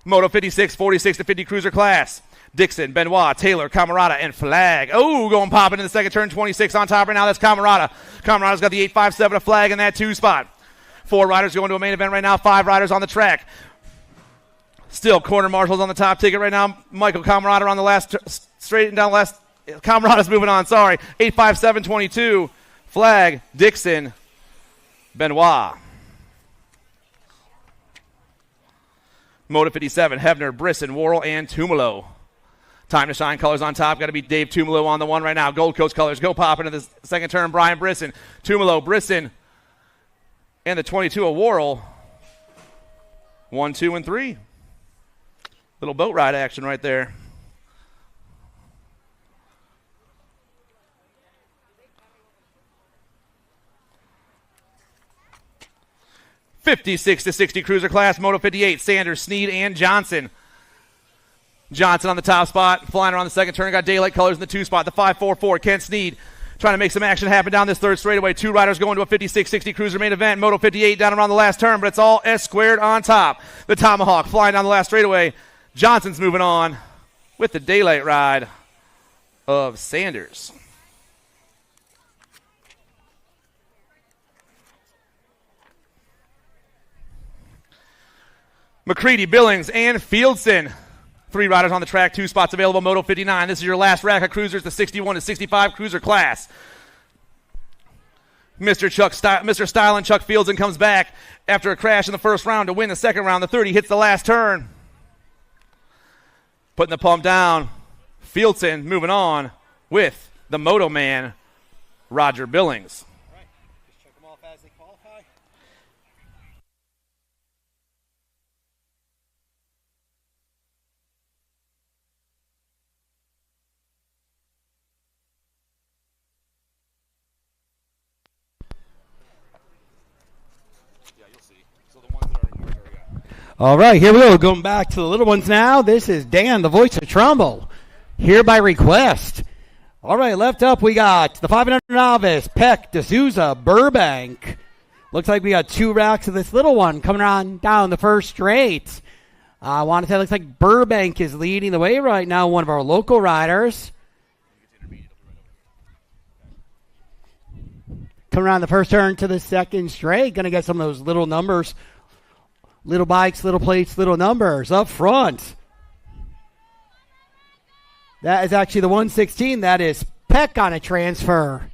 Moto 56, 46 to 50 cruiser class. Dixon, Benoit, Taylor, Camarada, and Flag. Oh, going popping in the second turn. 26 on top right now. That's Camarada. Camarada's got the 857 of Flag in that 2 spot. 4 riders going to a main event right now. 5 riders on the track. Still corner marshals on the top ticket right now. Michael Camarada on the last straight and down last. Camarada's moving on. Sorry. 857, 22. Flag, Dixon, Benoit. Moto 57, Hebner, Brisson, Worrell, and Tumalo. Time to shine colors on top. Got to be Dave Tumalo on the one right now. Gold Coast colors go pop into the second turn. Brian Brisson, Tumalo, Brisson, and the 22 of Worrell. 1, 2, and 3. Little boat ride action right there. '56 to 60 cruiser class, Moto 58, Sanders, Sneed, and Johnson. Johnson on the top spot, flying around the second turn. Got daylight colors in the 2 spot. The 544, Kent Sneed trying to make some action happen down this third straightaway. 2 riders going to a 56-60 cruiser main event. Moto 58 down around the last turn, but it's all S squared on top. The Tomahawk flying down the last straightaway. Johnson's moving on with the daylight ride of Sanders. McCready, Billings, and Fieldson. 3 riders on the track, 2 spots available. Moto 59. This is your last rack of cruisers, the 61 to 65 cruiser class. Mr. Style and Chuck Fieldson comes back after a crash in the first round to win the second round. The 30 hits the last turn. Putting the pump down. Fieldson moving on with the Moto Man, Roger Billings. All right, just check them off as they qualify. All right, here we go. Going back to the little ones now. This is Dan, the voice of Trumbull, here by request. All right, left up we got the 500 Novice, Peck, D'Souza, Burbank. Looks like we got 2 racks of this little one coming on down the first straight. I want to say it looks like Burbank is leading the way right now, one of our local riders. Coming around the first turn to the second straight. Going to get some of those little numbers. Little bikes, little plates, little numbers up front. That is actually the 116. That is Peck on a transfer.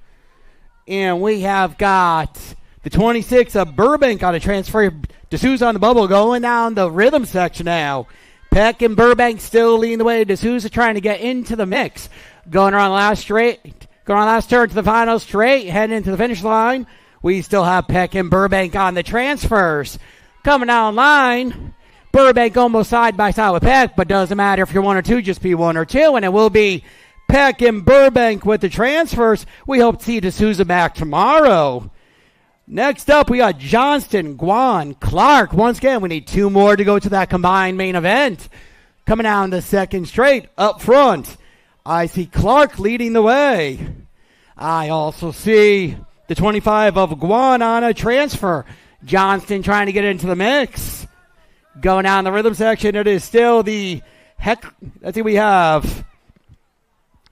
And we have got the 26 of Burbank on a transfer. D'Souza on the bubble going down the rhythm section now. Peck and Burbank still leading the way. D'Souza trying to get into the mix. Going around last turn to the final straight. Heading into the finish line. We still have Peck and Burbank on the transfers. Coming down line, Burbank almost side by side with Peck, but doesn't matter if you're 1 or 2, just be 1 or 2, and it will be Peck and Burbank with the transfers. We hope to see D'Souza back tomorrow. Next up, we got Johnston, Guan, Clark. Once again, we need 2 more to go to that combined main event. Coming down the second straight, up front, I see Clark leading the way. I also see the 25 of Guan on a transfer. Johnston trying to get into the mix. Going down the rhythm section, it is still the heck. I think we have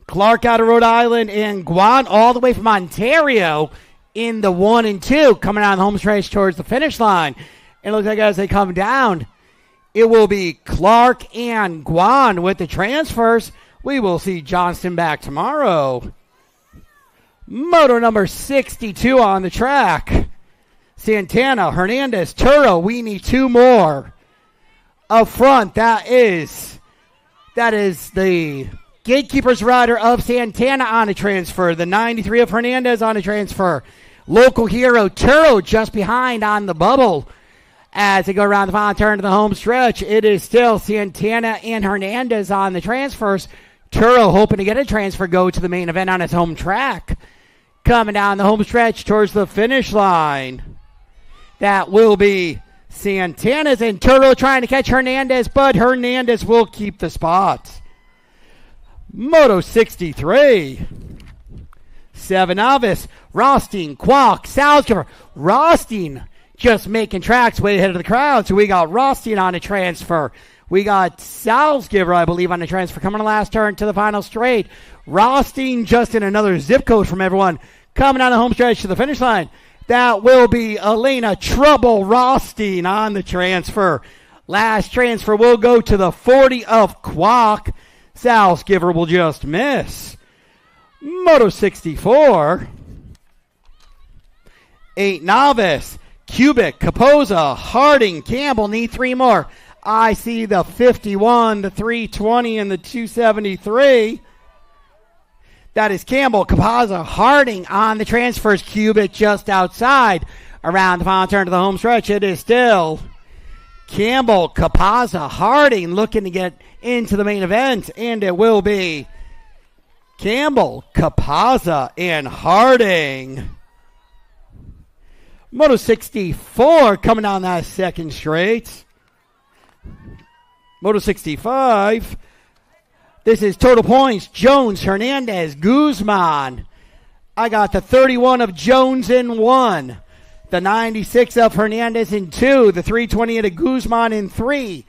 Clark out of Rhode Island and Guan all the way from Ontario in the 1 and 2. Coming down the home stretch towards the finish line. It looks like as they come down, it will be Clark and Guan with the transfers. We will see Johnston back tomorrow. Moto number 62 on the track. Santana, Hernandez, Turo, we need 2 more. Up front, that is the Gatekeepers rider of Santana on a transfer. The 93 of Hernandez on a transfer. Local hero, Turo, just behind on the bubble. As they go around the final turn to the home stretch, it is still Santana and Hernandez on the transfers. Turo hoping to get a transfer, go to the main event on his home track. Coming down the home stretch towards the finish line. That will be Santana's and Turo trying to catch Hernandez, but Hernandez will keep the spot. Moto 63. 7 Novice. Rothstein, Kwok, Salzgiver. Rothstein just making tracks way ahead of the crowd. So we got Rothstein on a transfer. We got Salzgiver, I believe, on the transfer coming to last turn to the final straight. Rothstein just in another zip code from everyone coming on the home stretch to the finish line. That will be Elena Trumbull Rothstein on the transfer. Last transfer will go to the 40 of Kwok. Salzgiver will just miss. Moto 64. 8 Novice. Cubic, Capoza, Harding, Campbell need 3 more. I see the 51, the 320, and the 273. That is Campbell, Capoza, Harding on the transfers. Cubic just outside. Around the final turn to the home stretch, it is still Campbell, Capoza, Harding looking to get into the main event. And it will be Campbell, Capoza, and Harding. Moto 64 coming down that second straight. Moto 65. This is total points. Jones, Hernandez, Guzman. I got the 31 of Jones in 1. The 96 of Hernandez in 2. The 328 of Guzman in 3.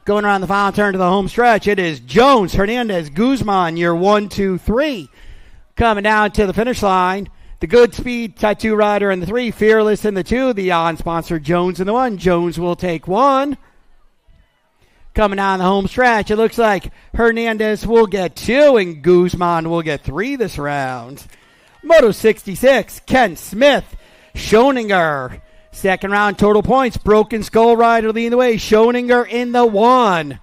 Going around the final turn to the home stretch, it is Jones, Hernandez, Guzman, your 1, 2, 3. Coming down to the finish line. The Good Speed Tattoo Rider in the 3, Fearless in the 2, the on-sponsor Jones in the 1. Jones will take 1. Coming down the home stretch, it looks like Hernandez will get 2 and Guzman will get 3 this round. Moto 66, Ken Smith, Schoninger. Second round total points, Broken Skull Rider leading the way. Schoninger in the 1.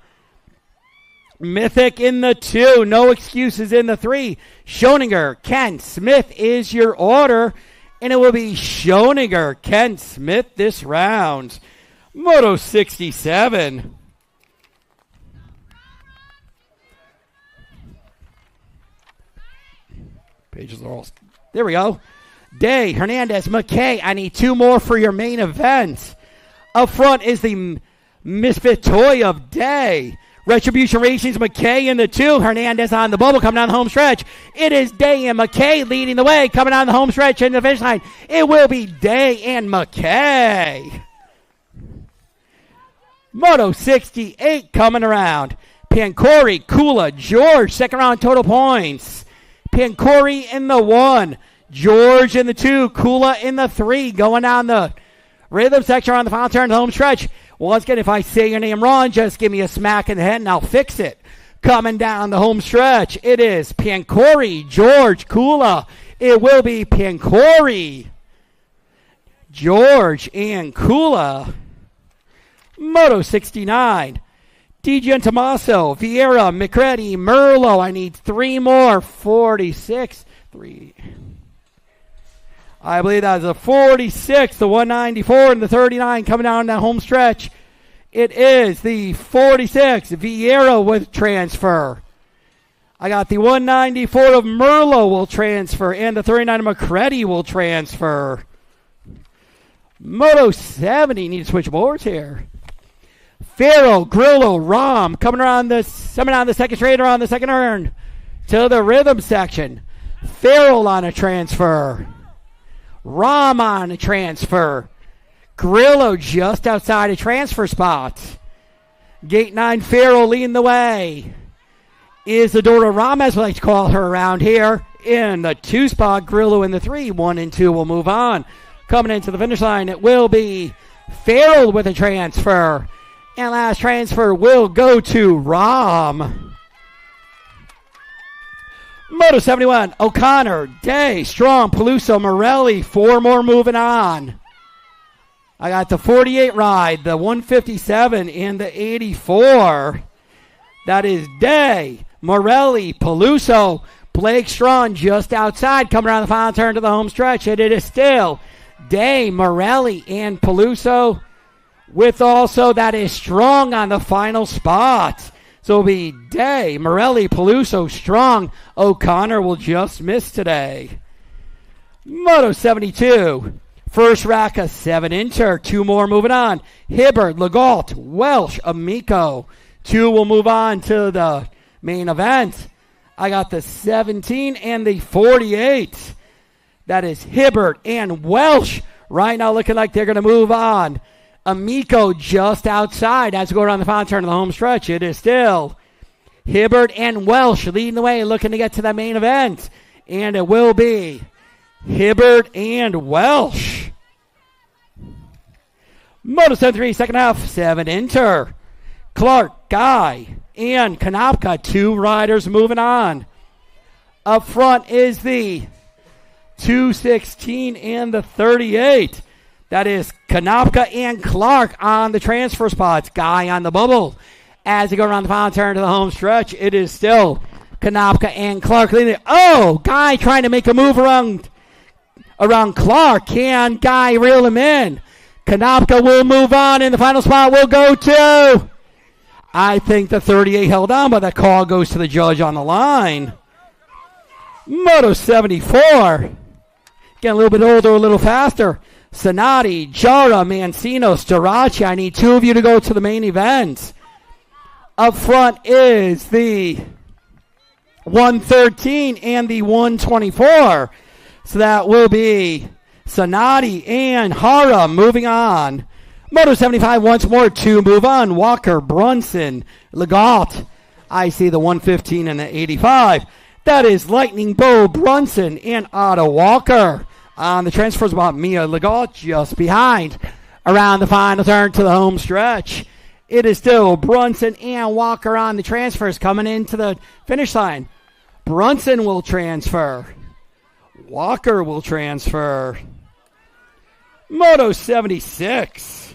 Mythic in the 2. No excuses in the 3. Schoninger, Ken Smith is your order. And it will be Schoninger, Ken Smith this round. Moto 67. Pages are all... There we go. Day, Hernandez, McKay. I need 2 more for your main event. Up front is the Misfit Toy of Day. Retribution Racing's McKay in the 2. Hernandez on the bubble coming down the home stretch. It is Day and McKay leading the way coming down the home stretch in the finish line. It will be Day and McKay. Moto 68 coming around. Pancori, Kula, George. Second round total points. Pancori in the 1. George in the 2. Kula in the 3. Going down the rhythm section on the final turn of the home stretch. Once again, if I say your name wrong, just give me a smack in the head and I'll fix it. Coming down the home stretch, it is Pancori, George, Kula. It will be Pancori, George, and Kula. Moto 69. DJ Tomaso, Vieira, McCready, Merlo. I need 3 more. 46. 3. I believe that was a 46, the 194, and the 39 coming down that home stretch. It is the 46, Vieira with transfer. I got the 194 of Merlo will transfer, and the 39 of McCready will transfer. Moto 70, need to switch boards here. Farrell, Grillo, Rom coming down the second straight around the second turn to the rhythm section. Farrell on a transfer. Rom on a transfer. Grillo just outside a transfer spot. Gate 9 Farrell leading the way. Isadora Rom, as we like to call her around here. In the 2 spot, Grillo in the 3. 1 and 2 will move on. Coming into the finish line, it will be Farrell with a transfer. And last transfer will go to Rom. Moto 71, O'Connor, Day, Strong, Peluso, Morelli. 4 more moving on. I got the 48 ride, the 157, and the 84. That is Day, Morelli, Peluso, Blake Strong just outside, coming around the final turn to the home stretch. And it is still Day, Morelli, and Peluso. With also that is Strong on the final spot. So it'll be Day, Morelli, Peluso, Strong. O'Connor will just miss today. Moto 72. First rack, a 7-incher. 2 more moving on. Hibbard, Legault, Welsh, Amico. 2 will move on to the main event. I got the 17 and the 48. That is Hibbert and Welsh. Right now looking like they're going to move on. Amico just outside as we go around the final turn of the home stretch. It is still Hibbert and Welsh leading the way, looking to get to the main event. And it will be Hibbert and Welsh. Moto 73, second half, 7 enter. Clark, Guy, and Konopka, 2 riders moving on. Up front is the 216 and the 38. That is Konopka and Clark on the transfer spots. Guy on the bubble. As they go around the final turn to the home stretch, it is still Konopka and Clark leading. Oh, Guy trying to make a move around Clark. Can Guy reel him in? Konopka will move on, and the final spot will go to... I think the 38 held on, but that call goes to the judge on the line. Moto 74. Getting a little bit older, a little faster. Sonati, Jara, Mancino, T.R.A.C.K. I need 2 of you to go to the main event. Up front is the 113 and the 124. So that will be Sonati and Hara moving on. Moto 75 once more to move on. Walker, Brunson, Legault. I see the 115 and the 85. That is Lightning Bow, Brunson, and Otto Walker. On the transfer spot, Mia Legault just behind. Around the final turn to the home stretch. It is still Brunson and Walker on the transfers coming into the finish line. Brunson will transfer. Walker will transfer. Moto 76.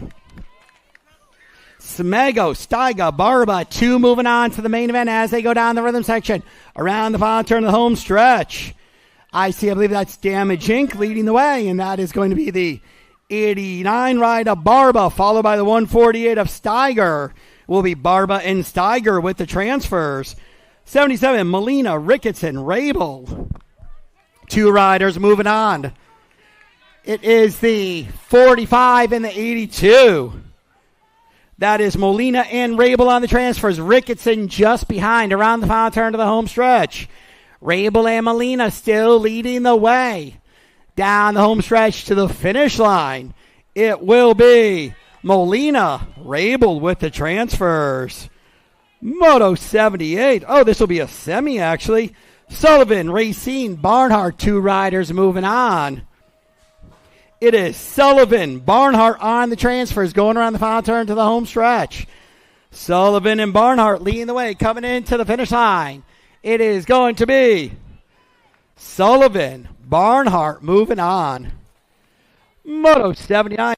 Smego, Steiga, Barba, 2 moving on to the main event as they go down the rhythm section. Around the final turn of the home stretch. I believe that's Damage Inc. leading the way, and that is going to be the 89 ride of Barba, followed by the 148 of Steiger. Will be Barba and Steiger with the transfers. 77, Molina, Ricketson, Rabel. 2 riders moving on. It is the 45 and the 82. That is Molina and Rabel on the transfers. Ricketson just behind around the final turn of the home stretch. Rabel and Molina still leading the way. Down the home stretch to the finish line. It will be Molina, Rabel with the transfers. Moto 78. Oh, this will be a semi actually. Sullivan, Racine, Barnhart, 2 riders moving on. It is Sullivan, Barnhart on the transfers, going around the final turn to the home stretch. Sullivan and Barnhart leading the way, coming into the finish line. It is going to be Sullivan, Barnhart moving on. Moto 79.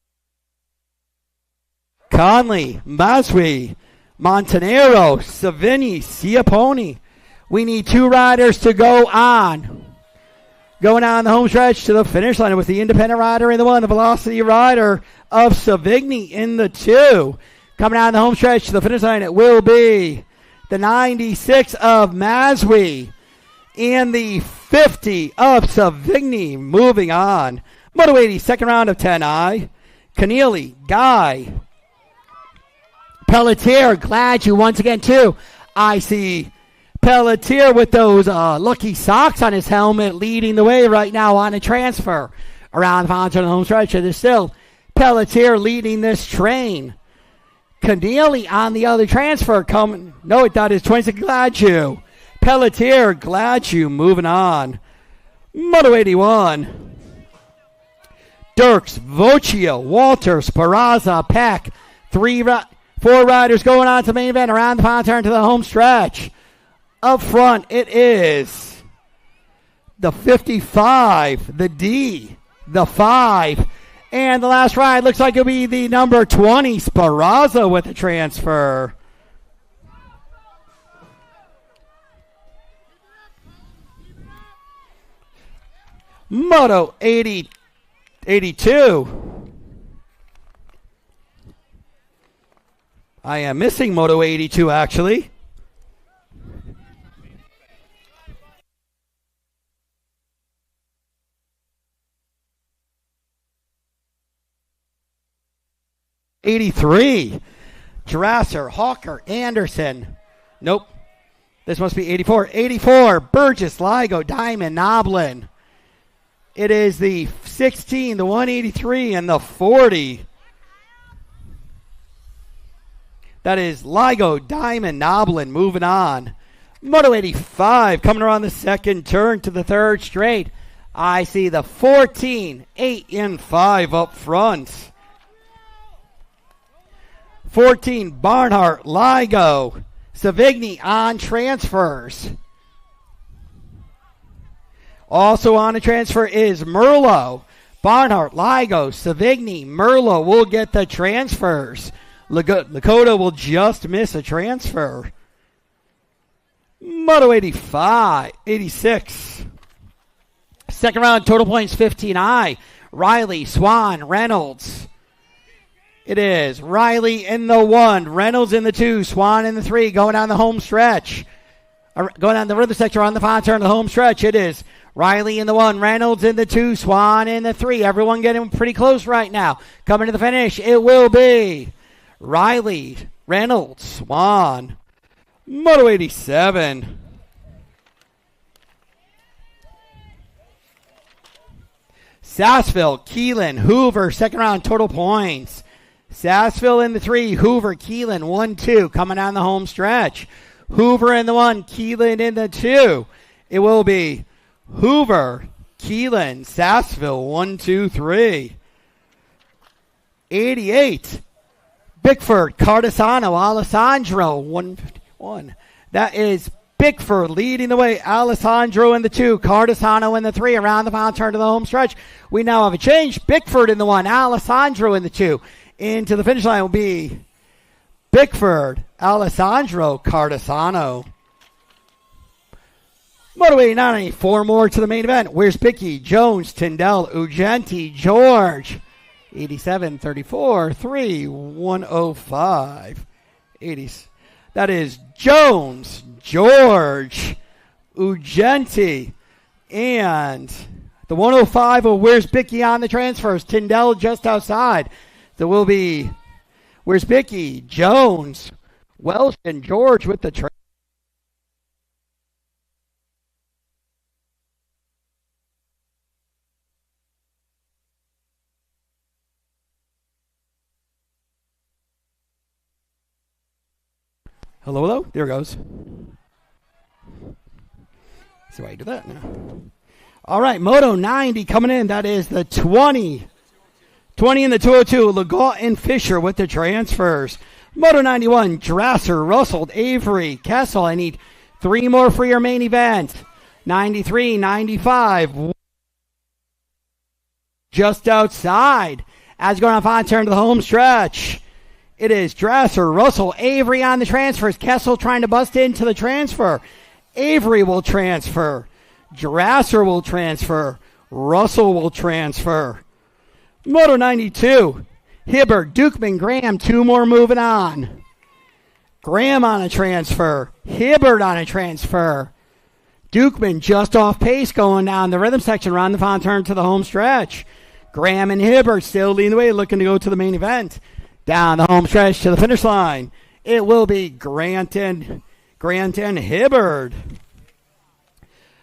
Conley, Maswi, Montanero, Savini, Ciapponi. We need 2 riders to go on. Going on the home stretch to the finish line with the independent rider in the 1, the velocity rider of Savigny in the 2. Coming on the home stretch to the finish line, it will be the 96 of Maswi and the 50 of Savigny moving on. Moto 80, second round of 10I. Keneally, Guy, Pelletier, glad you once again too. I see Pelletier with those lucky socks on his helmet leading the way right now on a transfer. Around the final turn of the home stretch, there's still Pelletier leading this train. Keneally on the other transfer coming. No, that is 26 Gladue. Pelletier, Gladue moving on. Moto 81. Dirks, Vocchio, Walters, Peraza, Peck. 4 riders going on to the main event around the final turn to the home stretch. Up front, it is the 55, the D, the 5, and the last ride looks like it'll be the number 20, Sparaza with the transfer. Moto 80, 82. I am missing Moto 82 actually. '83. Drasser, Hawker, Anderson. Nope. This must be '84. '84. Burgess, Ligo, Diamond, Noblin. It is the 16, the 183, and the 40. That is Ligo, Diamond, Noblin moving on. Moto 85 coming around the second turn to the third straight. I see the 14, 8, and 5 up front. 14, Barnhart, Ligo, Savigny on transfers. Also on a transfer is Merlot. Barnhart, Ligo, Savigny, Merlot will get the transfers. Lakota will just miss a transfer. Moto 85, 86. Second round, total points 15I. Riley, Swan, Reynolds. It is Riley in the 1, Reynolds in the 2, Swan in the 3, going down the home stretch. Going down the rhythm sector on the final turn of the home stretch. It is Riley in the 1, Reynolds in the 2, Swan in the 3. Everyone getting pretty close right now. Coming to the finish, it will be Riley, Reynolds, Swan. Moto 87. Sassville, Keelan, Hoover, second round total points. Sassville in the 3, Hoover, Keelan, 1-2, coming down the home stretch. Hoover in the 1, Keelan in the 2. It will be Hoover, Keelan, Sassville, 1, 2, 3. 88, Bickford, Cardesano, Alessandro, 151. That is Bickford leading the way. Alessandro in the 2, Cardesano in the 3. Around the final turn to the home stretch. We now have a change. Bickford in the 1, Alessandro in the 2. Into the finish line will be Bickford, Alessandro, Cardesano. Moto 89, 4 more to the main event. Where's Bicky, Jones, Tyndall, Ugenti, George. 87, 34, 3, 105. 80s. That is Jones, George, Ugenti, and the 105 of Where's Bicky on the transfers. Tyndall just outside. There will be Where's Bicky, Jones, Welsh, and George with the transfers. Hello, hello. There it goes. So I do that now. All right, Moto 90 coming in. That is the 20. 20 in the 202. Legault and Fisher with the transfers. Moto 91, Drasser, Russell, Avery, Kessel. I need 3 more for your main event. 93, 95. Just outside. As going on final turn to the home stretch. It is Drasser, Russell, Avery on the transfers. Kessel trying to bust into the transfer. Avery will transfer. Drasser will transfer. Russell will transfer. Moto 92. Hibbert, Dukeman, Graham, 2 more moving on. Graham on a transfer. Hibbert on a transfer. Dukeman just off pace going down the rhythm section around the final turn to the home stretch. Graham and Hibbert still leading the way, looking to go to the main event. Down the home stretch to the finish line. It will be Grant and Hibbard.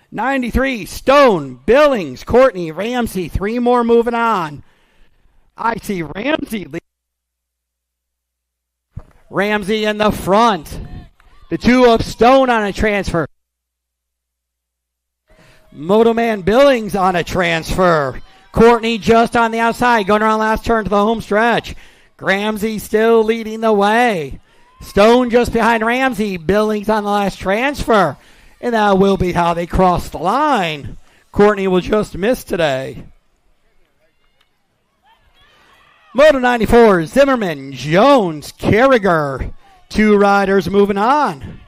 93, Stone, Billings, Courtney, Ramsey. 3 more moving on. I see Ramsey. Ramsey in the front. The 2 of Stone on a transfer. Motoman Billings on a transfer. Courtney just on the outside, going around last turn to the home stretch. Ramsey still leading the way. Stone just behind Ramsey. Billings on the last transfer. And that will be how they cross the line. Courtney will just miss today. Moto 94, Zimmerman, Jones, Carragher. 2 riders moving on.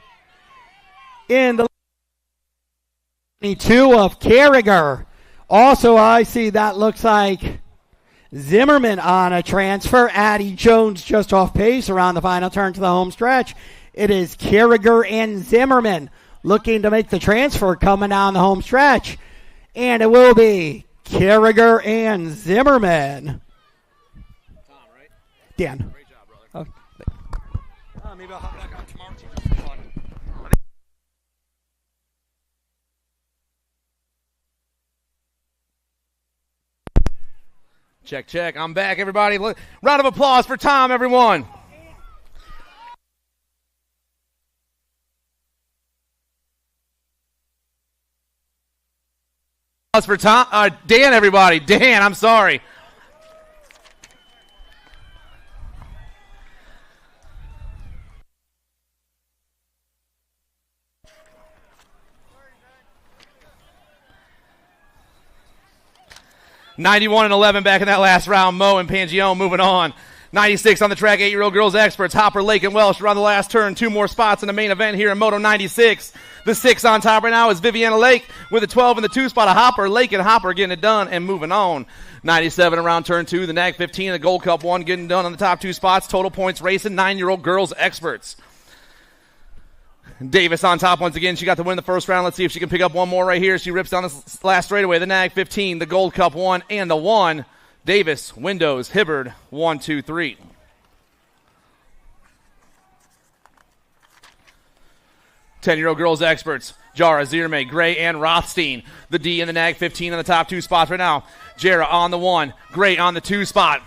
In the 2 of Carragher. Also, I see that looks like Zimmerman on a transfer. Addie Jones just off pace around the final turn to the home stretch. It is Carragher and Zimmerman looking to make the transfer coming down the home stretch. And it will be Carragher and Zimmerman. Tom, right? Dan. Great job, brother. Oh. Maybe I'll hop back on tomorrow too, just for fun. Check, check. I'm back, everybody. Round of applause for Tom, everyone. Applause for Tom. Dan, everybody. Dan, I'm sorry. (91-11) back in that last round. Mo and Pangione moving on. 96 on the track, 8-year-old girls experts. Hopper, Lake, and Welsh are on the last turn. 2 more spots in the main event here in Moto 96. The 6 on top right now is Viviana Lake with a 12 in the 2 spot of Hopper. Lake and Hopper getting it done and moving on. 97 around turn 2. The NAG 15, the Gold Cup 1 getting done on the top 2 spots. Total points racing, 9-year-old girls experts. Davis on top once again. She got the win in the first round. Let's see if she can pick up one more right here. She rips down the last straightaway. The NAG 15, the Gold Cup 1, and the 1. Davis, Windows, Hibbard, 1, 2, 3. Ten-year-old girls experts. Jara, Zierme, Gray, and Rothstein. The D and the NAG 15 on the top 2 spots right now. Jara on the 1. Gray on the 2 spot.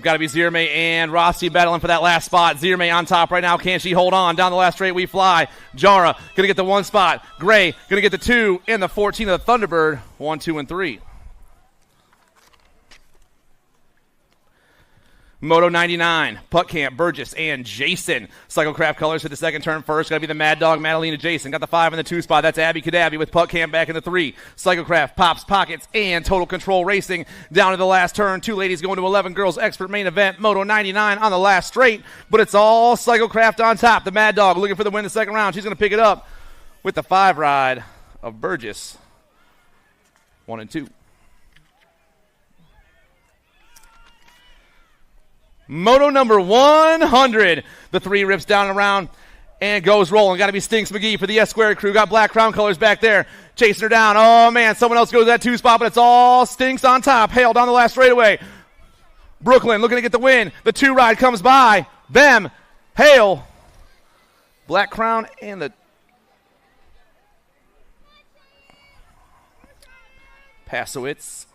Got to be Zierme and Rothstein battling for that last spot. Zierme on top right now. Can she hold on? Down the last straight we fly. Jara going to get the 1 spot. Gray going to get the 2 and the 14 of the Thunderbird. 1, 2, and 3. Moto 99, Putt Camp, Burgess, and Jason. Cyclecraft colors hit the second turn first. Got to be the Mad Dog, Madalena, Jason. Got the 5 in the 2 spot. That's Abby Kadabi with Putt Camp back in the 3. Cyclecraft, Pops, Pockets, and Total Control Racing down to the last turn. 2 ladies going to 11 girls expert main event. Moto 99 on the last straight, but it's all Cyclecraft on top. The Mad Dog looking for the win in the second round. She's going to pick it up with the 5 ride of Burgess. 1 and 2. Moto number 100. The 3 rips down and around and goes rolling. Got to be Stinks McGee for the S-Squared crew. Got Black Crown colors back there. Chasing her down. Oh, man. Someone else goes to that 2 spot, but it's all Stinks on top. Hale down the last straightaway. Brooklyn looking to get the win. The 2 ride comes by. Bem, Hale, Black Crown, and the Pasowitz.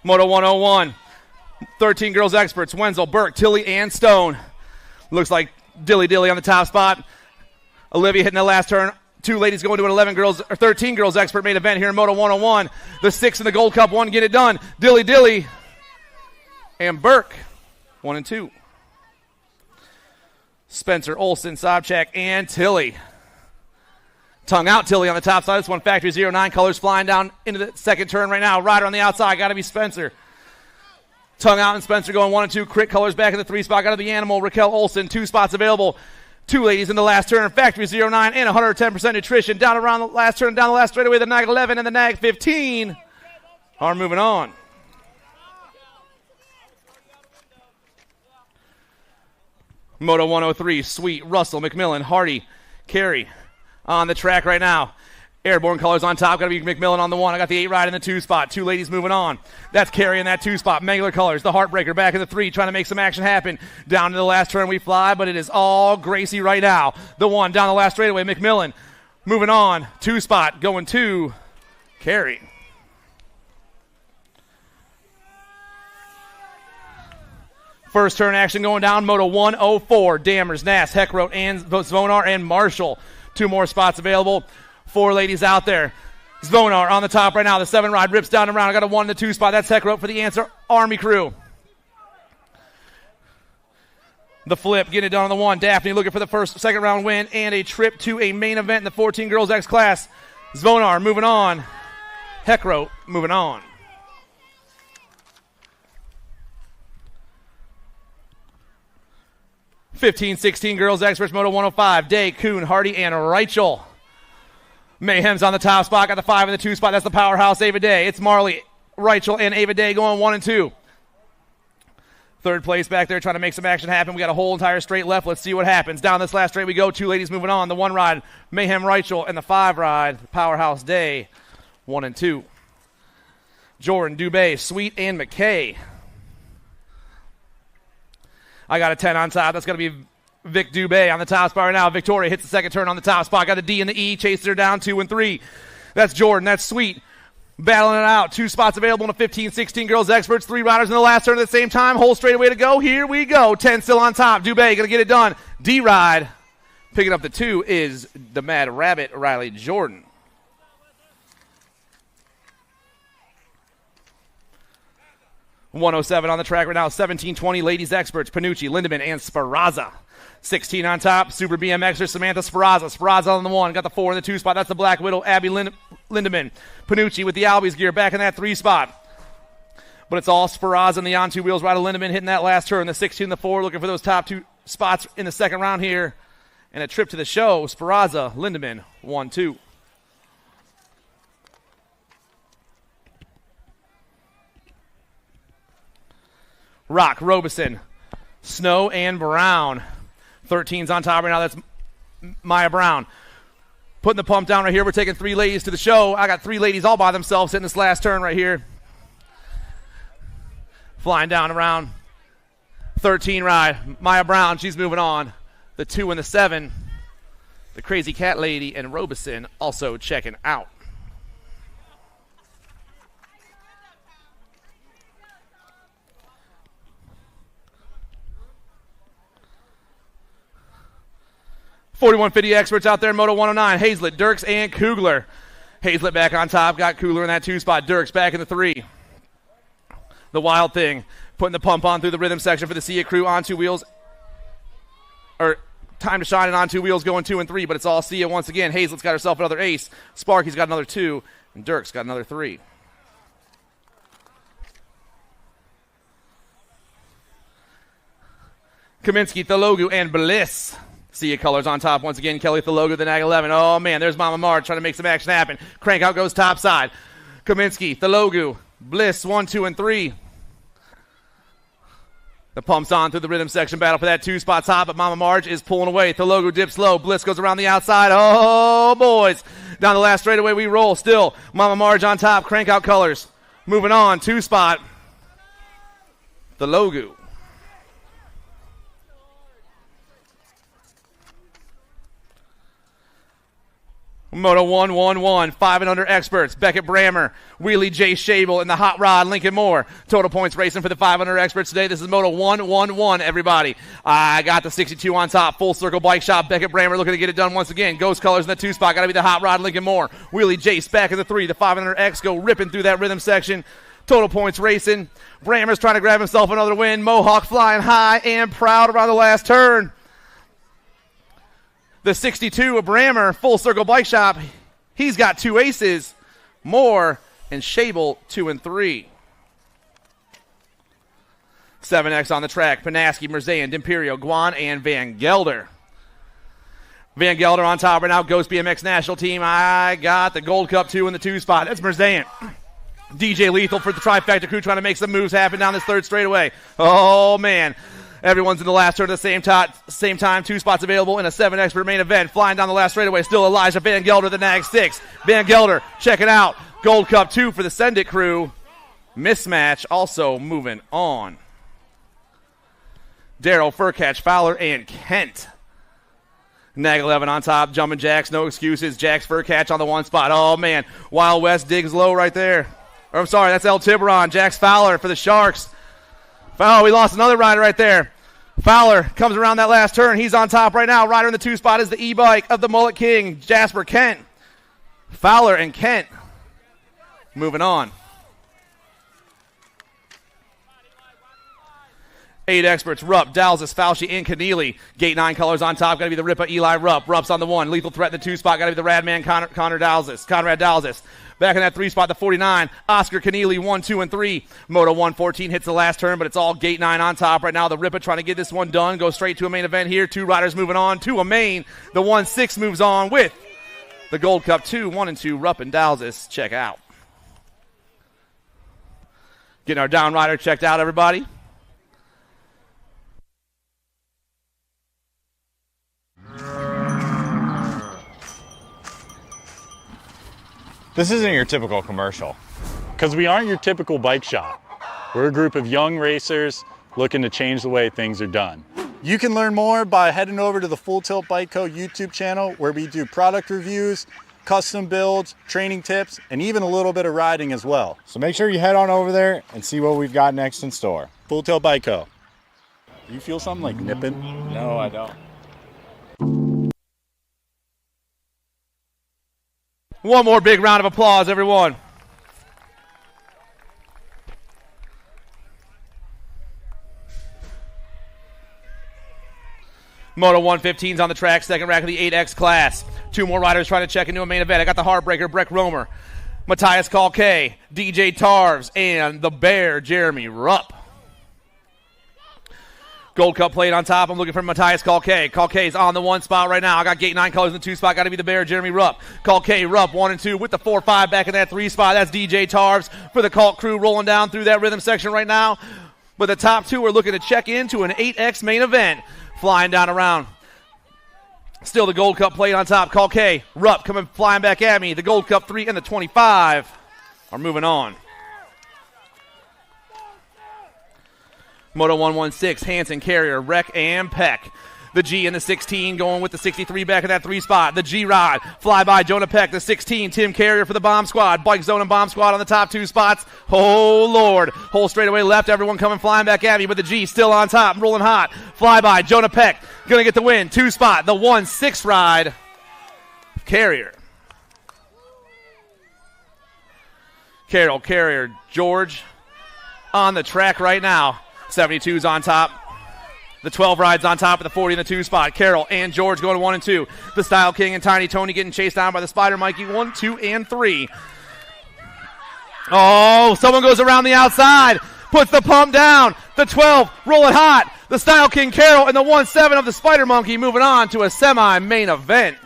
Moto 101, 13 girls experts, Wenzel, Burke, Tilly, and Stone. Looks like Dilly on the top spot. Olivia hitting the last turn. 2 ladies going to an 13 girls expert main event here in Moto 101. The 6 in the Gold Cup 1 get it done. Dilly, and Burke, 1 and 2. Spencer, Olson, Sobchak, and Tilly. Tongue out Tilly on the top side. This one Factory 09 colors flying down into the second turn right now. Ryder on the outside. Got to be Spencer. Tongue out and Spencer going 1 and 2. Crit colors back in the 3 spot. Got to be Animal. Raquel Olson. 2 spots available. 2 ladies in the last turn. Factory 09 and 110% nutrition. Down around the last turn. Down the last straightaway. The NAG 11 and the NAG 15 are moving on. Moto 103. Sweet. Russell. McMillan. Hardy. Carey. On the track right now. Airborne colors on top. Got to be McMillan on the 1. I got the 8 ride in the 2 spot. 2 ladies moving on. That's Carey in that 2 spot. Mangler colors. The Heartbreaker back in the 3. Trying to make some action happen. Down to the last turn we fly, but it is all Gracie right now. The 1 down the last straightaway. McMillan moving on. 2 spot going to Carey. First turn action going down. Moto 104. Dammers, Nass, Heckroth, and Zvonar, and Marshall. 2 more spots available. 4 ladies out there. Zvonar on the top right now. The 7 ride rips down and around. I got a 1 in the 2 spot. That's Heckroth for the Answer Army crew. The flip, getting it done on the 1. Daphne looking for the second round win and a trip to a main event in the 14 girls X class. Zvonar moving on. Heckroth moving on. (15-16) girls experts, Moto 105. Day, Kuhn, Hardy, and Reichel. Mayhem's on the top spot. Got the 5 in the 2 spot. That's the powerhouse, Ava Day. It's Marley, Reichel, and Ava Day going 1 and 2. Third place back there trying to make some action happen. We got a whole entire straight left. Let's see what happens. Down this last straight we go. 2 ladies moving on. The 1 ride, Mayhem, Reichel, and the 5 ride, powerhouse Day, 1 and 2. Jordan, Dubé, Sweet, and McKay. I got a 10 on top. That's going to be Vic Dubé on the top spot right now. Victoria hits the second turn on the top spot. Got the D and the E. Chases her down 2 and 3. That's Jordan. That's Sweet. Battling it out. 2 spots available in a 15-16 girls experts. 3 riders in the last turn at the same time. Whole straightaway to go. Here we go. 10 still on top. Dubé going to get it done. D-Ride. Picking up the 2 is the Mad Rabbit, Riley Jordan. .107 on the track right now. 17-20 ladies experts. Panucci, Lindemann, and Sparazza. 16 on top. Super BMXer Samantha Sparazza. Sparazza on the 1. Got the 4 in the 2 spot. That's the Black Widow, Abby Lindemann. Panucci with the Albies gear back in that 3 spot. But it's all Sparazza and the on 2 wheels. Ryder Lindemann hitting that last turn. The 16 and the 4 looking for those top 2 spots in the second round here. And a trip to the show. Sparazza, Lindemann, 1-2. Rock, Robeson, Snow, and Brown. 13's on top right now. That's Maya Brown. Putting the pump down right here. We're taking 3 ladies to the show. I got 3 ladies all by themselves hitting this last turn right here. Flying down around 13 ride. Maya Brown, she's moving on. The 2 and the 7. The Crazy Cat Lady and Robeson also checking out. .4150 experts out there in Moto 109. Hazlett, Dirks, and Kugler. Hazlett back on top. Got Kugler in that 2 spot. Dirks back in the 3. The Wild Thing putting the pump on through the rhythm section for the Sia crew on 2 wheels. Or Time to Shine and on 2 wheels going 2 and 3, but it's all Sia once again. Hazlett's got herself another ace. Sparky's got another 2. And Dirks got another 3. Kaminsky, Thelogu, and Bliss. Sia colors on top once again. Kelly Thelogu, the Nag 11. Oh, man, there's Mama Marge trying to make some action happen. Crank out goes top side. Kaminsky, Thelogu, Bliss, 1, 2, and 3. The pump's on through the rhythm section battle for that 2 spot top, but Mama Marge is pulling away. Thelogu dips low. Bliss goes around the outside. Oh, boys. Down the last straightaway we roll. Still, Mama Marge on top. Crank out colors. Moving on. 2 spot. Thelogu. Moto 111, 5 and under experts. Beckett Brammer, Wheelie J. Shable, and the Hot Rod Lincoln Moore. Total points racing for the 5 under experts today. This is Moto 111, everybody. I got the 62 on top. Full circle bike shop. Beckett Brammer looking to get it done once again. Ghost colors in the 2 spot. Got to be the Hot Rod Lincoln Moore. Wheelie Jace back in the 3. The 5 under X go ripping through that rhythm section. Total points racing. Brammer's trying to grab himself another win. Mohawk flying high and proud around the last turn. The 62 of Brammer, Full Circle Bike Shop. He's got 2 aces. Moore and Shable, 2 and 3. 7X on the track. Panaski, Merzayan, D'Imperio, Guan, and Van Gelder. Van Gelder on top right now. Ghost BMX National Team. I got the Gold Cup 2 in the 2 spot. That's Merzayan. DJ Lethal for the Trifecta crew trying to make some moves happen down this 3rd straightaway. Oh, man. Everyone's in the last turn at the same time. 2 spots available in a 7 expert main event. Flying down the last straightaway. Still Elijah Van Gelder, the Nag 6. Van Gelder, check it out. Gold Cup 2 for the Send It crew. Mismatch also moving on. Darryl, Furcatch, Fowler, and Kent. Nag 11 on top. Jumping Jacks, no excuses. Jacks, Furcatch on the 1 spot. Oh, man. Wild West digs low right there. Or, I'm sorry, that's El Tiburon. Jacks Fowler for the Sharks. Oh, we lost another rider right there. Fowler comes around that last turn. He's on top right now. Rider in the 2 spot is the e-bike of the Mullet King, Jasper Kent. Fowler and Kent moving on. 8 experts, Rupp, Dalzis, Fauci, and Keneally. Gate 9 colors on top. Got to be the Rippa, Eli Rupp. Rupp's on the 1. Lethal Threat in the 2 spot. Got to be the Radman, Conrad Dalzis. Back in that 3 spot, the 49. Oscar Keneally, 1, 2, and 3. Moto 114 hits the last turn, but it's all Gate 9 on top right now. The Rippa trying to get this one done. Go straight to a main event here. 2 riders moving on to a main. The 1-6 moves on with the Gold Cup 2, 1 and 2. Rupp and Dalzis. Check out. Getting our down rider checked out, everybody. This isn't your typical commercial, because we aren't your typical bike shop. We're a group of young racers looking to change the way things are done. You can learn more by heading over to the Full Tilt Bike Co. YouTube channel, where we do product reviews, custom builds, training tips, and even a little bit of riding as well. So make sure you head on over there and see what we've got next in store. Full Tilt Bike Co. You feel something like nipping? No, I don't. One more big round of applause, everyone. Moto 115's on the track, second rack of the 8X class. Two more riders trying to check into a main event. I got the Heartbreaker, Breck Romer, T.R.A.C.K, DJ Tarves, and the Bear, Jeremy Rupp. Gold Cup plate on top. I'm looking for T.R.A.C.K. K.'s on the one spot right now. I got Gate 9 colors in the two spot. Got to be the Bear, Jeremy Rupp. K, Rupp, 1 and 2 with the 4-5 back in that 3 spot. That's DJ Tarves for the Cult crew rolling down through that rhythm section right now. But the top two are looking to check into an 8X main event. Flying down around. Still the Gold Cup plate on top. K, Rupp coming flying back at me. The Gold Cup 3 and the 25 are moving on. Moto 116, Hansen, Carrier, Wreck, and Peck. The G and the 16 going with the 63 back in that 3 spot. The G ride, fly by Jonah Peck. The 16, Tim Carrier for the Bomb Squad. Bike Zone and Bomb Squad on the top 2 spots. Oh, Lord. Whole straightaway left. Everyone coming flying back at me, but the G still on top, rolling hot. Fly by Jonah Peck. Going to get the win. 2 spot. The 1-6 ride. Carrier. Carrier, George on the track right now. 72's on top. The 12 rides on top of the 40 in the 2 spot. Carroll and George going 1 and 2. The Style King and Tiny Tony getting chased down by the Spider Mikey 1, 2, and 3. Oh, someone goes around the outside. Puts the pump down. The 12 rolling hot. The Style King Carroll and the 1-7 of the Spider Monkey moving on to a semi-main event.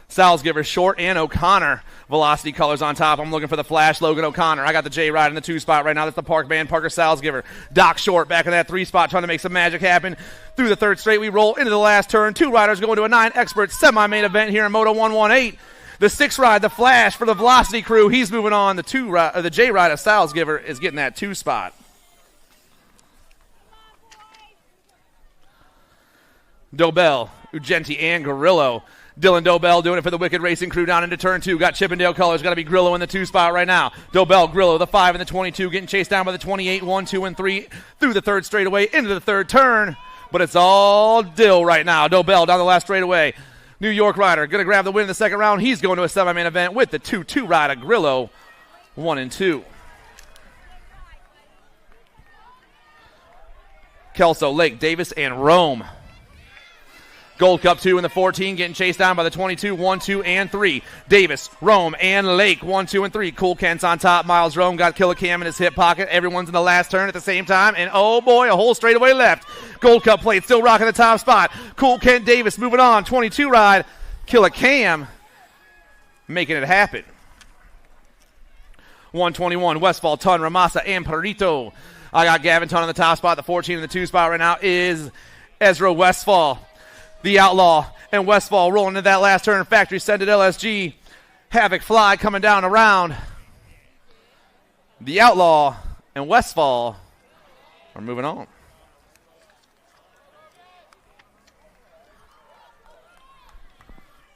Salzgiver, Short, and O'Connor. Velocity colors on top. I'm looking for the Flash, Logan O'Connor. I got the J ride in the 2 spot right now. That's the Park Band, Parker Salzgiver. Doc Short back in that 3 spot trying to make some magic happen. Through the 3rd straight, we roll into the last turn. 2 riders going to a 9 expert semi-main event here in Moto 118. The 6 ride, the Flash for the Velocity crew. He's moving on. The J ride of Salzgiver is getting that 2 spot. Dobell, Ugenti, and Gorillo. Dylan Dobell doing it for the Wicked Racing crew down into turn 2. Got Chippendale colors. Got to be Grillo in the 2 spot right now. Dobell, Grillo, the 5 and the 22 getting chased down by the 28, 1, 2, and 3 through the 3rd straightaway into the 3rd turn. But it's all Dill right now. Dobell down the last straightaway. New York rider going to grab the win in the 2nd round. He's going to a semi-main event with the 2-2 rider. Grillo, 1 and 2. Kelso, Lake, Davis, and Rome. Gold Cup 2 in the 14 getting chased down by the 22, 1, 2, and 3. Davis, Rome, and Lake, 1, 2, and 3. Cool Kent's on top. Miles Rome got Killicam in his hip pocket. Everyone's in the last turn at the same time. And oh boy, a whole straightaway left. Gold Cup plate still rocking the top spot. Cool Kent Davis moving on. 22 ride. Killicam making it happen. 121, Westfall, Ton, Ramasa, and Perito. I got Gavin Ton on the top spot. The 14 in the 2 spot right now is Ezra Westfall. The Outlaw and Westfall rolling into that last turn. Factory sended LSG. Havoc Fly coming down around. The Outlaw and Westfall are moving on.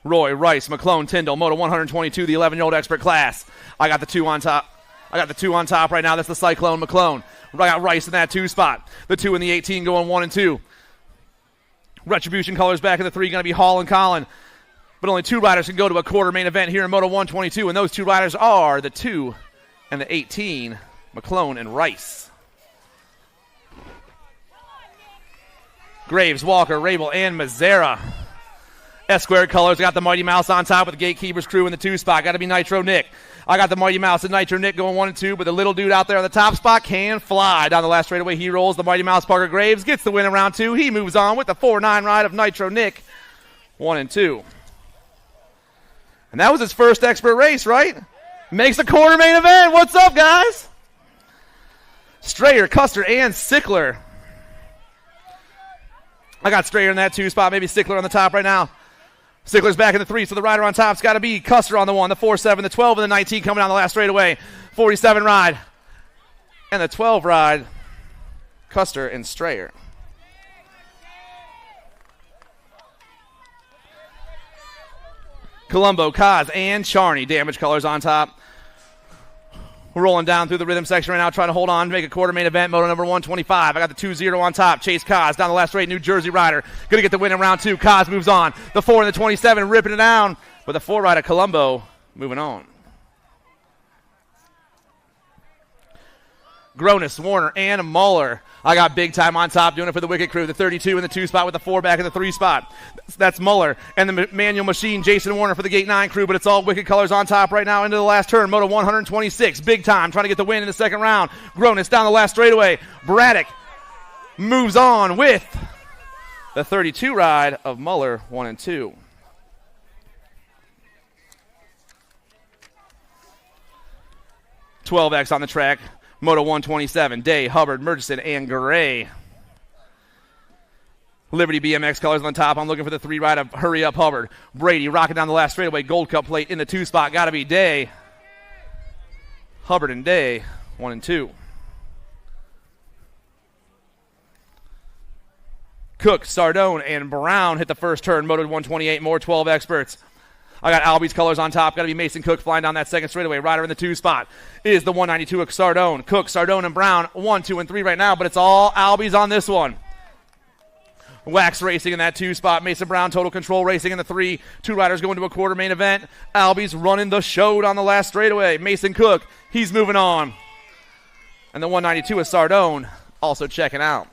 Roy, Rice, McClone, Tyndall, Moto 122, the 11-year-old expert class. I got the 2 on top. Right now. That's the Cyclone McClone. I got Rice in that 2 spot. The 2 in the 18 going 1 and 2. Retribution colors back in the 3, going to be Hall and Collin. But only 2 riders can go to a quarter main event here in Moto 122, and those 2 riders are the 2 and the 18, McClone and Rice. Graves, Walker, Rabel, and Mazzara. S-squared colors. I got the Mighty Mouse on top with the Gatekeepers crew in the 2 spot. Got to be Nitro Nick. I got the Mighty Mouse and Nitro Nick going 1 and 2, but the little dude out there on the top spot can fly. Down the last straightaway, he rolls. The Mighty Mouse, Parker Graves, gets the win in round 2. He moves on with the 4-9 ride of Nitro Nick, 1 and 2. And that was his first expert race, right? Makes a quarter main event. What's up, guys? Strayer, Custer, and Sickler. I got Strayer in that 2 spot, maybe Sickler on the top right now. Sickler's back in the 3, so the rider on top's got to be Custer on the 1, the 4-7, the 12, and the 19 coming down the last straightaway. 47 ride. And the 12 ride Custer, and Strayer. Colombo, Kaz, and Charney. Damage colors on top. We're rolling down through the rhythm section right now, trying to hold on to make a quarter main event. Moto number 125. I got the 2-0 on top. Chase Kaz down the left straight. New Jersey rider. Going to get the win in round 2. Kaz moves on. The 4 and the 27 ripping it down. But the 4 rider, Colombo, moving on. Gronis, Warner, and Muller. I got big time on top doing it for the Wicked Crew. The 32 in the 2 spot with the 4 back in the 3 spot. That's Muller. And the manual machine, Jason Warner for the Gate 9 crew. But it's all Wicked colors on top right now into the last turn. Moto 126. Big time trying to get the win in the second round. Gronis down the last straightaway. Braddock moves on with the 32 ride of Muller 1 and 2. $12X on the track. Moto 127, Day, Hubbard, Murchison, and Gray. Liberty BMX colors on top. I'm looking for the 3 ride of Hurry Up Hubbard. Brady rocking down the last straightaway. Gold Cup plate in the 2 spot. Got to be Day. Hubbard and Day, 1 and 2. Cook, Sardone, and Brown hit the first turn. Moto 128, more 12 experts. I got Albie's colors on top. Got to be Mason Cook flying down that second straightaway. Rider in the 2 spot is the 192 of Sardone. Cook, Sardone, and Brown 1, 2, and 3 right now, but it's all Albie's on this one. Wax Racing in that 2 spot. Mason Brown, Total Control Racing in the 3. 2 riders going to a quarter main event. Albie's running the show down the last straightaway. Mason Cook, he's moving on. And the 192 of Sardone also checking out.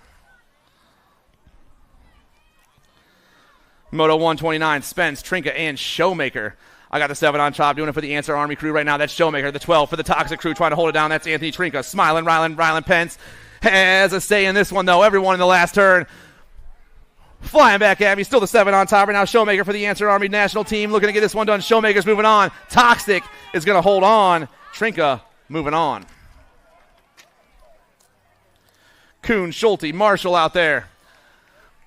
Moto 129, Spence, Trinka, and Showmaker. I got the 7 on top doing it for the Answer Army crew right now. That's Showmaker. The 12 for the Toxic crew trying to hold it down. That's Anthony Trinka. Smiling, Rylan Pence has a say in this one, though. Everyone in the last turn flying back at me. Still the 7 on top right now. Showmaker for the Answer Army national team. Looking to get this one done. Showmaker's moving on. Toxic is going to hold on. Trinka moving on. Kuhn, Schulte, Marshall out there.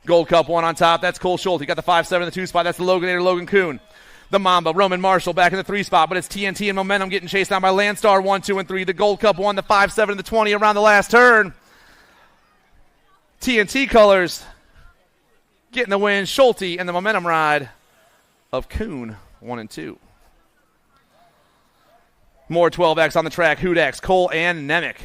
Gold Cup 1 on top. That's Cole Schulte. Got the 5-7 in the 2 spot. That's the Loganator, Logan Kuhn. The Mamba, Roman Marshall back in the 3 spot, but it's TNT and Momentum getting chased down by Landstar 1, 2, and 3. The Gold Cup 1, the 5-7, and the 20 around the last turn. TNT colors getting the win. Schulte and the Momentum ride of Kuhn 1 and 2. More 12X on the track. Hudex, Cole, and Nemec.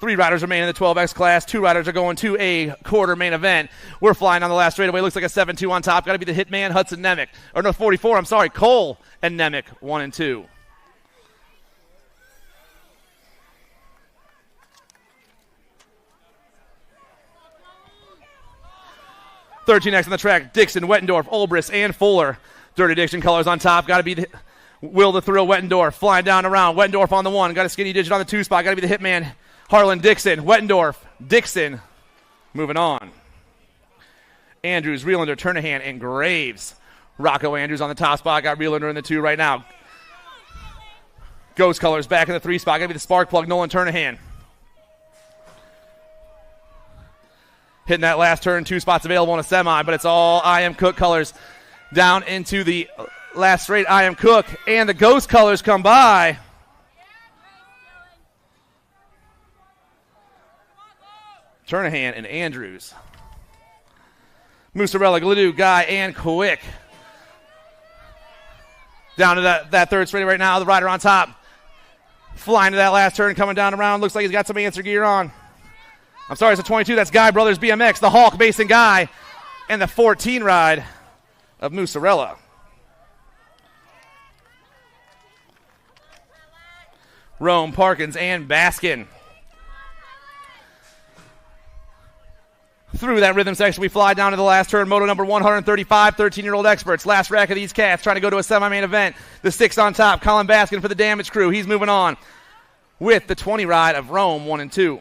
3 riders remain in the 12X class. 2 riders are going to a quarter main event. We're flying on the last straightaway. Looks like a 7-2 on top. Got to be the Hitman, Hudson Nemec. Or no, 44, I'm sorry. Cole and Nemec, 1 and 2. $13X on the track. Dixon, Wettendorf, Olbrist, and Fuller. Dirty Dixon colors on top. Got to be the Will the Thrill Wettendorf flying down around. Wettendorf on the 1. Got a skinny digit on the 2 spot. Got to be the Hitman, Harlan Dixon. Wettendorf, Dixon, moving on. Andrews, Reelander, Turnahan, and Graves. Rocco Andrews on the top spot. Got Reelander in the 2 right now. Ghost colors back in the 3 spot. Got to be the Spark Plug, Nolan Turnahan. Hitting that last turn. 2 spots available in a semi, but it's all I Am Cook colors down into the last straight. I Am Cook, and the Ghost colors come by. Turnahan and Andrews. Musarella, Gladu, Guy, and Quick. Down to that third straight right now. The rider on top. Flying to that last turn, coming down around. Looks like he's got some answer gear on. I'm sorry, it's a 22. That's Guy Brothers BMX. The Hawk, Mason Guy. And the 14 ride of Musarella. Rome, Parkins, and Baskin. Through that rhythm section, we fly down to the last turn. Moto number 135, 13-year-old experts. Last rack of these cats trying to go to a semi-main event. The 6 on top, Colin Baskin for the Damage crew. He's moving on with the 20 ride of Rome 1 and 2.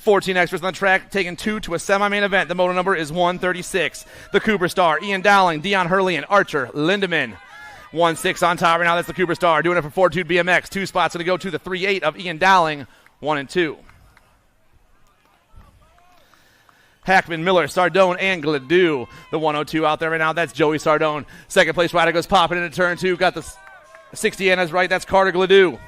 $14 extras on the track, taking 2 to a semi-main event. The moto number is 136. The Cooper Star, Ian Dowling, Dion Hurley, and Archer Lindemann. 1-6 on top right now. That's the Cooper Star doing it for Fortitude BMX. 2 spots going to go to the 3-8 of Ian Dowling, 1 and 2. Hackman, Miller, Sardone, and Gladue. The 102 out there right now, that's Joey Sardone. Second place rider goes popping into turn 2. Got the 60 on his right, that's Carter Gladue.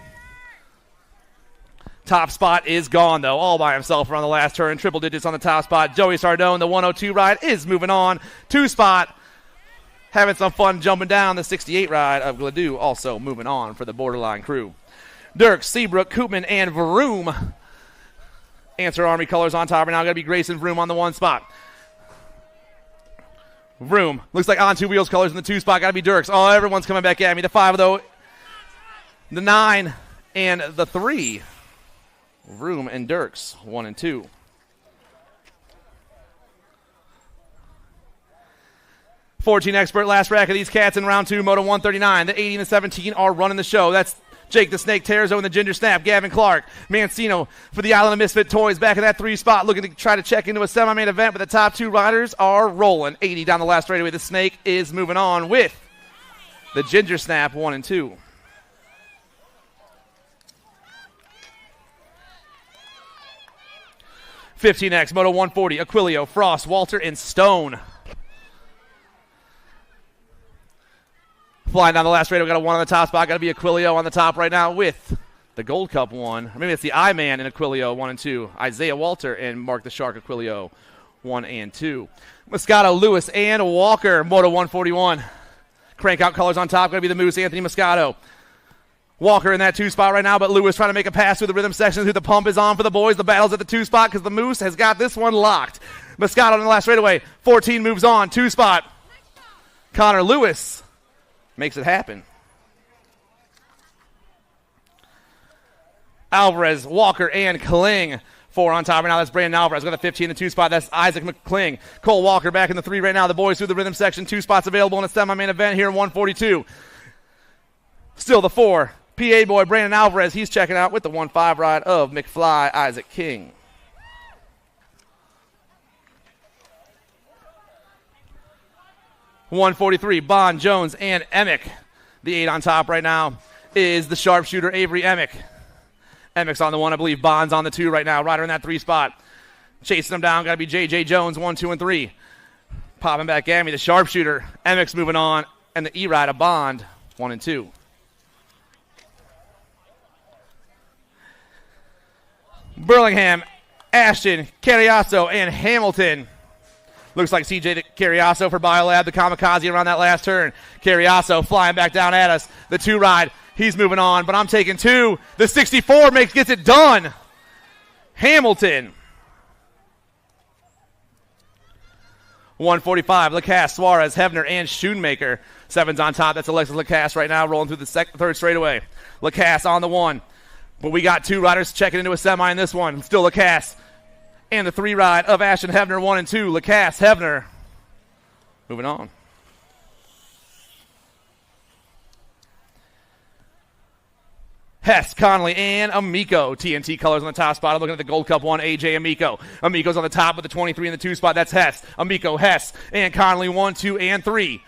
Top spot is gone, though, all by himself around the last turn. Triple digits on the top spot. Joey Sardone, the 102 ride, is moving on. 2 spot. Having some fun jumping down. The 68 ride of Gladue also moving on for the Borderline crew. Dirk, Seabrook, Koopman, and Vroom. Answer Army colors on top right now. Going to be Grayson Vroom on the 1 spot. Vroom. Looks like on 2 wheels colors in the 2 spot. Got to be Dirks. Oh, everyone's coming back at me. The 5, though. The 9 and the 3. Vroom and Dirks, 1 and 2. $14 expert, last rack of these cats in round 2, Moto 139. The 80 and the 17 are running the show. That's Jake the Snake, Terzo, and the Ginger Snap. Gavin Clark, Mancino for the Island of Misfit Toys back in that 3 spot, looking to try to check into a semi-main event, but the top 2 riders are rolling. 80 down the last straightaway. The Snake is moving on with the Ginger Snap, 1 and 2. $15X, Moto 140, Aquilio, Frost, Walter, and Stone. Flying down the last straight, we got a 1 on the top spot. Got to be Aquilio on the top right now with the Gold Cup 1. Or maybe it's the I-Man and Aquilio, 1 and 2. Isaiah Walter and Mark the Shark Aquilio, 1 and 2. Moscato, Lewis, and Walker, Moto 141. Crank out colors on top. Got to be the Moose, Anthony Moscato. Walker in that 2 spot right now, but Lewis trying to make a pass through the rhythm section. Who the pump is on for the boys. The battle's at the 2 spot because the Moose has got this one locked. Moscato in the last straightaway. 14 moves on. 2 spot. Connor Lewis makes it happen. Alvarez, Walker, and Kling. 4 on top right now. That's Brandon Alvarez. Got the 15 in the 2 spot. That's Isaac McCling. Cole Walker back in the 3 right now. The boys through the rhythm section. 2 spots available in a semi-main event here in 142. Still the 4. PA boy Brandon Alvarez. He's checking out with the 1-5 ride of McFly Isaac King. $143, Bond, Jones, and Emick. The 8 on top right now is the sharpshooter Avery Emick. Emick's on the 1, I believe. Bond's on the 2 right now. Rider in that 3 spot. Chasing him down. Got to be J.J. Jones, 1, 2, and 3. Popping back at me, the sharpshooter. Emick's moving on. And the E-ride of Bond, 1 and 2. Burlingham, Ashton, Carriasso, and Hamilton. Looks like CJ Carriasso for Biolab, the kamikaze around that last turn. Carriasso flying back down at us. The 2 ride, he's moving on, but I'm taking 2. The 64 gets it done. Hamilton. 145, Lacasse, Suarez, Hebner, and Schoonmaker. 7's on top. That's Alexis Lacasse right now rolling through the 3rd straightaway. Lacasse on the 1. But we got 2 riders checking into a semi in this one. Still Lacasse. And the 3 ride of Ashton Hebner, 1 and 2. Lacasse, Hebner. Moving on. Hess, Connolly, and Amico. TNT colors on the top spot. I'm looking at the Gold Cup 1, AJ Amico. Amico's on the top with the 23 in the 2 spot. That's Hess. Amico, Hess, and Connolly, 1, 2, and 3.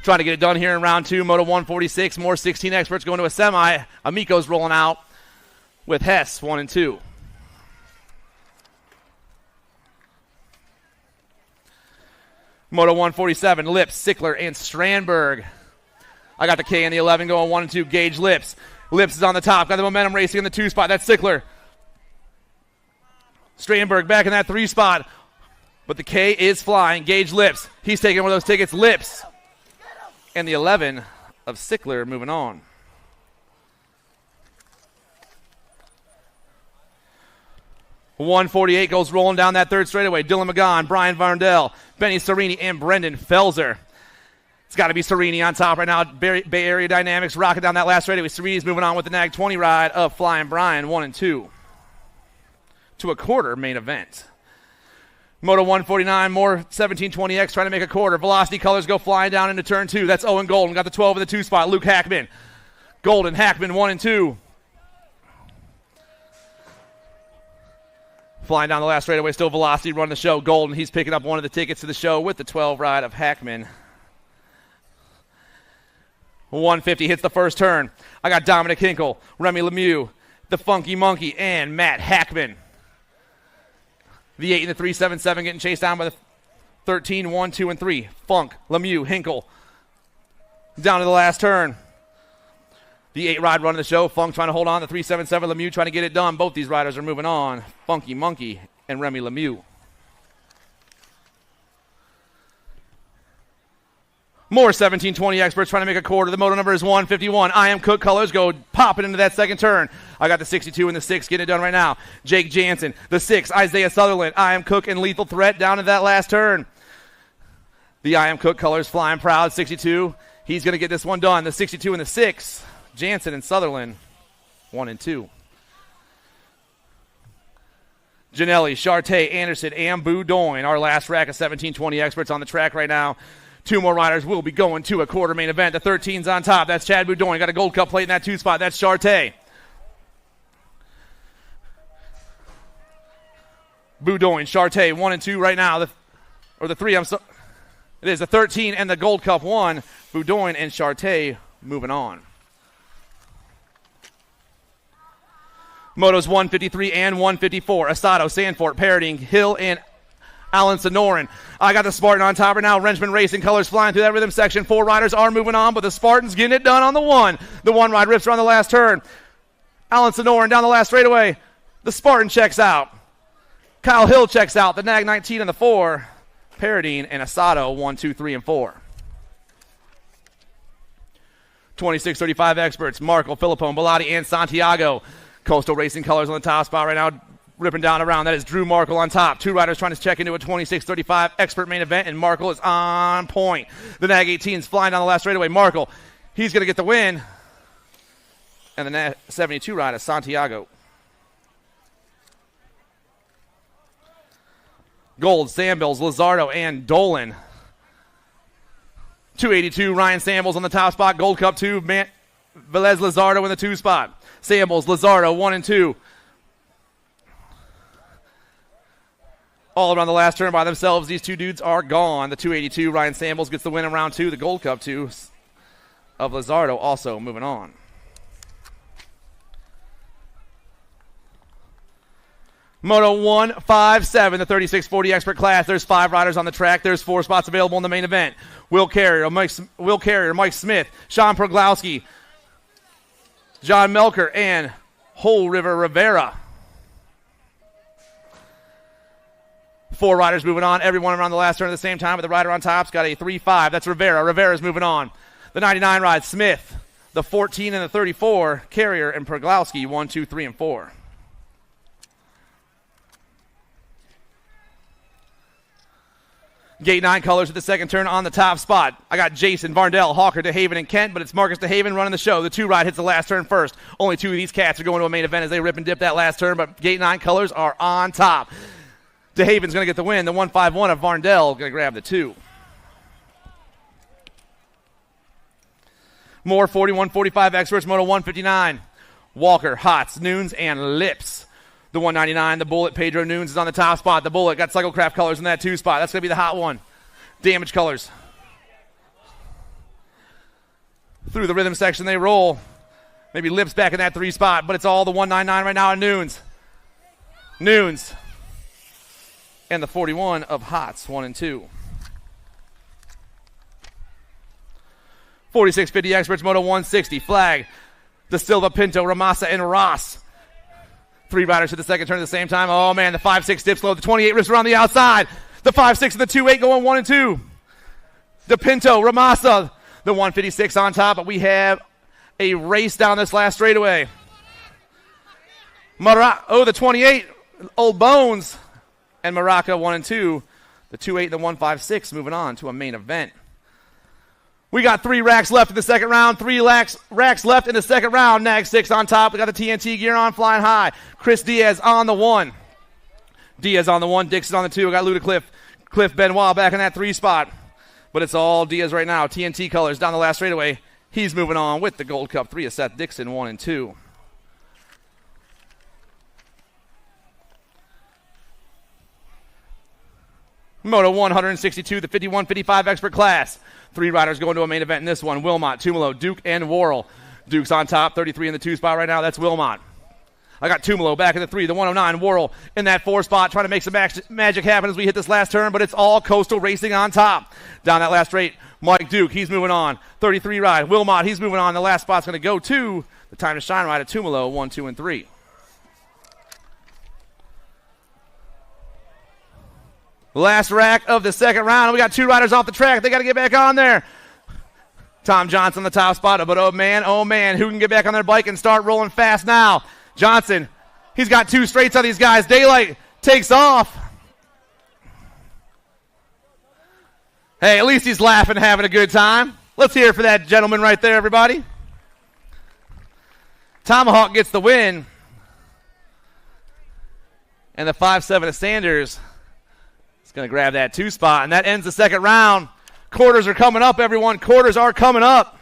Trying to get it done here in round 2. Moto 146. More 16 experts going to a semi. Amico's rolling out with Hess, 1 and 2. Moto 147. Lips, Sickler, and Strandberg. I got the K and the 11 going 1 and 2. Gage Lips. Lips is on the top. Got the momentum racing in the 2 spot. That's Sickler. Strandberg back in that 3 spot. But the K is flying. Gage Lips. He's taking one of those tickets. Lips. And the 11 of Sickler moving on. $148 goes rolling down that 3rd straightaway. Dylan McGon, Brian Varndell, Benny Serini, and Brendan Felzer. It's got to be Serini on top right now. Bay Area Dynamics rocking down that last straightaway. Serini's moving on with the NAG 20 ride of Flying Brian, 1 and 2. To a quarter main event. Moto 149, more 1720X trying to make a quarter. Velocity colors go flying down into turn 2. That's Owen Golden. Got the 12 in the 2 spot. Luke Hackman. Golden, Hackman, 1 and 2. Flying down the last straightaway, still Velocity running the show. Golden, he's picking up one of the tickets to the show with the 12 ride of Hackman. 150 hits the first turn. I got Dominic Hinkle, Remy Lemieux, the Funky Monkey, and Matt Hackman. The 8 and the 377 getting chased down by the 13, 1, 2, and 3. Funk, Lemieux, Hinkle. Down to the last turn. The 8 ride running the show. Funk trying to hold on. The 377, Lemieux trying to get it done. Both these riders are moving on. Funky Monkey and Remy Lemieux. More 1720 experts trying to make a quarter. The moto number is 151. I Am Cook colors go popping into that second turn. I got the 62 and the 6 getting it done right now. Jake Jansen, the 6, Isaiah Sutherland, I Am Cook and Lethal Threat down to that last turn. The I Am Cook colors flying proud. 62, he's going to get this one done. The 62 and the 6, Jansen and Sutherland, 1 and 2. Janelli, Charte, Anderson, and Boudoin. Our last rack of 1720 experts on the track right now. 2 more riders will be going to a quarter main event. The 13's on top. That's Chad Boudoin. Got a gold cup plate in that 2 spot. That's Charte. Boudoin, Charte, 1 and 2 right now. The 3, it is the 13 and the gold cup 1. Boudoin and Charte moving on. Motos 153 and 154. Asado, Sandfort, Parodying, Hill, and Alan Sonoran. I got the Spartan on top right now. Wrenchman Racing colors flying through that rhythm section. 4 riders are moving on, but the Spartan's getting it done on the 1. The 1 ride rips around the last turn. Alan Sonoran down the last straightaway. The Spartan checks out. Kyle Hill checks out. The Nag 19 and the 4. Paradine and Asado 1, 2, 3, and 4. 2635 experts. Marco, Filippone, Bellotti, and Santiago. Coastal Racing colors on the top spot right now. Ripping down around. That is Drew Markle on top. 2 riders trying to check into a 26:35 expert main event, and Markle is on point. The Nag 18 is flying down the last straightaway. Markle, he's going to get the win. And the Nag 72 rider, Santiago. Gold, Sambills, Lizardo, and Dolan. 282, Ryan Sambills on the top spot. Gold Cup 2, Velez Lizardo in the 2 spot. Sambills, Lizardo, 1 and 2. All around the last turn by themselves. These 2 dudes are gone. The 282, Ryan Sambills gets the win in round 2. The Gold Cup 2 of Lizardo also moving on. Moto 157, the 3640 expert class. There's 5 riders on the track. There's 4 spots available in the main event. Will Carrier, Mike Smith, Sean Proglowski, John Melker, and Whole River Rivera. 4 riders moving on. Everyone around the last turn at the same time, but the rider on top's got a 3-5. That's Rivera. Rivera's moving on. The 99 ride, Smith. The 14 and the 34, Carrier and Proglowski, 1, 2, 3, and 4. Gate 9 colors at the second turn on the top spot. I got Jason, Varndell, Hawker, DeHaven, and Kent, but it's Marcus DeHaven running the show. The 2 ride hits the last turn first. Only 2 of these cats are going to a main event as they rip and dip that last turn, but Gate 9 colors are on top. DeHaven's going to get the win. The 151 of Varndell going to grab the 2. More 41-45 experts, Moto 159. Walker, Hots, Noons, and Lips. The 199, the Bullet, Pedro Nunes is on the top spot. The Bullet got Cyclecraft colors in that 2 spot. That's going to be the hot one. Damage colors. Through the rhythm section they roll. Maybe Lips back in that 3 spot, but it's all the 199 right now on Nunes. Nunes. And the 41 of Hots, 1 and 2. 4650 experts, Moto 160. Flag, De Silva, Pinto, Ramasa, and Ross. 3 riders at the second turn at the same time. Oh, man, the 5-6 dips low. The 28 rips around the outside. The 5-6 and the 2-8 going 1 and 2. The Pinto, Ramasa, the 156 on top, but we have a race down this last straightaway. The 28, Old Bones, and Maraca 1 and 2. The 2-8 and the 156 moving on to a main event. We got 3 racks left in the second round. 3 racks left in the second round. Nag 6 on top. We got the TNT gear on, flying high. Chris Diaz on the 1. Diaz on the 1. Dixon on the 2. We got Ludacliff. Cliff Benoit back in that 3 spot. But it's all Diaz right now. TNT colors down the last straightaway. He's moving on with the Gold Cup 3 of Seth Dixon, 1 and 2. Moto 162, the 51-55 expert class. 3 riders going to a main event in this one. Wilmot, Tumalo, Duke, and Worrell. Duke's on top, 33 in the 2 spot right now. That's Wilmot. I got Tumalo back in the 3, the 109. Worrell in that 4 spot, trying to make some magic happen as we hit this last turn, but it's all Coastal Racing on top. Down that last straight, Mike Duke, he's moving on. 33 ride. Wilmot, he's moving on. The last spot's going to go to the Time to Shine ride at Tumalo, 1, 2, and 3. Last rack of the second round. We got 2 riders off the track. They got to get back on there. Tom Johnson, the top spot. But oh man, who can get back on their bike and start rolling fast now? Johnson, he's got 2 straights on these guys. Daylight takes off. Hey, at least he's laughing, having a good time. Let's hear it for that gentleman right there, everybody. Tomahawk gets the win. And the 5-7 of Sanders is going to grab that 2 spot. And that ends the second round. Quarters are coming up, everyone. Quarters are coming up.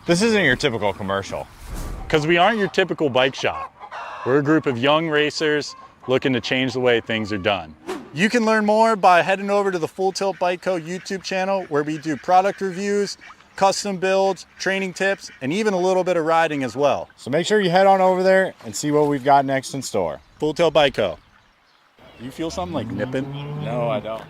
This isn't your typical commercial. Because we aren't your typical bike shop. We're a group of young racers looking to change the way things are done. You can learn more by heading over to the Full Tilt Bike Co. YouTube channel where we do product reviews, custom builds, training tips, and even a little bit of riding as well. So make sure you head on over there and see what we've got next in store. Full Tilt Bike Co. You feel something like nipping? No, I don't.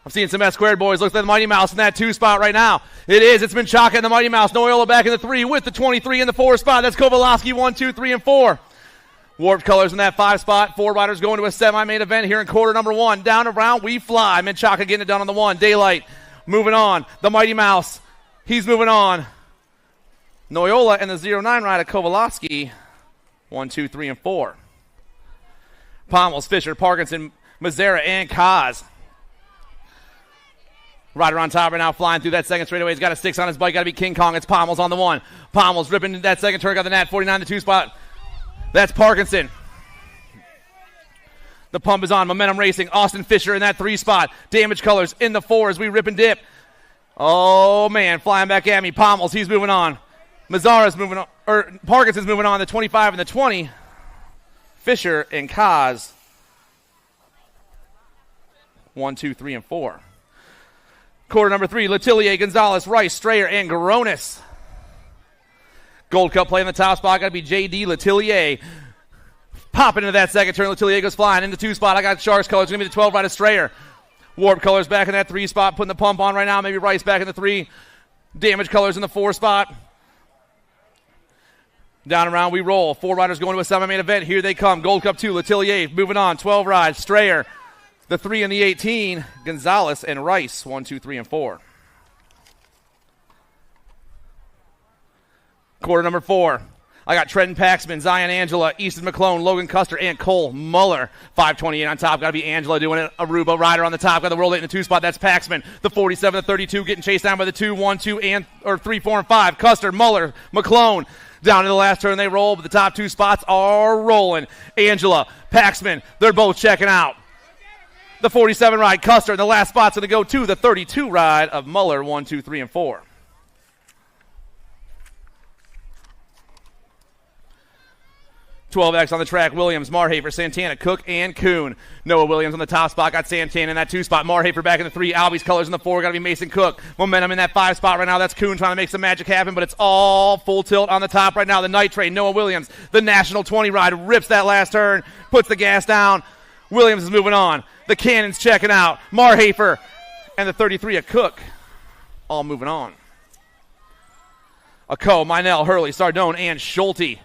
I'm seeing some S squared boys. Looks like the Mighty Mouse in that 2 spot right now. It is. It's Menchaca and the Mighty Mouse. Noyola back in the 3 with the 23 in the 4 spot. That's Kowalowski 1, 2, 3, and 4. Warped Colors in that 5 spot. 4 riders going to a semi-main event here in quarter number 1. Down around, we fly. Menchaca getting it done on the 1. Daylight moving on. The Mighty Mouse, he's moving on. Noyola and the 09 rider Kowalowski 1, 2, 3, and 4. Pommels, Fisher, Parkinson, Mazzara, and Kaz. Rider on top right now, flying through that second straightaway. He's got a 6 on his bike. Got to be King Kong. It's Pommels on the 1. Pommels ripping into that second turn. Got the Nat 49 in the 2 spot. That's Parkinson. The pump is on. Momentum Racing. Austin Fisher in that 3 spot. Damage Colors in the 4 as we rip and dip. Oh, man. Flying back at me. Pommels, he's moving on. Mazzara's moving on. Or Parkinson's moving on. The 25 and the 20. Fisher and Kaz. 1, 2, 3, and 4. Quarter number 3, Letellier, Gonzalez, Rice, Strayer, and Garonis. Gold Cup play in the top spot. Got to be J.D. Letellier. Popping into that second turn. Letellier goes flying into 2 spot. I got Sharks Colors. Going to be the 12 rider Strayer. Warp Colors back in that 3 spot. Putting the pump on right now. Maybe Rice back in the 3. Damage Colors in the 4 spot. Down around we roll. 4 riders going to a semi-main event. Here they come. Gold Cup 2, Letellier moving on. 12 rides. Strayer. The 3 and the 18, Gonzalez and Rice, 1, 2, 3, and 4. Quarter number 4. I got Trenton Paxman, Zion Angela, Easton McClone, Logan Custer, and Cole Muller. 528 on top. Got to be Angela doing it. Aruba rider on the top. Got the World 8 in the 2 spot. That's Paxman. The 47, the 32, getting chased down by the 2, 1, 2, and 3, 4, and 5. Custer, Muller, McClone. Down to the last turn they roll, but the top 2 spots are rolling. Angela, Paxman, they're both checking out. The 47 ride, Custer, and the last spot's going to go to the 32 ride of Muller, 1, 2, 3, and 4. $12X on the track, Williams, Marhafer, Santana, Cook, and Kuhn. Noah Williams on the top spot, got Santana in that 2 spot. Marhafer back in the 3, Albie's Colors in the 4, got to be Mason Cook. Momentum in that 5 spot right now, that's Kuhn trying to make some magic happen, but it's all full tilt on the top right now. The Night Train, Noah Williams, the National 20 ride, rips that last turn, puts the gas down. Williams is moving on. The Cannon's checking out. Marhafer and the 33 of Cook all moving on. Ako, Minell, Hurley, Sardone, and Schulte.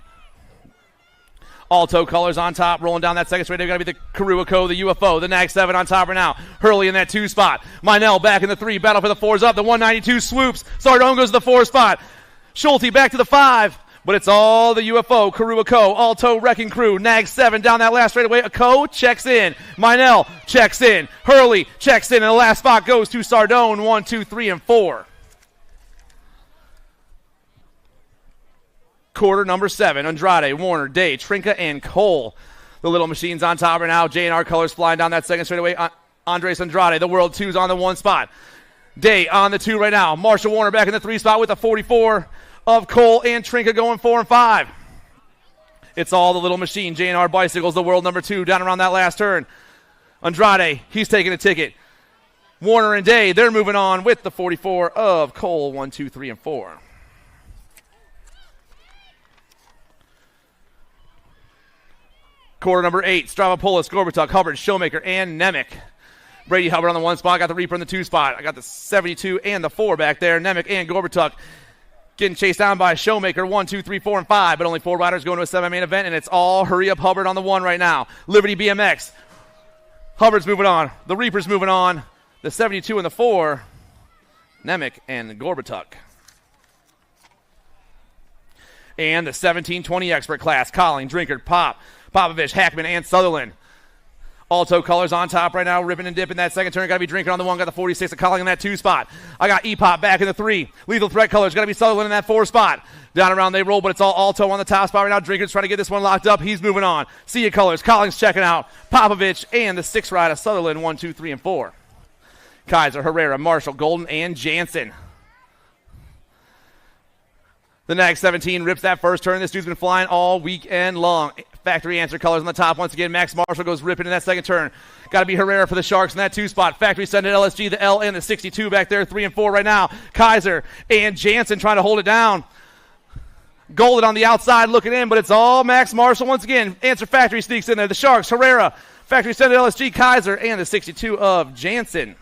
Alto Colors on top, rolling down that second straight. They've got to be the Karuako, the UFO, the NAG 7 on top right now. Hurley in that 2 spot. Minell back in the 3. Battle for the 4's up. The 192 swoops. Sardone goes to the 4 spot. Schulte back to the 5. But it's all the UFO, Karuako, Alto Wrecking Crew, NAG 7 down that last straightaway. Ako checks in. Minell checks in. Hurley checks in. And the last spot goes to Sardone, 1, 2, 3, and 4. Quarter number 7, Andrade, Warner, Day, Trinka, and Cole. The little machines on top right now. J&R Colors flying down that second straightaway. Andres Andrade, the World 2's on the 1 spot. Day on the 2 right now. Marshall Warner back in the 3 spot with the 44 of Cole and Trinka going 4 and 5. It's all the little machine. J&R Bicycles, the World number 2, down around that last turn. Andrade, he's taking a ticket. Warner and Day, they're moving on with the 44 of Cole, 1, 2, 3, and 4. Quarter number 8, Stravopoulos, Gorbatuk, Hubbard, Showmaker, and Nemec. Brady Hubbard on the 1 spot, got the Reaper in the 2 spot. I got the 72 and the 4 back there. Nemec and Gorbatuk getting chased down by Showmaker, 1, 2, 3, 4, and 5, but only 4 riders going to a semi-main event, and it's all hurry up Hubbard on the 1 right now. Liberty BMX. Hubbard's moving on. The Reaper's moving on. The 72 and the 4, Nemec and Gorbatuk. And the 17-20 expert class, Colling, Drinkard, Popovich, Hackman, and Sutherland. Alto Colors on top right now, ripping and dipping that second turn. Got to be Drinkard on the 1, got the 46 of Colling in that 2 spot. I got E-Pop back in the 3. Lethal Threat Colors, got to be Sutherland in that 4 spot. Down around they roll, but it's all Alto on the top spot right now. Drinkard's trying to get this one locked up. He's moving on. See ya Colors, Collins checking out. Popovich and the 6 ride of Sutherland, 1, 2, 3, and 4. Kaiser, Herrera, Marshall, Golden, and Jansen. The NAG 17 rips that first turn. This dude's been flying all weekend long. Factory Answer Colors on the top. Once again, Max Marshall goes ripping in that second turn. Got to be Herrera for the Sharks in that 2 spot. Factory sending LSG, the L, and the 62 back there, 3 and 4 right now. Kaiser and Jansen trying to hold it down. Golden on the outside looking in, but it's all Max Marshall once again. Answer Factory sneaks in there. The Sharks, Herrera, Factory sending LSG, Kaiser, and the 62 of Jansen.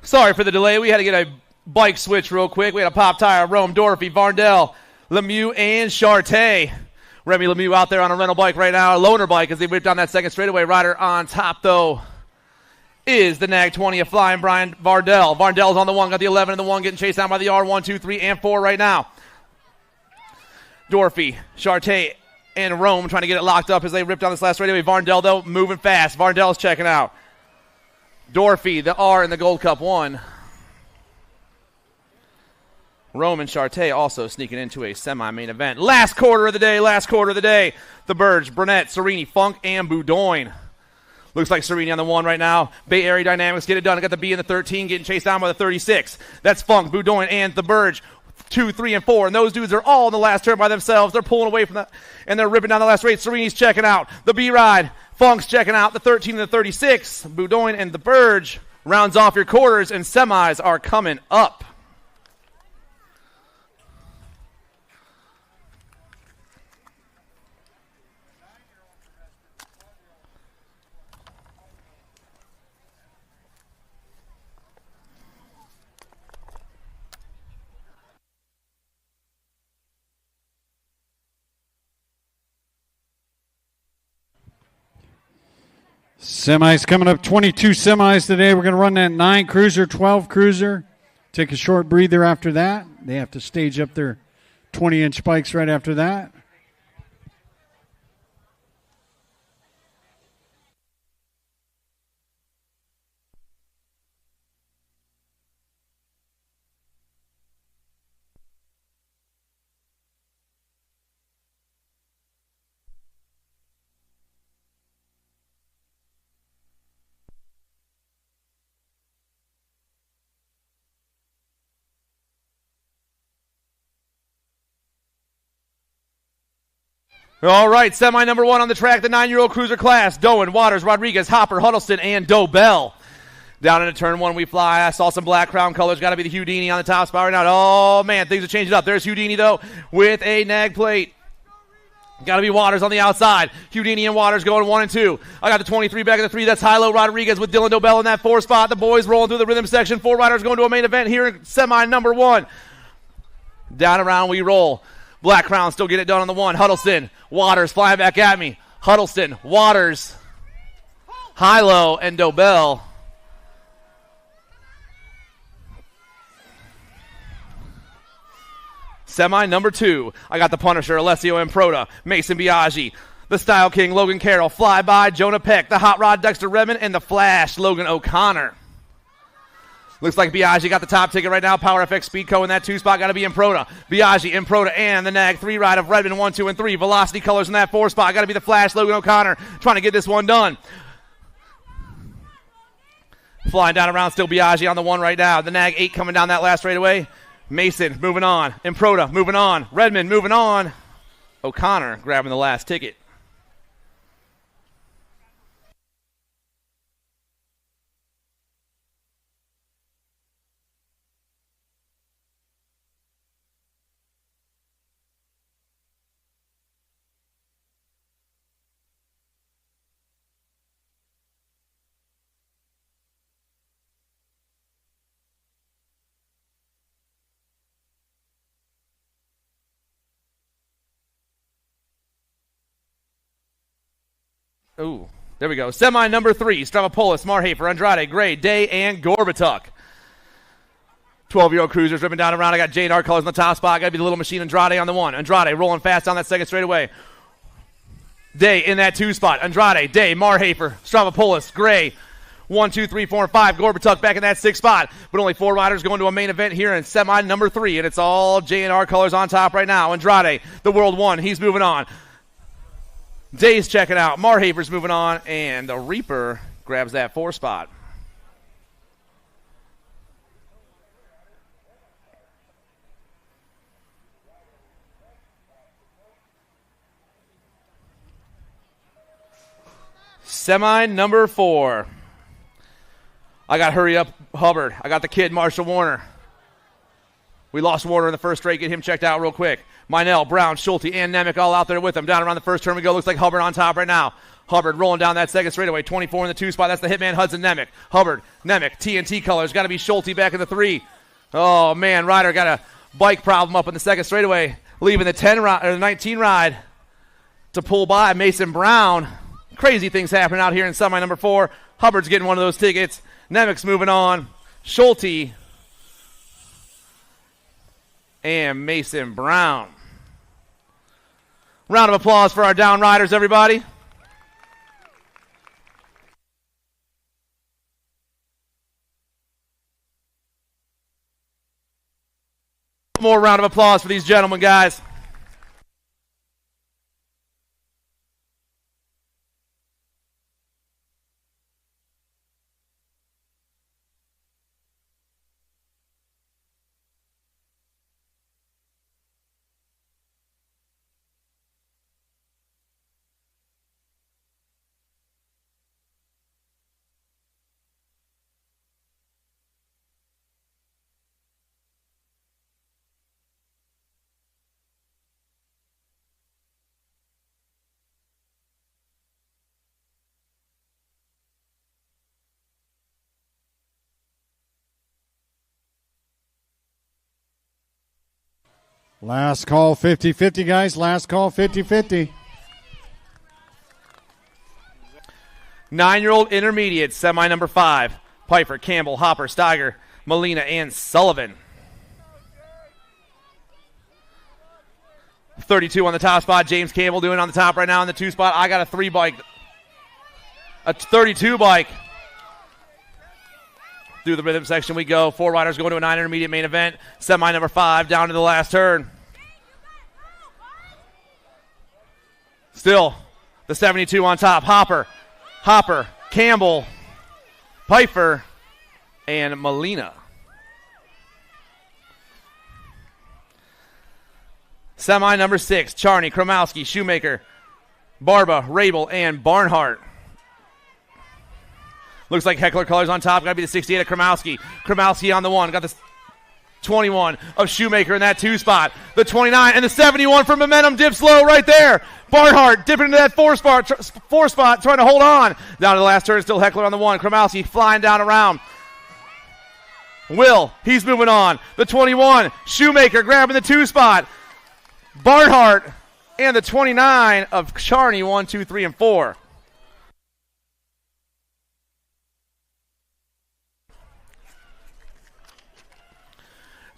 Sorry for the delay. We had to get a bike switch real quick. We had a pop tire. Rome, Dorothy, Varndell, Lemieux, and T.R.A.C.K. Remy Lemieux out there on a rental bike right now, a loaner bike as they whip down that second straightaway. Rider on top, though, is the Nag 20 of flying Brian Varndell. Varndell's on the 1, got the 11 and the 1, getting chased down by the R1, 2, 3, and 4 right now. Dorothy, T.R.A.C.K, and Rome trying to get it locked up as they rip down this last straightaway. Varndell, though, moving fast. Varndell's checking out. Dorothy, the R in the Gold Cup 1. Rome and T.R.A.C.K also sneaking into a semi-main event. Last quarter of the day. The Burge, Burnett, Serini, Funk, and Boudoin. Looks like Serini on the 1 right now. Bay Area Dynamics get it done. Got the B in the 13, getting chased down by the 36. That's Funk, Boudoin, and the Burge. 2, 3, and 4. And those dudes are all in the last turn by themselves. They're pulling away from that, and they're ripping down the last straight. Serini's checking out. The B-Ride. Funk's checking out. The 13 and the 36. Boudoin and the Burge rounds off your quarters, and semis are coming up. Semis coming up, 22 semis today. We're going to run that 9 cruiser, 12 cruiser. Take a short breather after that. They have to stage up their 20-inch bikes right after that. All right, semi number 1 on the track, the 9-year-old cruiser class. Doan, Waters, Rodriguez, Hopper, Huddleston, and Dobell. Down into turn 1 we fly. I saw some black crown colors. Got to be the Houdini on the top spot right now. Oh, man, things are changing up. There's Houdini, though, with a nag plate. Got to be Waters on the outside. Houdini and Waters going 1 and 2. I got the 23 back in the 3. That's Hilo Rodriguez with Dylan Dobell in that 4 spot. The boys rolling through the rhythm section. 4 riders going to a main event here in semi number 1. Down around we roll. Black Crown still get it done on the 1. Huddleston, Waters flying back at me. Huddleston, Waters, Hilo, and Dobell. Semi number 2. I got the Punisher, Alessio Improta, Mason Biaggi, the Style King, Logan Carroll, Flyby, Jonah Peck, the Hot Rod, Dexter Redmond, and the Flash, Logan O'Connor. Looks like Biaggi got the top ticket right now. Power FX Speedco in that 2 spot. Got to be Improta. Biaggi, Improta, and the Nag 3 ride of Redmond 1, 2, and 3. Velocity Colors in that 4 spot. Got to be the Flash, Logan O'Connor, trying to get this one done. Flying down around, still Biaggi on the 1 right now. The Nag 8 coming down that last straightaway. Mason moving on. Improta moving on. Redmond moving on. O'Connor grabbing the last ticket. Ooh, there we go. Semi number 3, Stravopolis, Marhafer, Andrade, Gray, Day, and Gorbatuk. 12-year-old cruisers ripping down around. I got J&R colors on the top spot. Got to be the little machine Andrade on the 1. Andrade rolling fast down that second straightaway. Day in that 2 spot. Andrade, Day, Marhafer, Stravopolis, Gray. 1, 2, 3, 4, and 5. Gorbatuk back in that 6 spot. But only 4 riders going to a main event here in semi number 3. And it's all J&R colors on top right now. Andrade, the World 1. He's moving on. Day's checking out. Marhafer's moving on. And the Reaper grabs that 4 spot. Semi number 4. I got Hurry Up Hubbard. I got the kid Marshall Warner. We lost Warner in the first straight. Get him checked out real quick. Meinel, Brown, Schulte, and Nemec all out there with him. Down around the first turn we go. Looks like Hubbard on top right now. Hubbard rolling down that second straightaway. 24 in the 2 spot. That's the hitman Hudson Nemec. Hubbard, Nemec, TNT colors. Got to be Schulte back in the 3. Oh, man, Ryder got a bike problem up in the second straightaway. Leaving the 19 ride to pull by Mason Brown. Crazy things happening out here in semi number 4. Hubbard's getting one of those tickets. Nemec's moving on. Schulte and Mason Brown. Round of applause for our down riders, everybody. More round of applause for these gentlemen, guys. Last call 50-50, guys. Last call 50-50. 9-year-old intermediate, semi number 5. Pfeiffer, Campbell, Hopper, Steiger, Molina, and Sullivan. 32 on the top spot. James Campbell doing on the top right now in the 2 spot. I got a 3 bike. A 32 bike. Through the rhythm section we go. 4 riders going to a 9 intermediate main event. Semi number 5 down to the last turn. Still the 72 on top. Hopper, Campbell, Pfeiffer, and Molina. Semi number 6. Charney, Kromowski, Shoemaker, Barba, Rabel, and Barnhart. Looks like Heckler colors on top. Got to be the 68 of Kromowski. Kromowski on the 1. Got the 21 of Shoemaker in that 2 spot. The 29 and the 71 for Momentum dips low right there. Barnhart dipping into that 4 spot, trying to hold on. Down to the last turn, still Heckler on the 1. Kromowski flying down around. He's moving on. The 21, Shoemaker grabbing the 2 spot. Barnhart and the 29 of Charney, 1, 2, 3, and 4.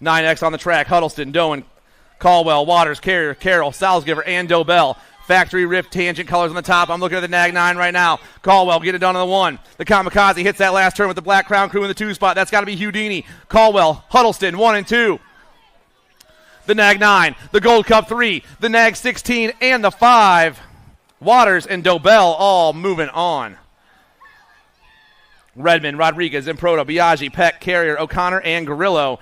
(9X) on the track. Huddleston, Doan, Caldwell, Waters, Carrier, Carroll, Salzgiver, and Dobell. Factory Rift Tangent colors on the top. I'm looking at the Nag 9 right now. Caldwell get it done on the 1. The Kamikaze hits that last turn with the Black Crown Crew in the 2 spot. That's got to be Houdini. Caldwell, Huddleston, 1 and 2. The Nag 9, the Gold Cup 3, the Nag 16, and the 5. Waters and Dobell all moving on. Redmond, Rodriguez, Improto, Biaggi, Peck, Carrier, O'Connor, and Gorillo.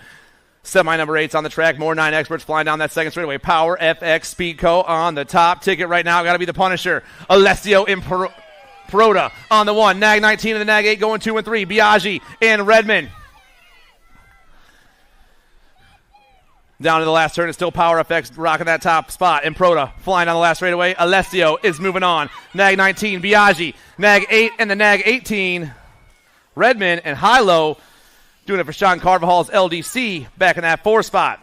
Semi number 8's on the track. More 9 experts flying down that second straightaway. Power, FX, Speedco on the top. Ticket right now got to be the Punisher. Alessio Improto on the 1. Nag 19 and the Nag 8 going 2 and 3. Biaggi and Redmond. Down to the last turn, it's still Power FX rocking that top spot. Improto flying on the last straightaway. Alessio is moving on. Nag 19, Biaggi. Nag 8 and the Nag 18. Redmond and Hilo doing it for Sean Carvajal's LDC back in that 4 spot.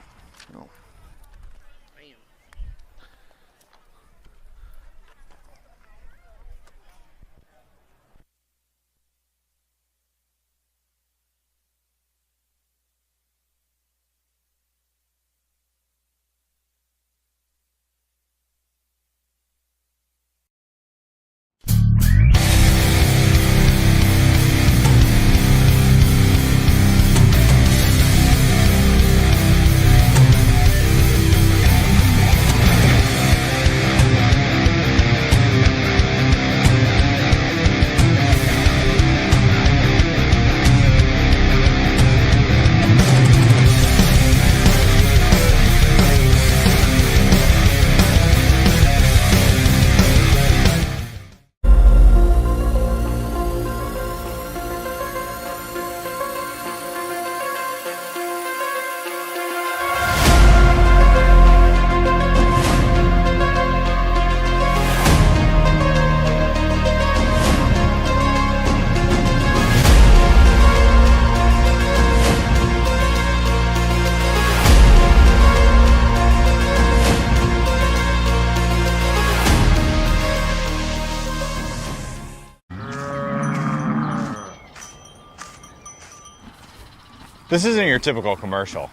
This isn't your typical commercial.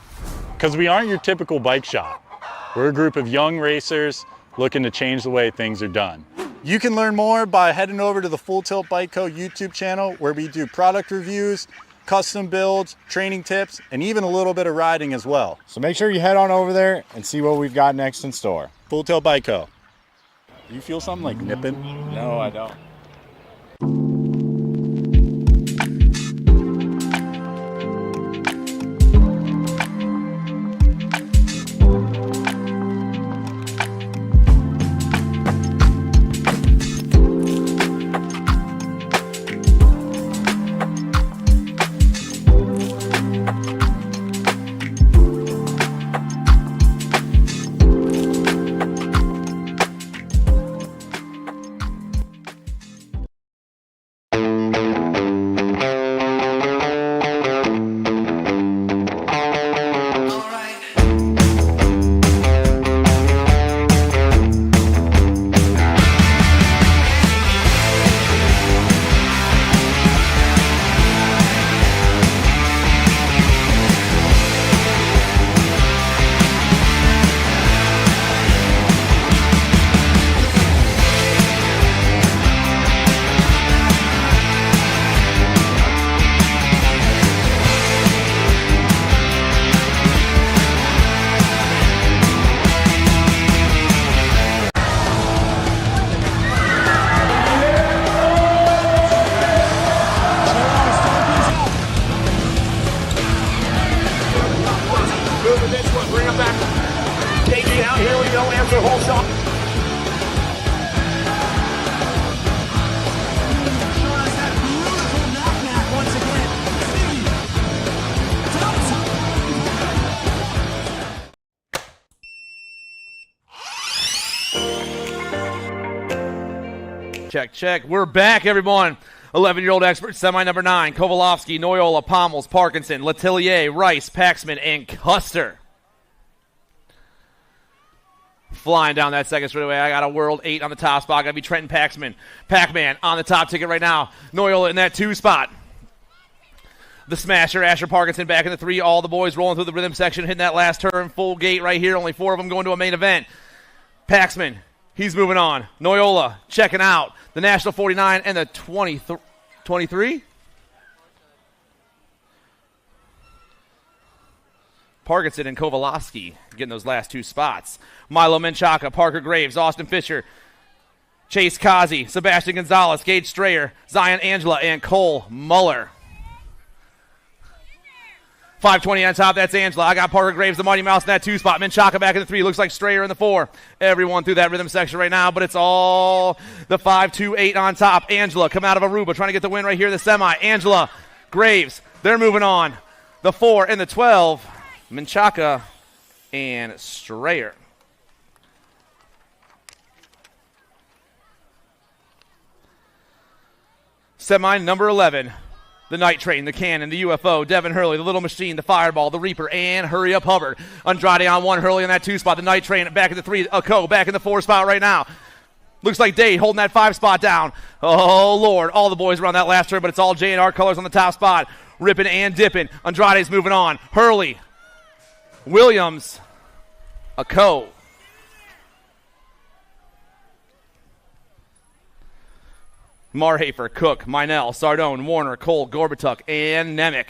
Because we aren't your typical bike shop. We're a group of young racers looking to change the way things are done. You can learn more by heading over to the Full Tilt Bike Co. YouTube channel where we do product reviews, custom builds, training tips, and even a little bit of riding as well. So make sure you head on over there and see what we've got next in store. Full Tilt Bike Co. You feel something like nipping? No, I don't. Check, check. We're back, everyone. 11-year-old expert, semi number 9, Kovalevsky, Noyola, Pommels, Parkinson, Letellier, Rice, Paxman, and Custer. Flying down that second straightaway. I got a World 8 on the top spot. Got to be Trenton Paxman. Pac-Man on the top ticket right now. Noyola in that 2 spot. The smasher, Asher Parkinson back in the 3. All the boys rolling through the rhythm section, hitting that last turn. Full gate right here. Only 4 of them going to a main event. Paxman, he's moving on. Noyola checking out. The National 49 and the 23. Parkinson and Kovalevsky getting those last 2 spots. Milo Menchaca, Parker Graves, Austin Fisher, Chase Kazi, Sebastian Gonzalez, Gage Strayer, Zion Angela, and Cole Muller. 520 on top, that's Angela. I got Parker Graves, the Mighty Mouse in that 2 spot. Menchaca back in the 3. Looks like Strayer in the 4. Everyone through that rhythm section right now, but it's all the 5-2-8 on top. Angela come out of Aruba, trying to get the win right here in the semi. Angela, Graves, they're moving on. The 4 and the 12, Menchaca and Strayer. Semi number 11. The Night Train, the Cannon, the UFO, Devin Hurley, the Little Machine, the Fireball, the Reaper, and Hurry Up Hubbard. Andrade on 1, Hurley in that 2 spot. The Night Train back in the 3. Co back in the 4 spot right now. Looks like Dade holding that 5 spot down. Oh, Lord. All the boys around that last turn, but it's all J&R colors on the top spot. Ripping and dipping. Andrade's moving on. Hurley, Williams, Co. Marhafer, Cook, Minell, Sardone, Warner, Cole, Gorbatuk, and Nemec.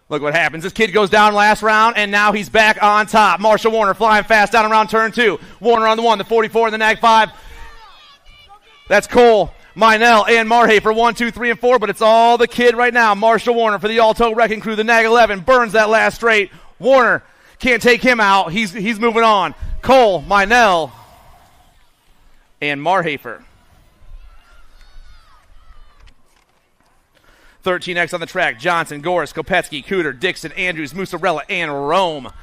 Look what happens. This kid goes down last round, and now he's back on top. Marshall Warner flying fast down around turn 2. Warner on the 1, the 44, and the Nag 5. That's Cole, Minell, and Marhafer, 1, 2, 3, and 4, but it's all the kid right now. Marshall Warner for the Alto Wrecking Crew. The Nag 11 burns that last straight. Warner can't take him out. He's moving on. Cole, Minell, and Marhafer. 13X on the track. Johnson, Goris, Kopetsky, Cooter, Dixon, Andrews, Musarella, and Rome.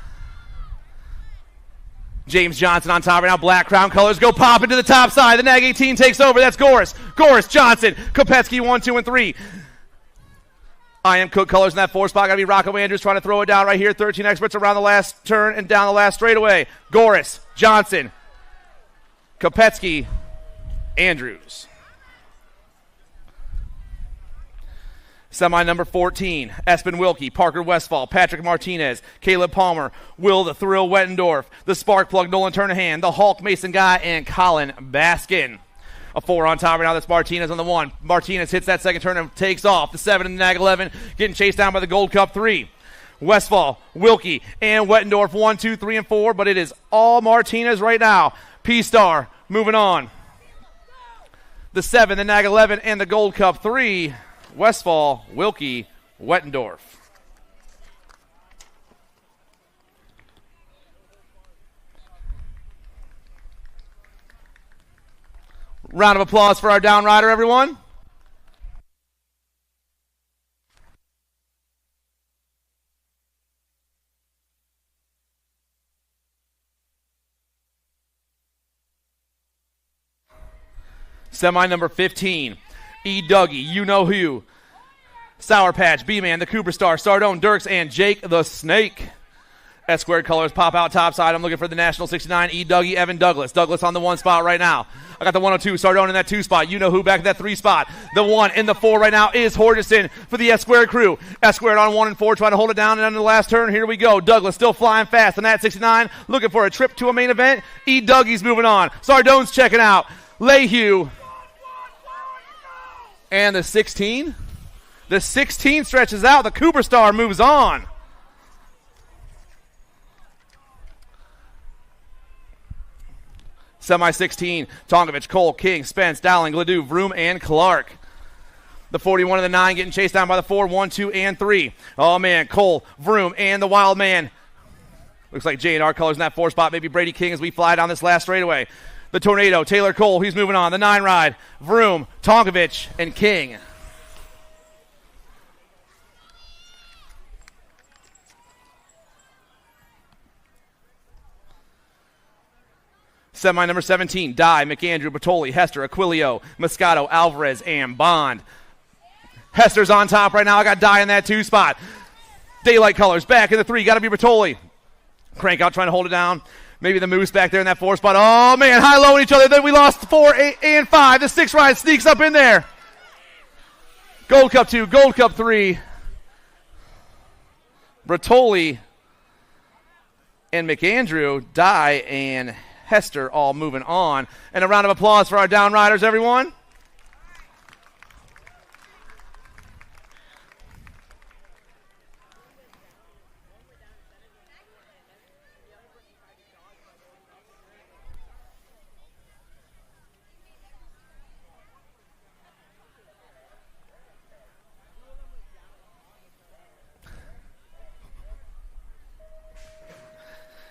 James Johnson on top right now. Black Crown colors go pop into the top side. The Nag 18 takes over. That's Goris. Goris, Johnson, Kopetsky, 1, 2, and 3. I am Cook colors in that 4 spot. Got to be Rocco Andrews trying to throw it down right here. 13 experts around the last turn and down the last straightaway. Goris, Johnson, Kopetsky, Andrews. Semi number 14, Espen Wilkie, Parker Westfall, Patrick Martinez, Caleb Palmer, Will the Thrill Wettendorf, the Spark Plug Nolan Turnahan, the Hulk Mason Guy, and Colin Baskin. A 4 on top right now. That's Martinez on the 1. Martinez hits that second turn and takes off. The 7 and the Nag 11 getting chased down by the Gold Cup 3. Westfall, Wilkie, and Wettendorf 1, 2, 3, and 4, but it is all Martinez right now. P-Star moving on. The 7, the Nag 11, and the Gold Cup 3. Westfall, Wilkie, Wettendorf. Round of applause for our down rider, everyone. Semi number 15, E. Dougie, You Know Who, Sour Patch, B-Man, the Cooper Star, Sardone, Dirks, and Jake the Snake. S squared colors pop out topside. I'm looking for the National 69, E. Dougie, Evan Douglas. Douglas on the 1 spot right now. I got the 102, Sardone in that 2 spot. You Know Who back in that 3 spot. The 1 in the 4 right now is Horderson for the S squared crew. S squared on 1 and 4, trying to hold it down, and on the last turn, here we go. Douglas still flying fast on that 69, looking for a trip to a main event. E. Dougie's moving on. Sardone's checking out. Lehue. And the 16. The 16 stretches out. The Cooper Star moves on. Semi 16, Tonkovich, Cole, King, Spence, Dowling, Gladue, Vroom, and Clark. The 41 and the 9 getting chased down by the 4, 1, 2, and 3. Oh, man, Cole, Vroom, and the Wild Man. Looks like J&R colors in that 4 spot. Maybe Brady King as we fly down this last straightaway. The Tornado, Taylor Cole, he's moving on. The 9 ride, Vroom, Tonkovich, and King. Semi number 17, Dye, McAndrew, Bertoli, Hester, Aquilio, Moscato, Alvarez, and Bond. Hester's on top right now. I got Dye in that 2 spot. Daylight colors back in the 3. Got to be Bertoli. Crank out trying to hold it down. Maybe the Moose back there in that 4 spot. Oh, man, high-low on each other. Then we lost 4, 8, and 5. The 6 ride sneaks up in there. Gold Cup 2, Gold Cup 3. Bertoli and McAndrew, Dye, and Hester all moving on. And a round of applause for our down riders, everyone.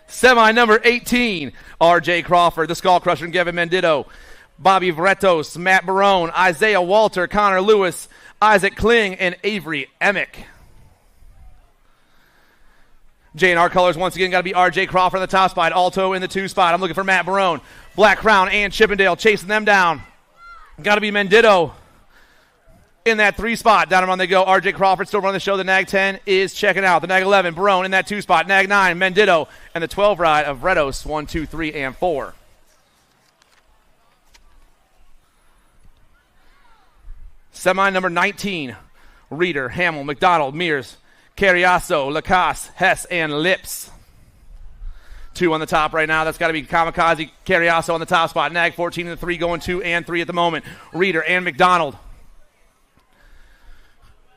Semi number 18, R.J. Crawford, the Skull Crusher, and Kevin Mendito. Bobby Vretos, Matt Barone, Isaiah Walter, Connor Lewis, Isaac Kling, and Avery Emick. J&R colors once again got to be R.J. Crawford in the top spot. Alto in the 2 spot. I'm looking for Matt Barone. Black Crown and Chippendale chasing them down. Got to be Mendito in that 3 spot. Down around they go. R.J. Crawford still running the show. The Nag 10 is checking out. The Nag 11, Barone in that 2 spot. Nag 9, Mendito, and the 12 ride of Redos, 1, 2, 3, and 4. Semi number 19, Reeder, Hamill, McDonald, Mears, Carriasso, Lacasse, Hess, and Lips. 2 on the top right now. That's got to be Kamikaze, Carriasso on the top spot. Nag 14 and the 3 going 2 and 3 at the moment. Reeder and McDonald.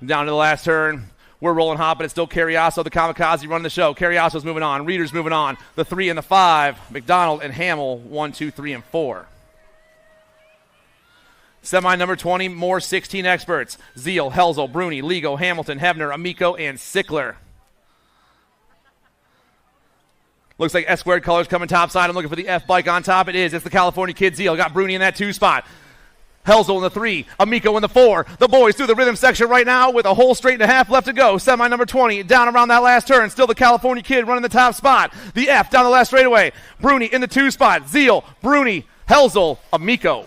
Down to the last turn. We're rolling hot, but it's still Carriasso, the Kamikaze, running the show. Carriasso's moving on. Reeder's moving on. The 3 and the 5. McDonald and Hamill, 1, 2, 3, and 4. Semi number 20, more 16 experts. Zeal, Helzel, Bruni, Ligo, Hamilton, Hebner, Amico, and Sickler. Looks like S squared colors coming topside. I'm looking for the F bike on top. It is. It's the California Kid Zeal. Got Bruni in that 2 spot. Helzel in the 3, Amico in the 4. The boys through the rhythm section right now with a whole straight and a half left to go. Semi number 20 down around that last turn. Still the California Kid running the top spot. The F down the last straightaway. Bruni in the 2 spot. Zeal, Bruni, Helzel, Amico.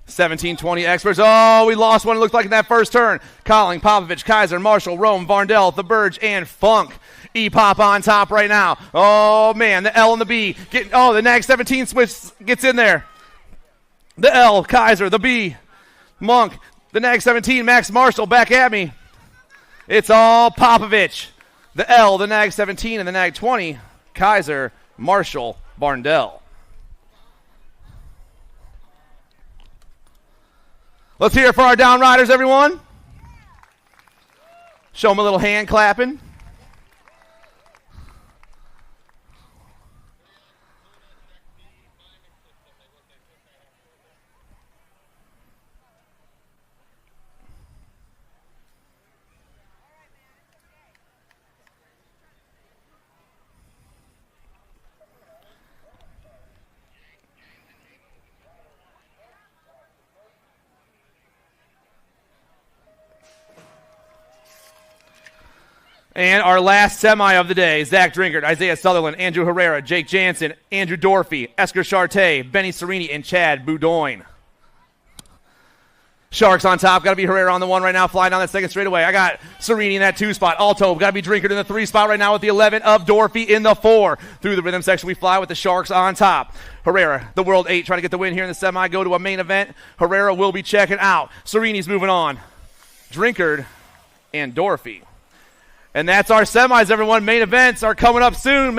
$17.20 experts. Oh, we lost one, it looked like in that first turn. Colling, Popovich, Kaiser, Marshall, Rome, Varndell, The Burge, and Funk. E-Pop on top right now. Oh, man, the L and the B. The Nag 17 switch gets in there. The L, Kaiser, the B, Monk, the Nag 17, Max Marshall back at me. It's all Popovich. The L, the Nag 17, and the Nag 20, Kaiser, Marshall, Barndell. Let's hear it for our down riders, everyone. Show them a little hand clapping. And our last semi of the day, Zach Drinkard, Isaiah Sutherland, Andrew Herrera, Jake Jansen, Andrew Dorfey, Esker Charte, Benny Serini, and Chad Boudoin. Sharks on top. Got to be Herrera on the one right now, flying down that second straightaway. I got Serini in that 2 spot. Alto, got to be Drinkard in the 3 spot right now with the 11 of Dorfey in the 4. Through the rhythm section, we fly with the Sharks on top. Herrera, the World 8, trying to get the win here in the semi. Go to a main event. Herrera will be checking out. Serini's moving on. Drinkard and Dorfey. And that's our semis, everyone. Main events are coming up soon.